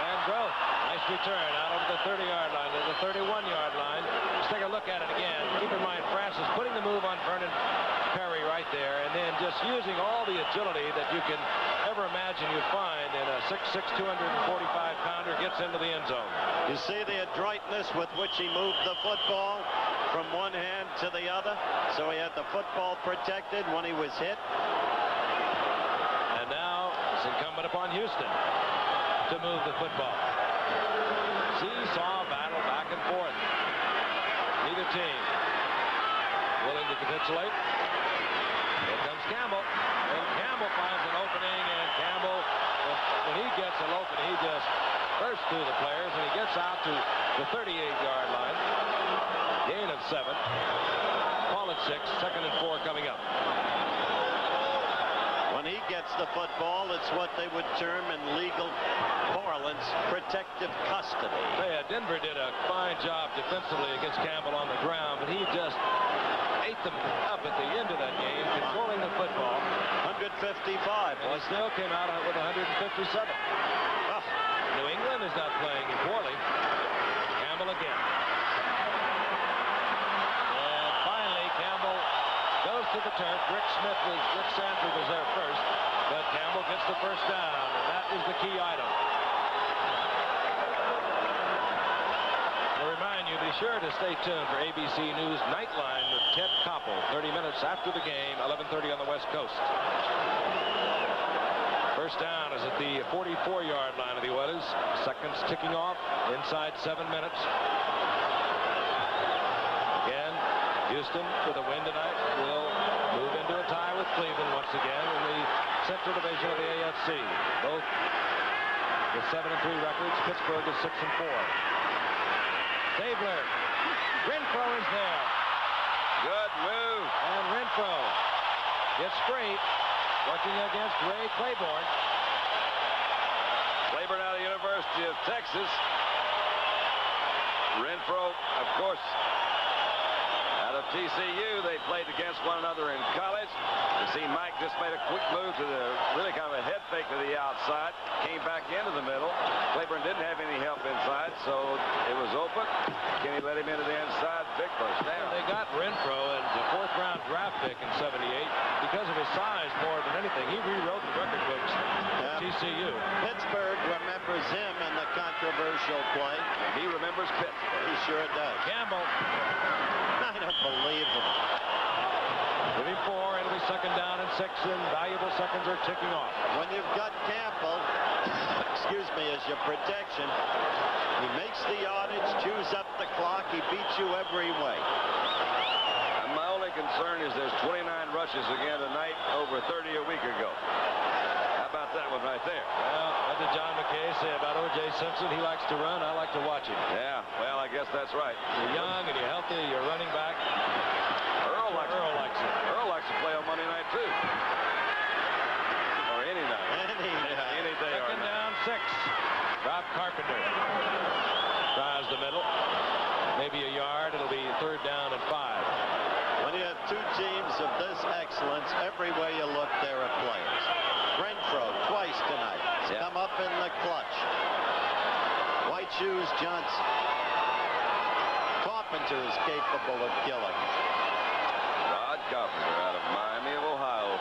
And Groth, nice return out over the 30-yard line to the 31-yard line. Let's take a look at it again. Keep in mind, Francis putting the move on Vernon Perry right there, and then just using all the agility that you can ever imagine you find in a 6'6", 245-pounder gets into the end zone. You see the adroitness with which he moved the football from one hand to the other, so he had the football protected when he was hit. And now it's incumbent upon Houston to move the football. Seesaw battle back and forth. Neither team willing to capitulate. Here comes Campbell. And Campbell finds an opening, and Campbell, when he gets an opening, he just bursts through the players, and he gets out to the 38-yard line. Gain of 7. Call it 6. 2nd and 4 coming up. When he gets the football, it's what they would term in legal parlance protective custody. Yeah, Denver did a fine job defensively against Campbell on the ground, but he just ate them up at the end of that game, controlling the football. 155. And he still came out with 157. Oh, New England is not playing poorly. Campbell again. And finally, Campbell goes to the turf. Rick Sanford was there first, but Campbell gets the first down, and that is the key item. I'll remind you, be sure to stay tuned for ABC News Nightline with Ted Koppel, 30 minutes after the game, 11:30 on the West Coast. First down is at the 44-yard line of the Oilers. Seconds ticking off inside 7 minutes. Again, Houston, with a win tonight, will move into a tie with Cleveland once again in the Central Division of the AFC. Both with 7-3 records. Pittsburgh is 6-4. Stabler. Renfro is there. Good move. And Renfro gets straight, working against Ray Claiborne. Claiborne out of the University of Texas. Renfro, of course, out of TCU. They played against one another in college. You see Mike just made a quick move to the really kind of a head fake to the outside. Came back into the middle. Claiborne didn't have any help inside, so it was open. Kenny let him into the inside. Big first down. They got Renfro as a 4th-round draft pick in '78 because of his size more than anything. He rewrote the record books at TCU. Pittsburgh remembers him in the controversial play. He remembers Pittsburgh. He sure does. Campbell. I don't believe it. Moving forward, it'll be second down and 6, and valuable seconds are ticking off. When you've got Campbell, excuse me, as your protection, he makes the yardage, chews up the clock, he beats you every way. And my only concern is there's 29 rushes again tonight, over 30 a week ago. How about that one right there? Well, what did John McKay say about O.J. Simpson? He likes to run. I like to watch him. Yeah, well, I guess that's right. You're young and you're healthy. You're running back. Earl likes it. Earl likes to play on Monday night, too. Or any night. Any day. Second down, 6. Rob Carpenter tries the middle. Maybe a yard. It'll be 3rd down and 5. When you have two teams of this excellence, everywhere you look, there are players. Renfro twice tonight. Come up in the clutch. White Shoes Johnson. Carpenter is capable of killing. Rod Carpenter out of Miami of Ohio.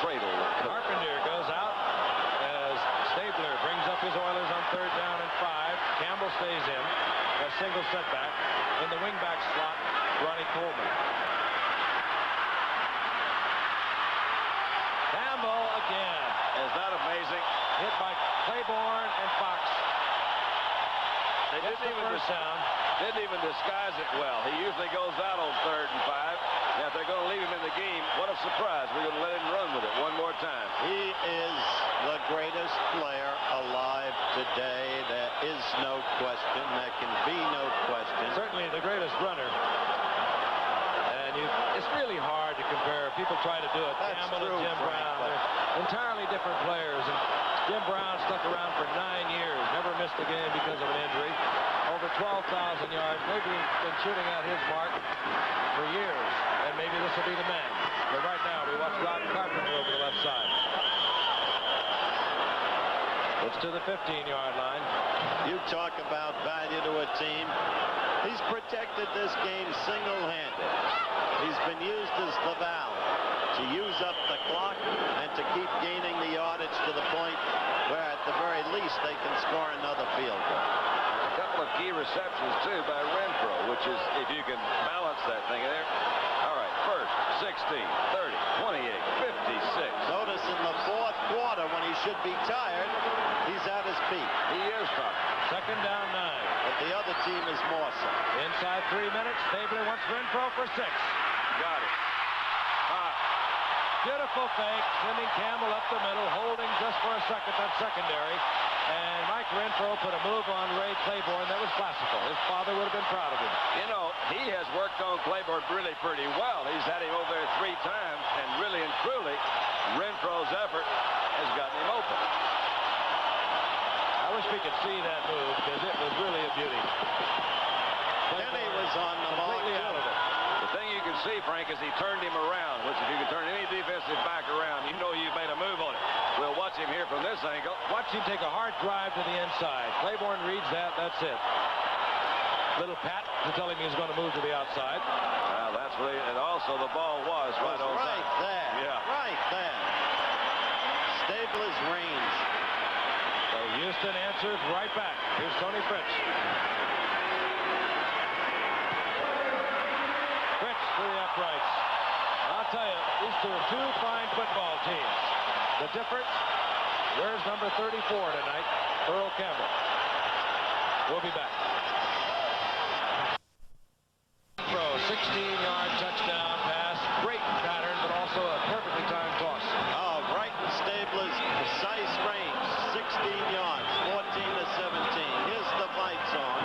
Cradle. Carpenter goes out as Stabler brings up his Oilers on 3rd down and 5. Campbell stays in. A single setback. In the wingback slot, Ronnie Coleman. Campbell again. Is that amazing? Hit by Claiborne and Fox. They didn't even disguise it well. He usually goes out on 3rd and 5. Now, if they're going to leave him in the game, what a surprise. We're going to let him run with it one more time. He is the greatest player alive today. There is no question. There can be no question. Certainly the greatest runner. And it's really hard to compare. People try to do it. That's Campbell true, and Jim Frank, Brown. They're entirely different players. And Jim Brown stuck around for 9 years. Never missed a game because of an injury. Over 12,000 yards. Maybe been shooting at his mark for years. And maybe this will be the man. But right now, we watch Rod Carpenter over the left side. It's to the 15-yard line. You talk about value to a team. He's protected this game single-handed. He's been used as the valve to use up the clock and to keep gaining the yardage to the point where at the very least they can score another field goal. A couple of key receptions, too, by Renfro, which is, if you can balance that thing there. All right, first, 16, 30, 28, 56. Notice in the 4th quarter when he should be tired, he's at his peak. He is tired. Second down 9. But the other team is more so. Inside 3 minutes, Stabler wants Renfro for 6. Got it. Beautiful fake, sending Campbell up the middle, holding just for a second that secondary. And Mike Renfro put a move on Ray Claiborne that was classical. His father would have been proud of him. You know, he has worked on Claiborne really pretty well. He's had him over there 3 times, and really and truly, Renfro's effort has gotten him open. I wish we could see that move because it was really a beauty. Kenny was on the mark. Completely out of it. The thing you can see, Frank, is he turned him around, which if you can turn any defensive back around, you know you've made a move on it. We'll watch him here from this angle. Watch him take a hard drive to the inside. Claiborne reads that. That's it. Little pat to tell him he's going to move to the outside. Well, that's really, and also the ball was right on right time. there. Yeah. Right there. Stabler's range. So Houston answers right back. Here's Tony Fritz. Fritz to the uprights. I'll tell you, these two are 2 fine football teams. The difference, where's number 34 tonight? Earl Campbell. We'll be back. 16-yard touchdown pass. Great pattern, but also a perfectly timed toss. Oh, right in Stabler's precise range. 16 yards, 14 to 17. Here's the fight song.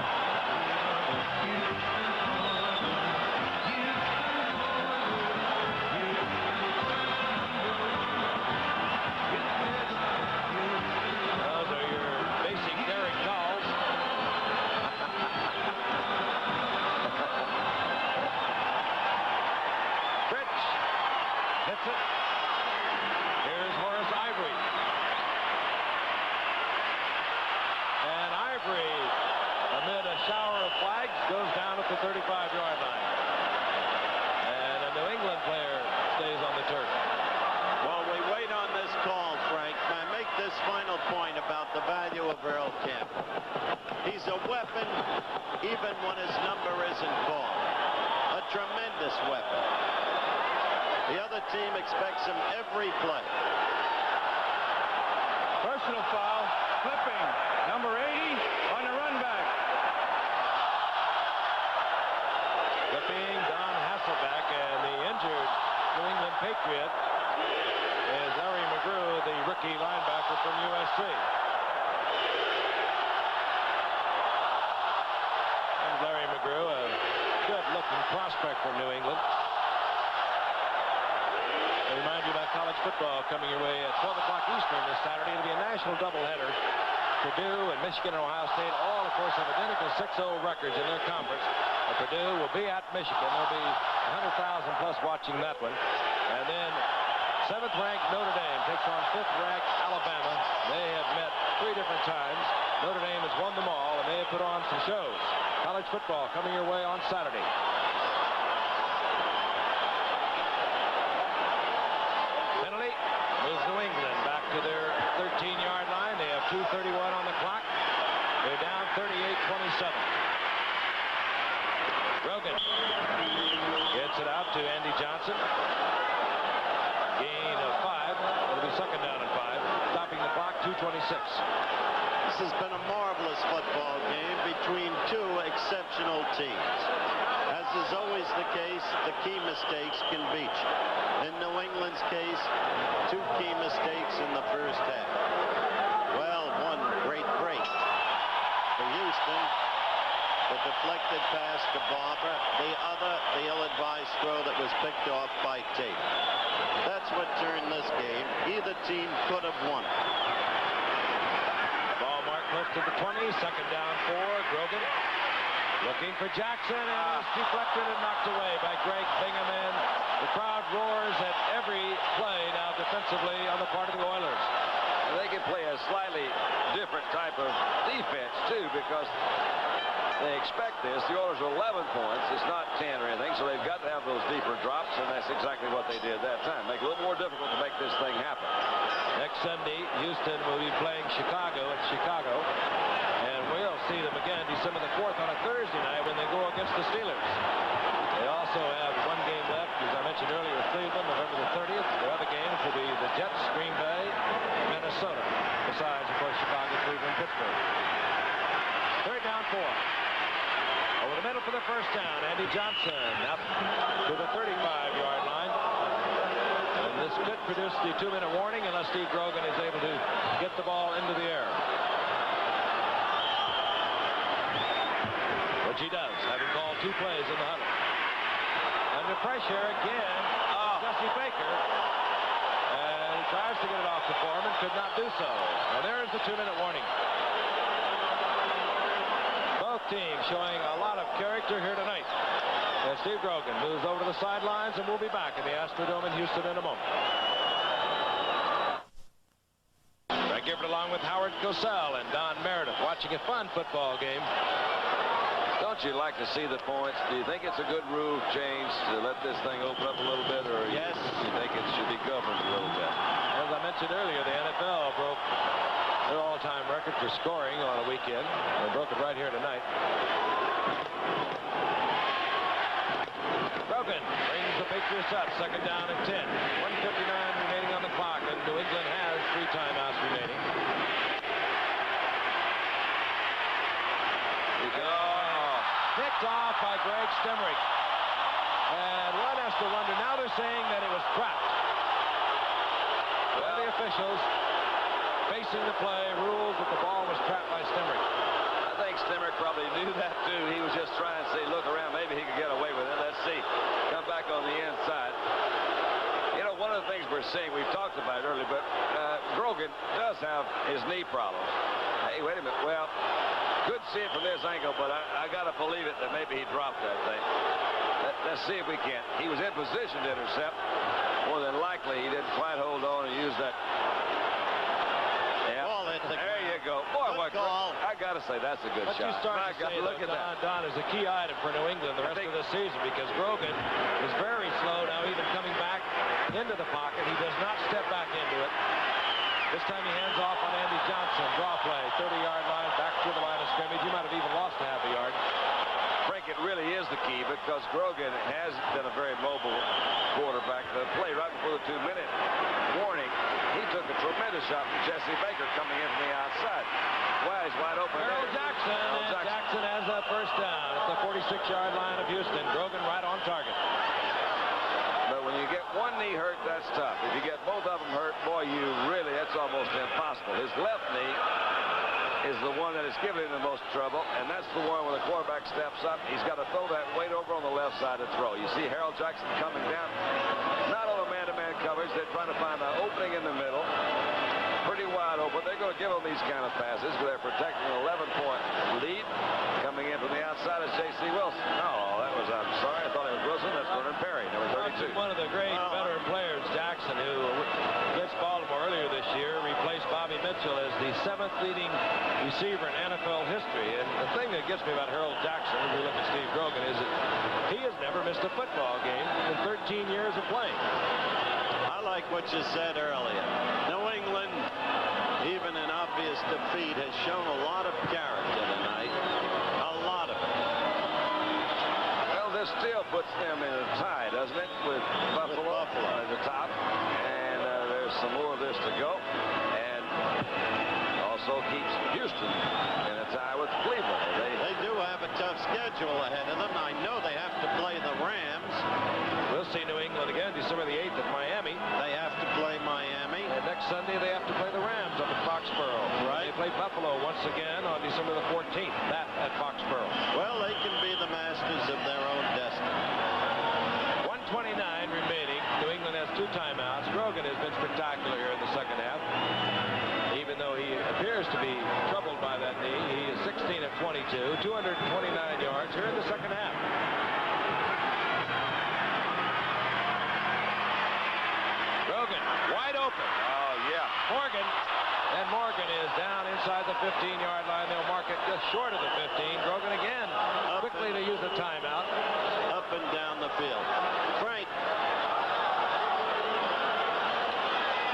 Those are your basic Derek Dolls. Fritz hits it. Here's Horace Ivory. And Ivory, amid a shower of flags, goes down at the 35-yard line. And a New England player stays on the turf. While we wait on this call, Frank, can I make this final point about the value of Earl Campbell? He's a weapon even when his number isn't called. A tremendous weapon. The other team expects him every play. Personal foul, clipping, number 80 on the run back. Clipping Don Hasselbeck, and the injured New England Patriot is Larry McGrew, the rookie linebacker from USC. And Larry McGrew, a good-looking prospect from New England. I remind you about college football coming your way at 12 o'clock Eastern this Saturday. It'll be a national doubleheader. Purdue and Michigan and Ohio State all, of course, have identical 6-0 records in their conference. Purdue will be at Michigan. There'll be 100,000 plus watching that one. And then 7th-ranked Notre Dame takes on 5th-ranked Alabama. They have met 3 different times. Notre Dame has won them all, and they have put on some shows. College football coming your way on Saturday. Penalty moves New England back to their 13-yard line. They have 2:31 on the clock. They're down 38-27. Rogan gets it out to Andy Johnson. Gain of 5. It'll be 2nd down and 5. Stopping the clock, 2:26. This has been a marvelous football game between 2 exceptional teams. As is always the case, the key mistakes can beat you. In New England's case, 2 key mistakes in the first half. Well, one great break for Houston. The deflected pass to Barber. The other, the ill-advised throw that was picked off by Tate. That's what turned this game. Either team could have won. Ball marked close to the 20. 2nd down 4. Grogan looking for Jackson, and it's deflected and knocked away by Greg Bingham. And the crowd roars at every play now defensively on the part of the Oilers. They can play a slightly different type of defense, too, because they expect this. The Oilers are 11 points. It's not 10 or anything, so they've got to have those deeper drops, and that's exactly what they did that time. Make it a little more difficult to make this thing happen. Next Sunday, Houston will be playing Chicago at Chicago, and we'll see them again December the 4th on a Thursday night when they go against the Steelers. They also have 1 game left, as I mentioned earlier, with Cleveland, November the 30th. The other games will be the Jets, Green Bay, Minnesota. Besides, of course, Chicago, Cleveland, Pittsburgh. 3rd down 4. Over the middle for the 1st down. Andy Johnson up to the 35-yard line. And this could produce the 2-minute warning unless Steve Grogan is able to get the ball into the air. Which he does, having called 2 plays in the huddle. Under pressure again, Jesse Baker. And he tries to get it off to Foreman, could not do so. And there is the 2-minute warning. Both teams showing a lot of character here tonight. As Steve Grogan moves over to the sidelines, and we'll be back in the Astrodome in Houston in a moment. Frank Gifford along with Howard Cosell and Don Meredith watching a fun football game. Don't you like to see the points? Do you think it's a good rule change to let this thing open up a little bit, or yes, you think it should be governed a little bit? As I mentioned earlier, the NFL broke their all-time record for scoring on a weekend. They broke it right here tonight. Grogan brings the Patriots up, 2nd down and 10. 1:59 remaining on the clock, and New England has 3 timeouts remaining. Picked off by Greg Stemrick. And one has to wonder, now they're saying that it was trapped. Well, the officials facing the play rules that the ball was trapped by Stemrick. I think Stemrick probably knew that, too. He was just trying to see, look around, maybe he could get away with it. Let's see. Come back on the inside. You know, one of the things we're seeing, we've talked about it earlier, but Grogan does have his knee problems. Hey, wait a minute. Well, couldn't see it from this angle, but I got to believe it that maybe he dropped that thing. Let's see if we can. He was in position to intercept. More than likely, he didn't quite hold on and use that. Yeah. There you go. Boy, what call. I got to say, that's a good shot. You start to say, look at that. Don is a key item for New England the rest of the season, because Grogan is very slow now, even coming back into the pocket. He does not step back into it. This time he hands off on Andy Johnson. Draw play, 30-yard line, back to the line of scrimmage. You might have even lost a half a yard. Frank, it really is the key, because Grogan has been a very mobile quarterback. The the 2-minute warning. He took a tremendous shot from Jesse Baker coming in from the outside. Wise wide open. Harold Jackson, and Jackson has a first down at the 46-yard line of Houston. Grogan right on target. But when you get one knee hurt, that's tough. If you get both of them hurt, boy, that's almost impossible. His left knee is the one that is giving him the most trouble, and that's the one when the quarterback steps up. He's got to throw that weight over on the left side to throw. You see Harold Jackson coming down, not on a man-to-man coverage. They're trying to find an opening in the middle. Pretty wide open. They're going to give him these kind of passes, but they're protecting an 11-point lead. Coming in from the outside is J.C. Wilson. Oh, that was, I'm sorry, I thought it was Wilson. That's Vernon Perry, number 32. One of the great veteran players, Jackson, who against Baltimore earlier this year replaced Bobby Mitchell as the 7th leading receiver in NFL history. And the thing that gets me about Harold Jackson, if we look at Steve Grogan, is that he has never missed a football game in 13 years of playing. I like what you said earlier. New England, even in obvious defeat, has shown a lot of character tonight. A lot of it. Well, this still puts them in a tie, doesn't it, with Buffalo at the top. And there's some more of this to go. And also keeps Houston in a tie with Cleveland. They do have a tough schedule ahead of them. I know they have to play the Rams. We'll see New England again December the 8th at Miami. They have to play Miami. And next Sunday they have to play the Rams up at Foxborough. Right. They play Buffalo once again on December the 14th. That at Foxborough. Well, they can be the masters of their own destiny. 1:29 remaining. New England has 2 timeouts. Grogan has been spectacular here in the second half. Even though he appears to be troubled by that knee, he is 16 of 22, 229 yards here in the second half. Grogan wide open. Oh, yeah. Morgan. And Morgan is down inside the 15-yard line. They'll mark it just short of the 15. Grogan again quickly to use a timeout. Up and down the field. Frank,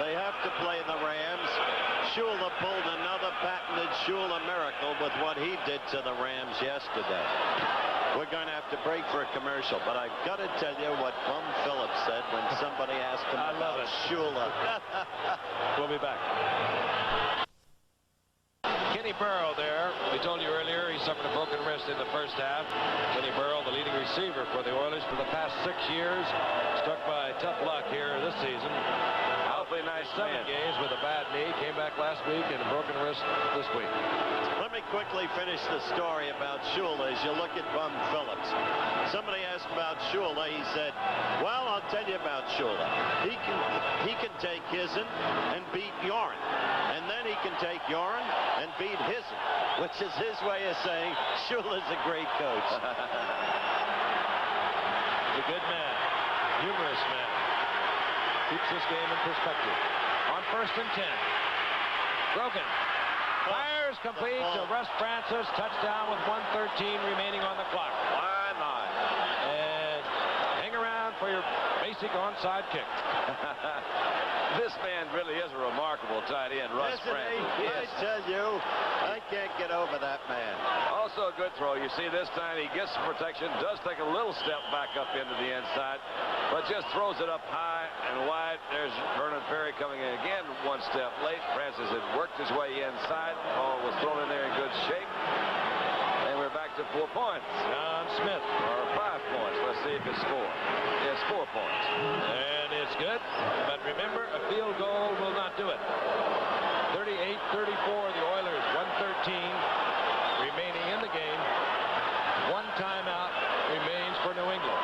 they have to play the Rams. Shula pulled another patented Shula miracle with what he did to the Rams yesterday. We're going to have to break for a commercial, but I've got to tell you what Bum Phillips said when somebody asked him about Shula. We'll be back. Kenny Burrow there. We told you earlier he suffered a broken wrist in the first half. Kenny Burrow, the leading receiver for the Oilers for the past 6 years, struck by tough luck here this season. Awfully nice 7 games with a bad knee. Came back last week and a broken wrist this week. Let me quickly finish the story about Shula as you look at Bum Phillips. Somebody asked about Shula. He said, well, I'll tell you about Shula. He can take Hizen and beat Yoren. And then he can take Yoren and beat Hizen, which is his way of saying Shula's a great coach. He's a good man. Humorous man. Keeps this game in perspective. On 1st and 10. Grogan fires complete to Russ Francis. Touchdown with 1:13 remaining on the clock. Why not? And hang around for your basic onside kick. This man really is a remarkable tight end, Russ Francis. I tell you, I can't get over that man. Also a good throw. You see this time he gets some protection, does take a little step back up into the inside, but just throws it up high and wide. There's Vernon Perry coming in again 1 step late. Francis had worked his way inside. Ball was thrown in there in good shape. And we're back to 4 points. John Smith. Or 5 points. Let's see if it's 4. It's 4 points. And it's good. But remember, a field goal will not do it. 38-34, the Oilers, 1:13 remaining in the game. 1 timeout remains for New England.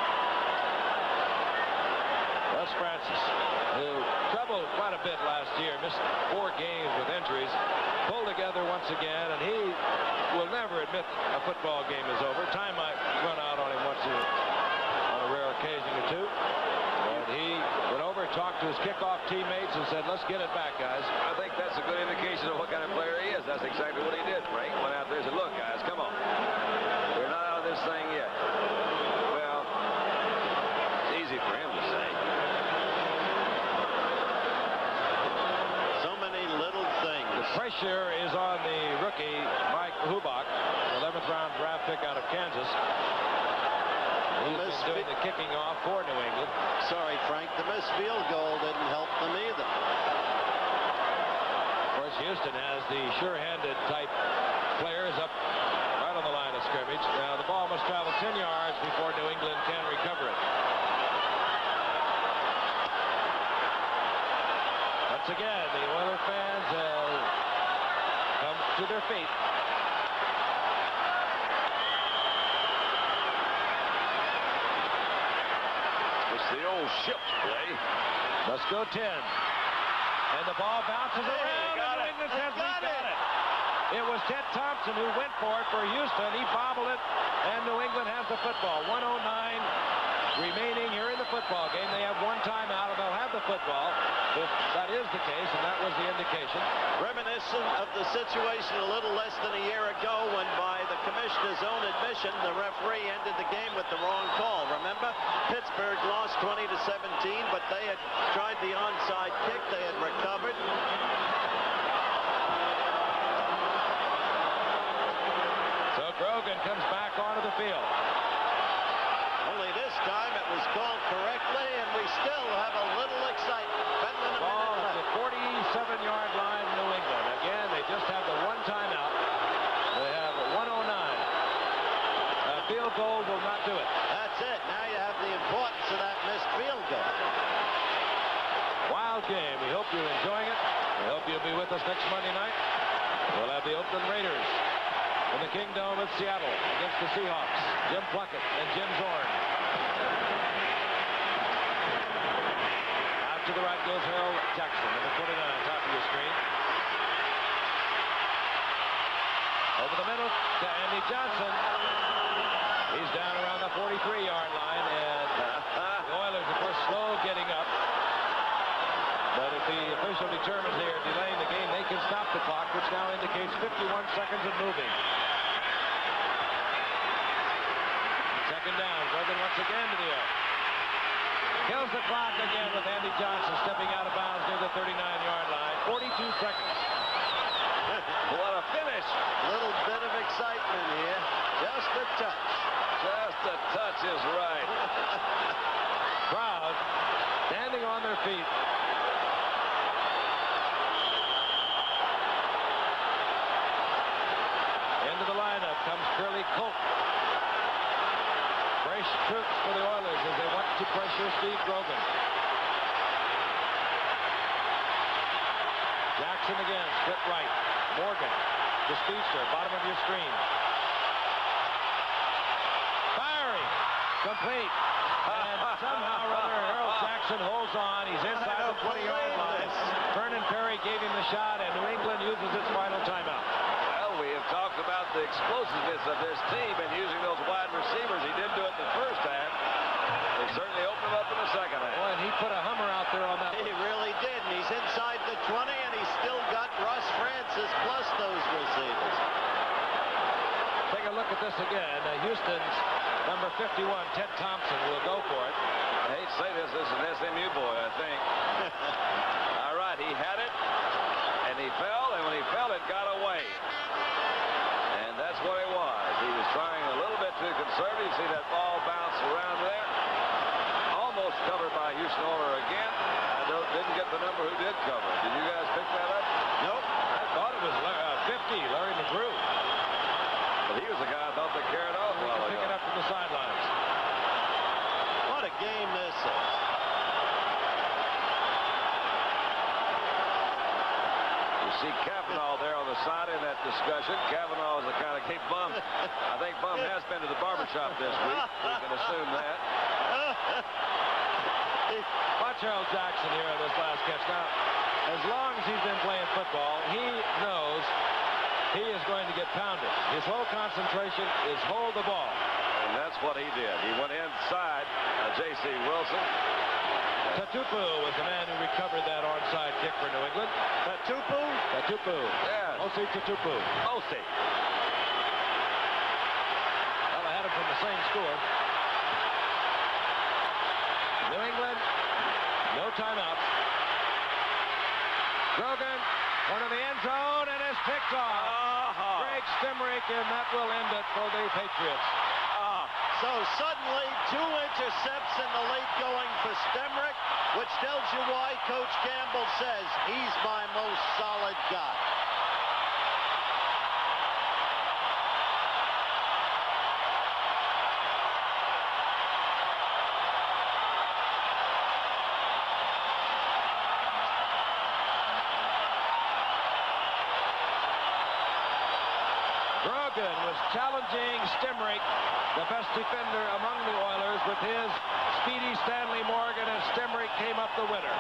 Russ Francis, who troubled quite a bit last year, missed 4 games with injuries, pulled together once again, and he will never admit a football game is over. Time might run out on him on a rare occasion or two. But he went over, talked to his kickoff teammates, and said, let's get it back, guys. I think that's a good indication of what kind of player he is. That's exactly what he did, Frank. Went out there and said, look, guys, come on. We're not out of this thing yet. Well, it's easy for him to say. So many little things. The pressure is on the rookie, Mike Hubach, 11th round draft pick out of Kansas. He's been doing the kicking off for New England. Sorry, Frank, the missed field goal didn't help them either. Of course, Houston has the sure-handed type players up right on the line of scrimmage. Now, the ball must travel 10 yards before New England can recover it. Once again, the Oiler fans have come to their feet. It's the old ships play. Let's go 10. And the ball bounces around. got and New it. England says, "We got it." It was Ted Thompson who went for it for Houston. He bobbled it, and New England has the football. 1:09 remaining here in the football game. They have one timeout, and they'll have the football if that is the case, and that was the indication. Reminiscent of the situation a little less than a year ago when, by the commissioner's own admission, the referee ended the game with the wrong call. Remember? Pittsburgh lost 20-17, but they had tried the onside kick. They had recovered. So Grogan comes back onto the field. Only this time it was called correctly, and we still have a little excitement. Ball at the 47-yard line, New England. Again, they just have the one timeout. They have 1:09. A field goal will not do it. That's it. Now you have the importance of that missed field goal. Wild game. We hope you're enjoying it. We hope you'll be with us next Monday night. We'll have the Oakland Raiders in the Kingdome of Seattle against the Seahawks. Jim Plunkett and Jim Zorn. Out to the right goes Harold Jackson, number 29, top of your screen. Over the middle to Andy Johnson. He's down around the 43-yard line, and the Oilers, of course, slow getting up. But if the official determines they are delaying the game, they can stop the clock, which now indicates 51 seconds of moving. Second down. Grogan once again to the air. Kills the clock again with Andy Johnson stepping out of bounds near the 39-yard line. 42 seconds. What a finish. A little bit of excitement here. Just a touch. Just a touch is right. Crowd standing on their feet. Into the lineup comes Curly Colt. Fresh troops for the Oilers as they want to pressure Steve Grogan. Jackson again, split right. Morgan, the speedster, bottom of your screen. Firing, complete. And somehow or other, Harold Jackson holds on. He's inside the 20-yard line. Vernon Perry gave him the shot, and New England uses its final timeout. Well, we have talked about the explosiveness of this team and using those wide receivers. He didn't do it in the first half. They certainly opened him up in the second half. Boy, and he put a hummer out there on that. He really did, and he's inside the 20, and he's still got Russ Francis plus those receivers. Take a look at this again. Houston's number 51, Ted Thompson, will go for it. I hate to say this is an SMU boy, I think. All right, he had it, and he fell, and when he fell, it got away. And that's what it was. He was trying a little bit too conservative. See that ball bounce around there? Almost covered by Houston Oiler again. Didn't get the number who did cover. Did you guys pick that up? Nope. I thought it was 50, Larry McGrew. But he was the guy I thought that carried off. We can pick it up from the sidelines. What a game this is. You see Kavanaugh there on the side in that discussion. Kavanaugh is the kind of game Bum. I think Bum has been to the barbershop this week. We can assume that. Watch Harold Jackson here on this last catch. Now, as long as he's been playing football, he knows he is going to get pounded. His whole concentration is hold the ball. And that's what he did. He went inside J.C. Wilson. Tatupu was the man who recovered that onside kick for New England. Tatupu? Tatupu. Yes. Osi Tatupu. Osi. Well, I had him from the same school. New England, no timeouts. Grogan, one of the end zone, and is picked off. Greg Stimrick, and that will end it for the Patriots. So suddenly, 2 intercepts in the late going for Stemrick, which tells you why Coach Campbell says he's my most solid guy. Grogan was challenging Stemrick, the best defender among the Oilers, with his speedy Stanley Morgan, and Stemrick came up the winner.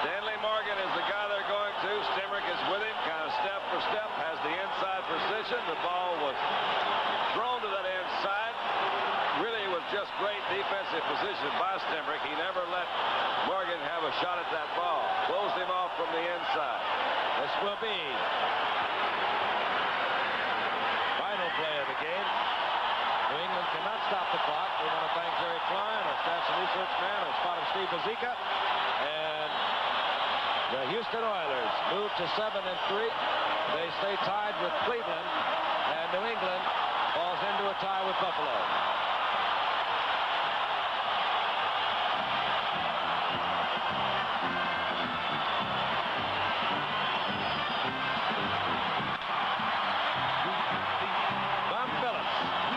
Stanley Morgan is the guy they're going to. Stemrick is with him, kind of step for step, has the inside precision. The ball was thrown to that inside. Really was just great defensive position by Stemrick. He never let Morgan have a shot at that ball. Closed him off from the inside. This will be final play of the game. New England cannot stop the clock. We want to thank Jerry Klein, our stats and research man, our spotter Steve Bazika. And the Houston Oilers move to 7-3. They stay tied with Cleveland, and New England falls into a tie with Buffalo.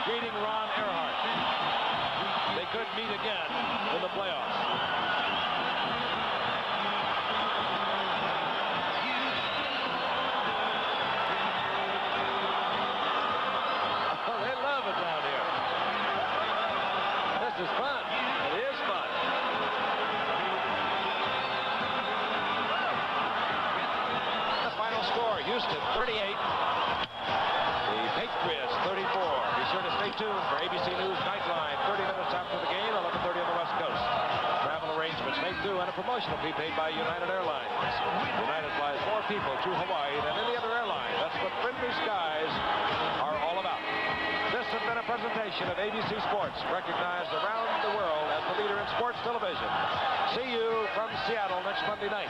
Greeting Ron Earhart. They could meet again in the playoffs. Oh, they love it down here. This is fun. It is fun. The final score, Houston 38. The Patriots 34. Be sure to stay tuned for ABC News Nightline 30 minutes after the game, 11:30 on the West Coast. Travel arrangements made through and a promotional fee paid by United Airlines. United flies more people to Hawaii than any other airline. That's what friendly skies are all about. This has been a presentation of ABC Sports, recognized around the world as the leader in sports television. See you from Seattle next Monday night.